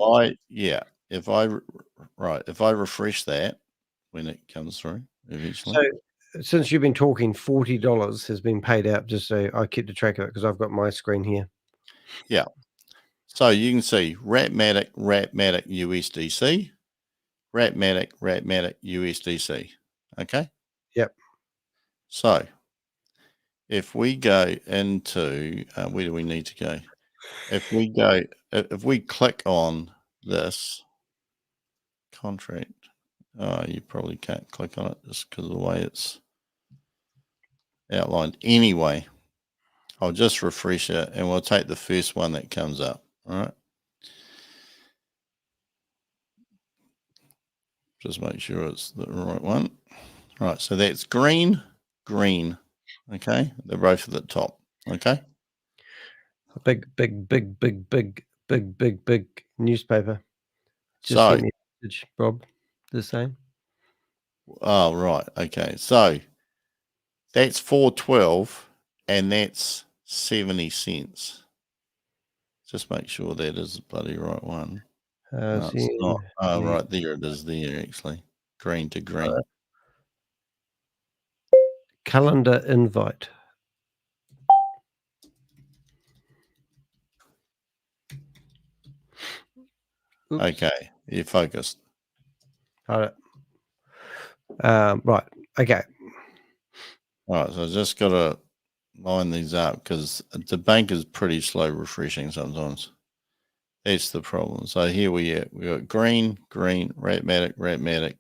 If I refresh that when it comes through eventually. So since you've been talking, $40 has been paid out, just so I keep the track of it because I've got my screen here. Yeah. So you can see Ratmatic USDC, Ratmatic USDC. Okay. Yep. So if we go into where do we need to go? If we click on this contract, you probably can't click on it just because of the way it's outlined. Anyway, I'll just refresh it and we'll take the first one that comes up. All right. Just make sure it's the right one. All right. So that's green. Okay. They're both at the top. Okay. A big newspaper. Just So, sent me a message, Rob, the same. Oh, right. Okay. So that's 412 and that's 70 cents. Just make sure that is the bloody right one. No, it's not. Oh, right. There it is there, actually. Green to green. Calendar invite. Oops. Okay. You're focused. All right. Right. Okay. All right. So I just got to line these up because the bank is pretty slow refreshing sometimes. That's the problem. So here we got green, Ratmatic.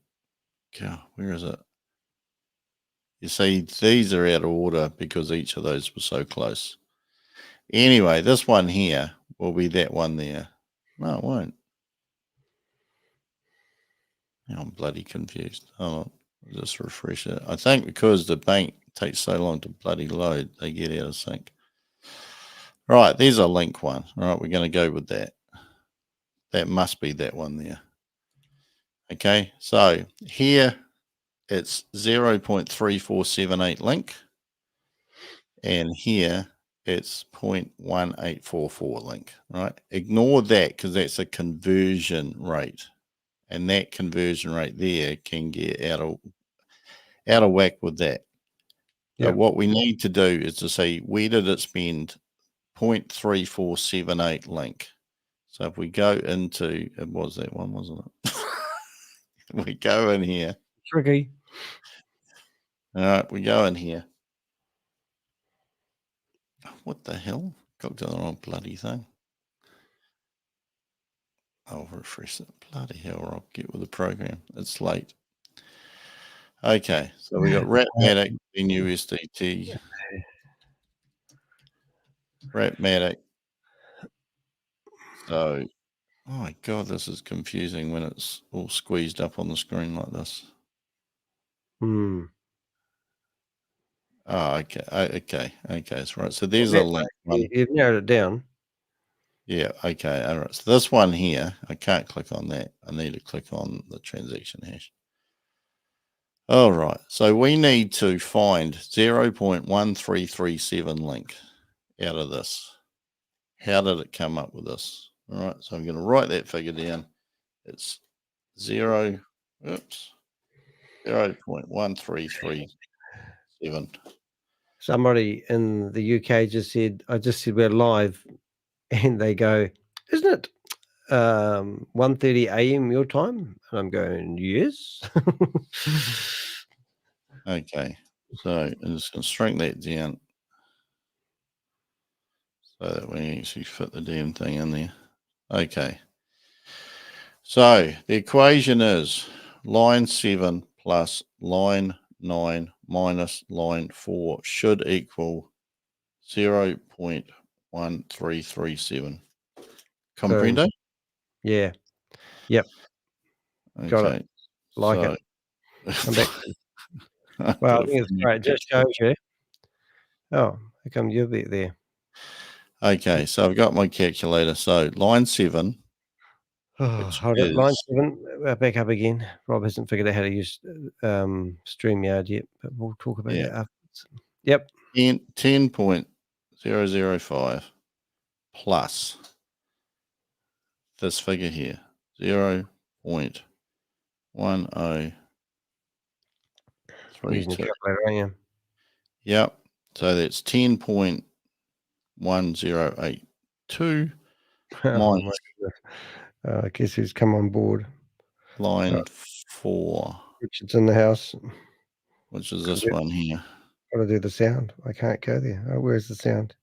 God, where is it? You see, these are out of order because each of those was so close. Anyway, this one here will be that one there. No, it won't. I'm bloody confused. Hold on. I'll just refresh it. I think because the bank takes so long to bloody load, they get out of sync. Right, there's a link one. All right, we're going to go with that. That must be that one there. Okay, so here it's 0.3478 link. And here it's 0.1844 link, right? Ignore that because that's a conversion rate. And that conversion rate there can get out of whack with that. Yeah. So what we need to do is to see where did it spend 0.3478 link. So if we go into, it was that one, wasn't it? We go in here. Tricky. All right, we go in here. What the hell? Got to the wrong bloody thing. I'll refresh it. Bloody hell, I'll get with the program. It's late. Okay, so we got Ratmatic in USDT. Ratmatic. So, oh my God, this is confusing when it's all squeezed up on the screen like this. Oh, okay. Okay. That's right. So there's a link one. You've narrowed it down. Yeah. Okay. All right. So this one here, I can't click on that. I need to click on the transaction hash. All right. So we need to find 0.1337 link out of this. How did it come up with this? All right. So I'm going to write that figure down. It's 0.1337. Somebody in the UK just said, I just said we're live, and they go, isn't it 1:30 a.m. your time? And I'm going, yes. Okay. So I'm just going to shrink that down so that we actually fit the damn thing in there. Okay. So the equation is line 7 plus line 9 minus line 4 should equal 0.1337. Comprende? Yeah. Yep. Okay. Got it. Like it. Come back. Well, I think it's great. It just shows you. Oh, how come you'll be there? Okay, so I've got my calculator. So line 7. Hold up, line 7. Back up again. Rob hasn't figured out how to use StreamYard yet, but we'll talk about that afterwards. Yep. 10.005 plus this figure here, 0.1032. Using the calculator, aren't you? Yep. So that's 10.1082 minus. I guess who's come on board? Line 4. Richard's in the house. Which is this one here. Got to do the sound. I can't go there. Oh, where's the sound?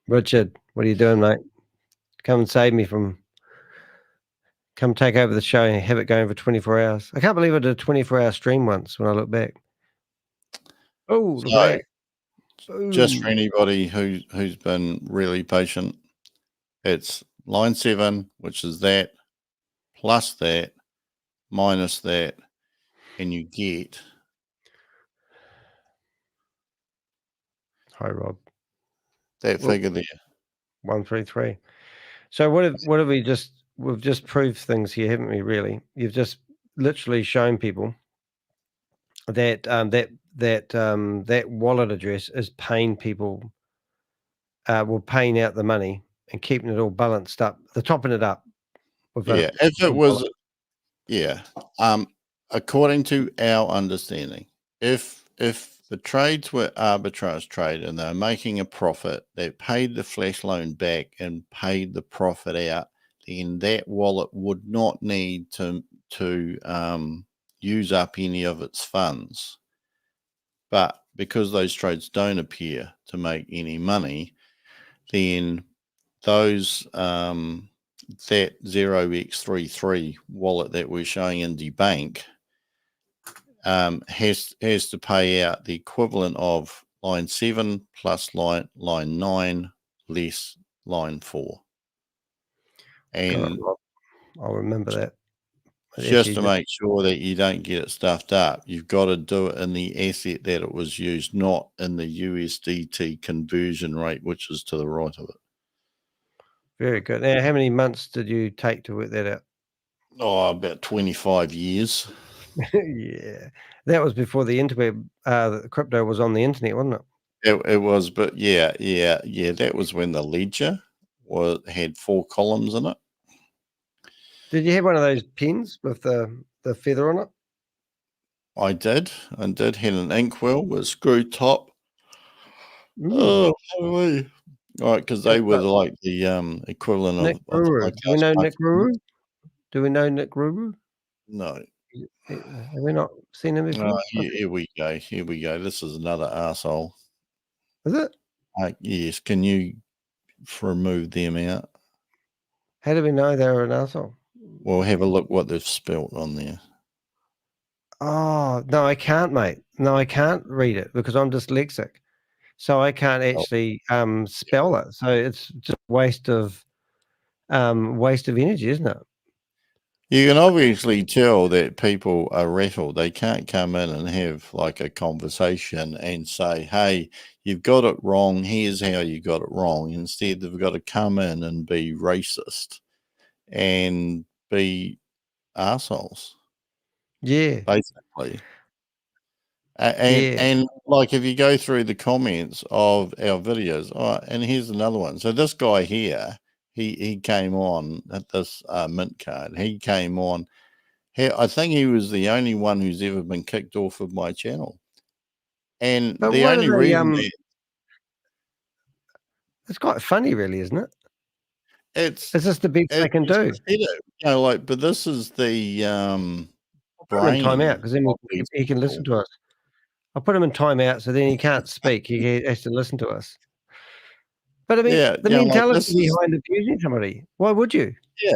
Richard, what are you doing, mate? Come and save me from. Come take over the show and have it going for 24 hours. I can't believe I did a 24-hour stream once when I look back. Oh, look at that. Just for anybody who's been really patient, it's line 7, which is that, plus that, minus that, and you get. Hi, Rob. That figure there. 133. So what have we've just proved things here, haven't we? Really, you've just literally shown people that that wallet address is paying people, paying out the money and keeping it all balanced up. They're topping it up. If it was, according to our understanding, if the trades were arbitrage trade and they're making a profit, they paid the flash loan back and paid the profit out, then that wallet would not need to use up any of its funds. But because those trades don't appear to make any money, then those that 0x33 wallet that we're showing in the bank has to pay out the equivalent of line 7 plus line 9 less line 4. And I'll remember that. Just to make sure that you don't get it stuffed up, you've got to do it in the asset that it was used, not in the USDT conversion rate, which is to the right of it. Very good. Now, how many months did you take to work that out? Oh, about 25 years. Yeah, that was before the interweb. The crypto was on the internet, wasn't it? It was, but yeah. That was when the ledger had 4 columns in it. Did you have one of those pens with the feather on it? I did. Had an inkwell with screw top. Ooh. Oh, right, because they were like the equivalent Nick of like do we know Nick Ruru? Do we know Nick Ruru? No. Have we not seen him before? Here we go. This is another arsehole. Is it? Yes. Can you remove them out? How do we know they were an arsehole? Well, have a look what they've spelt on there. Oh, no, I can't, mate. No, I can't read it because I'm dyslexic. So I can't actually spell it. So it's just waste of energy, isn't it? You can obviously tell that people are rattled. They can't come in and have like a conversation and say, hey, you've got it wrong. Here's how you got it wrong. Instead, they've got to come in and be racist and be assholes. Yeah. Basically. And like if you go through the comments of our videos, and here's another one. So this guy here, he came on at this mint card. He came on. I think he was the only one who's ever been kicked off of my channel. And But the what only are they, reason it's quite funny, really, isn't it? it's just the best they can do. But this is the I'll put him in brain timeout because then he can listen to us. I'll put him in timeout so then he can't speak. He has to listen to us. But I mean, the mentality behind abusing somebody. Why would you? Yeah.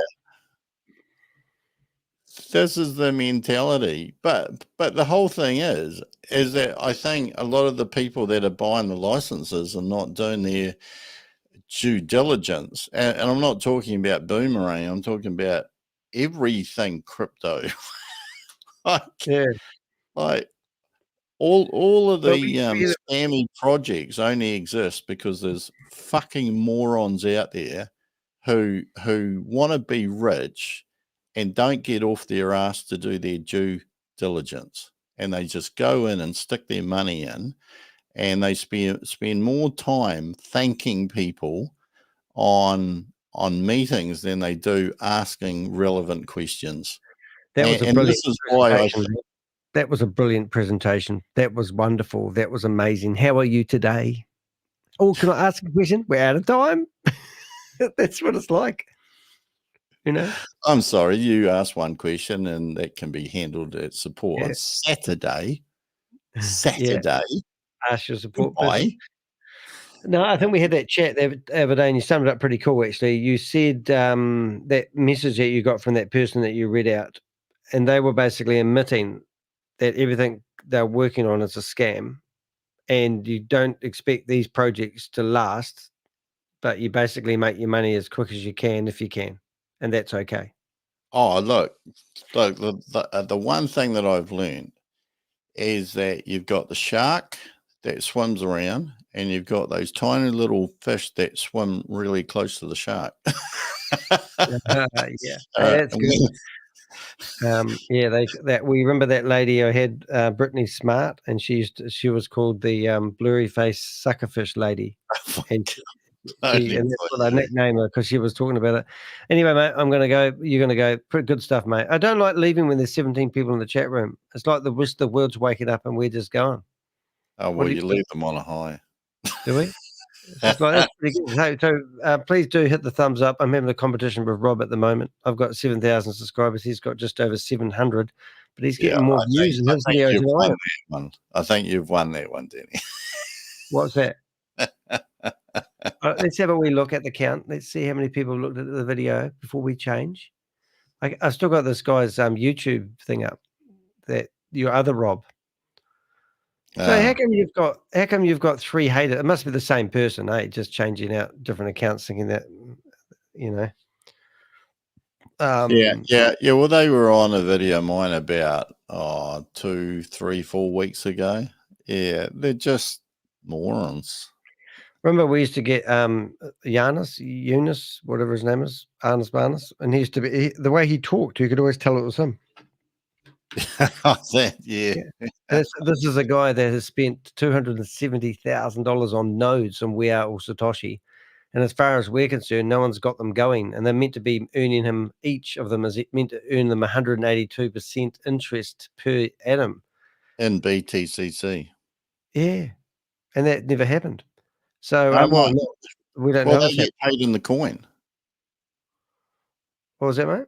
This is the mentality. But the whole thing is that I think a lot of the people that are buying the licenses are not doing their due diligence. And I'm not talking about Boomerang. I'm talking about everything crypto. Like all of the scammy projects only exist because there's fucking morons out there who want to be rich and don't get off their ass to do their due diligence, and they just go in and stick their money in, and they spend more time thanking people on meetings than they do asking relevant questions. That was a and brilliant this is why presentation. That was a brilliant presentation. That was wonderful. That was amazing. How are you today? Oh, can I ask a question? We're out of time. That's what it's like. You know? I'm sorry, you asked one question and that can be handled at support on Saturday. Ask your support person. No, I think we had that chat the other day and you summed it up pretty cool, actually. You said that message that you got from that person that you read out, and they were basically admitting that everything they're working on is a scam, and you don't expect these projects to last, but you basically make your money as quick as you can if you can, and that's okay. Oh, look, the one thing that I've learned is that you've got the shark that swims around, and you've got those tiny little fish that swim really close to the shark. That's good. We remember that lady I had, Brittany Smart, and she was called the blurry face suckerfish lady, and that's what I nicknamed her because she was talking about it. Anyway, mate, I'm going to go. You're going to go. Pretty good stuff, mate. I don't like leaving when there's 17 people in the chat room. It's like the world's waking up and we're just going. Oh well, you leave them on a high. Do we? It's like, that's pretty good. So please do hit the thumbs up. I'm having a competition with Rob at the moment. I've got 7,000 subscribers. He's got just over 700, but he's getting more views in his videos than I am. I think you've won that one, Danny. What's that? Let's have a wee look at the count. Let's see how many people looked at the video before we change. I've still got this guy's YouTube thing up. That your other Rob. So how come you've got 3 haters? It must be the same person, eh? Just changing out different accounts, thinking that, you know. Yeah. Well, they were on a video of mine about 2, 3, 4 weeks ago. Yeah, they're just morons. Remember, we used to get Eunice, whatever his name is, Arnis Barnes, and he used to be the way he talked. You could always tell it was him. Yeah. This is a guy that has spent $270,000 on nodes on We Are All Satoshi, and as far as we're concerned, no one's got them going, and they're meant to be earning him. Each of them is meant to earn them 182% interest per annum in BTCC. Yeah, and that never happened. So we don't know. They get paid in the coin. What was that, mate?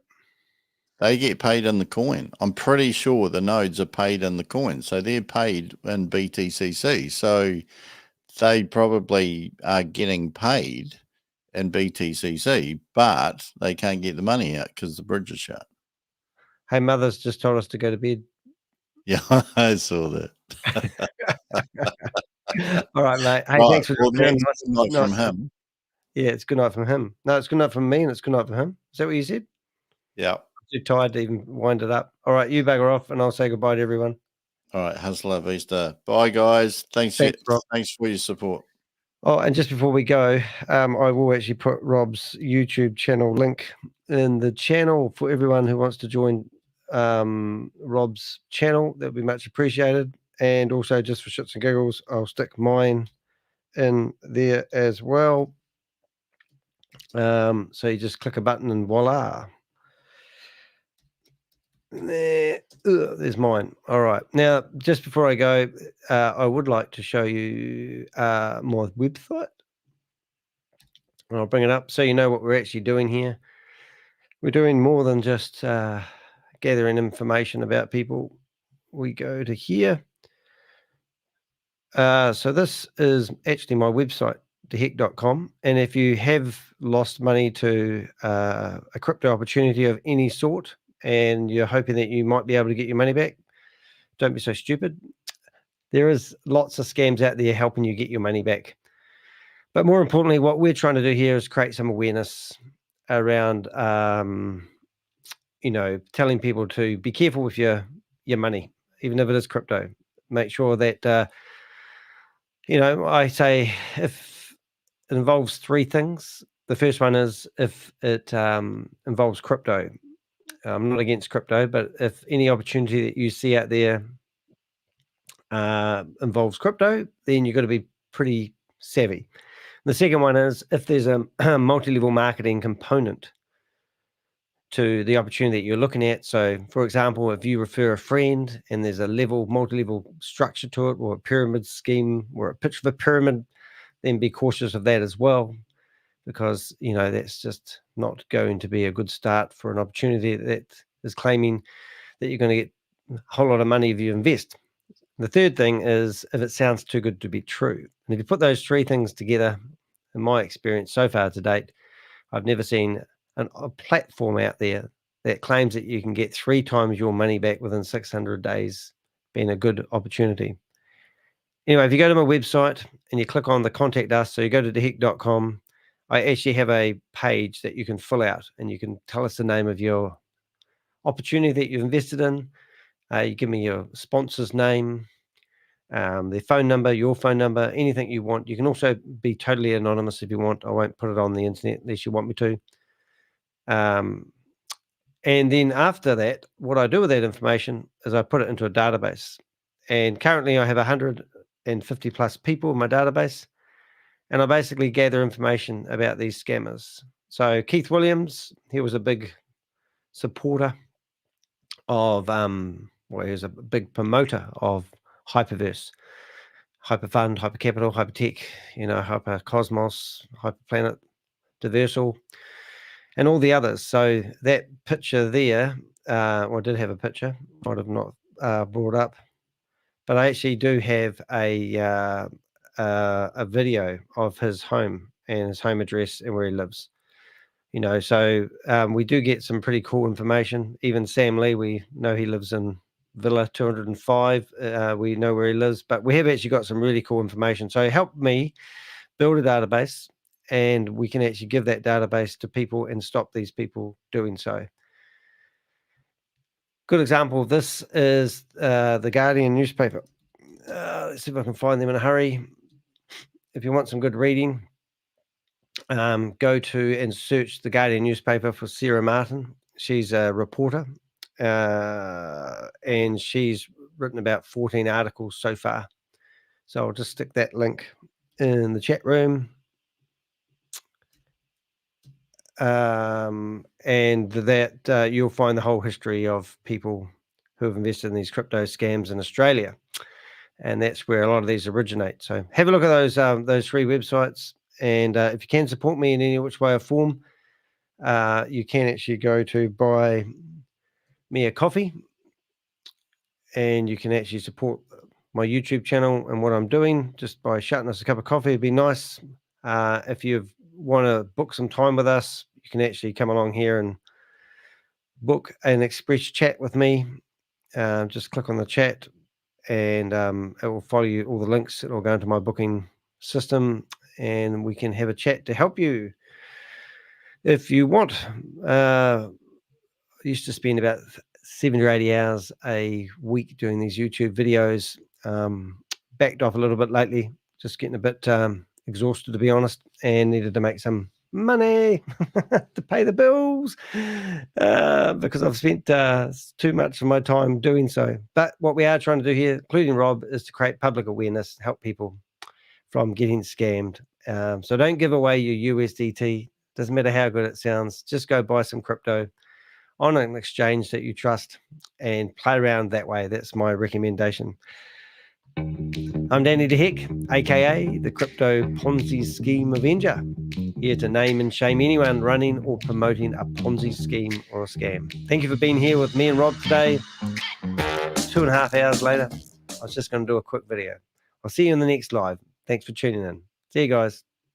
They get paid in the coin. I'm pretty sure the nodes are paid in the coin. So they're paid in BTCC. So they probably are getting paid in BTCC, but they can't get the money out because the bridge is shut. Hey, Mother's just told us to go to bed. Yeah, I saw that. All right, mate. Hey, thanks for good night from him. Yeah, it's good night from him. No, it's good night from me, and it's good night from him. Is that what you said? Yeah. too tired to even wind it up. All right, you bugger off, and I'll say goodbye to everyone. All right, hustler vista. Bye, guys. Thanks for your support. Oh, and just before we go, I will actually put Rob's YouTube channel link in the channel for everyone who wants to join Rob's channel. That would be much appreciated. And also, just for shits and giggles, I'll stick mine in there as well. So you just click a button and voila. There's mine. All right. Now, just before I go, I would like to show you my website. I'll bring it up so you know what we're actually doing here. We're doing more than just gathering information about people. We go to here. So this is actually my website, dehec.com. And if you have lost money to a crypto opportunity of any sort, and you're hoping that you might be able to get your money back, don't be so stupid. There is lots of scams out there helping you get your money back. But more importantly, what we're trying to do here is create some awareness around, telling people to be careful with your money, even if it is crypto. Make sure that, I say if it involves three things. The first one is if it involves crypto. I'm not against crypto, but if any opportunity that you see out there involves crypto, then you've got to be pretty savvy. The second one is if there's a multi-level marketing component to the opportunity that you're looking at. So, for example, if you refer a friend and there's a multi-level structure to it, or a pyramid scheme, or a pitch of a pyramid, then be cautious of that as well, because that's just not going to be a good start for an opportunity that is claiming that you're going to get a whole lot of money if you invest. The third thing is if it sounds too good to be true. And if you put those three things together, in my experience so far to date, I've never seen a platform out there that claims that you can get 3 times your money back within 600 days being a good opportunity. Anyway, if you go to my website and you click on the contact us, so you go to dehec.com, I actually have a page that you can fill out and you can tell us the name of your opportunity that you've invested in. You give me your sponsor's name, their phone number, your phone number, anything you want. You can also be totally anonymous if you want. I won't put it on the internet unless you want me to. And then after that, what I do with that information is I put it into a database. And currently I have 150 plus people in my database. And I basically gather information about these scammers. So Keith Williams, he was a big supporter of, he was a big promoter of Hyperverse, Hyperfund, Hypercapital, Hypertech, Hypercosmos, Hyperplanet, Diversal, and all the others. So that picture there, I did have a picture, might have not brought up, but I actually do have a video of his home and his home address and where he lives. So we do get some pretty cool information. Even Sam Lee, we know he lives in Villa 205. We know where he lives, but we have actually got some really cool information. So help me build a database, and we can actually give that database to people and stop these people doing so. Good example of this is the Guardian newspaper. Let's see if I can find them in a hurry. If you want some good reading, go to and search the Guardian newspaper for Sarah Martin. She's a reporter, and she's written about 14 articles so far. So I'll just stick that link in the chat room. And that you'll find the whole history of people who have invested in these crypto scams in Australia. And that's where a lot of these originate. So have a look at those 3 websites. And if you can support me in any which way or form, you can actually go to buy me a coffee, and you can actually support my YouTube channel and what I'm doing just by shutting us a cup of coffee. It'd be nice. If you want to book some time with us, you can actually come along here and book an express chat with me. Just click on the chat, and it will follow you all the links. It will go into my booking system, and we can have a chat to help you if you want. If you want, I can give you a 10% discount. So if you want to book a chat with me, just click on the chat, and it will follow you all the links. It will go into my booking system, and we can have a chat to help you. If you want, if you want used to spend about 70 or 80 hours a week doing these YouTube videos. Backed off a little bit lately, just getting a bit exhausted, to be honest, and needed to make some money to pay the bills because I've spent too much of my time doing so. But what we are trying to do here, including Rob, is to create public awareness, help people from getting scammed. So don't give away your USDT. Doesn't matter how good it sounds. Just go buy some crypto on an exchange that you trust and play around that way. That's my recommendation. I'm Danny the Heck, aka the Crypto Ponzi Scheme Avenger, here to name and shame anyone running or promoting a Ponzi scheme or a scam. Thank you for being here with me and Rob today. 2.5 hours later, I was just going to do a quick video. I'll see you in the next live. Thanks for tuning in. See you guys.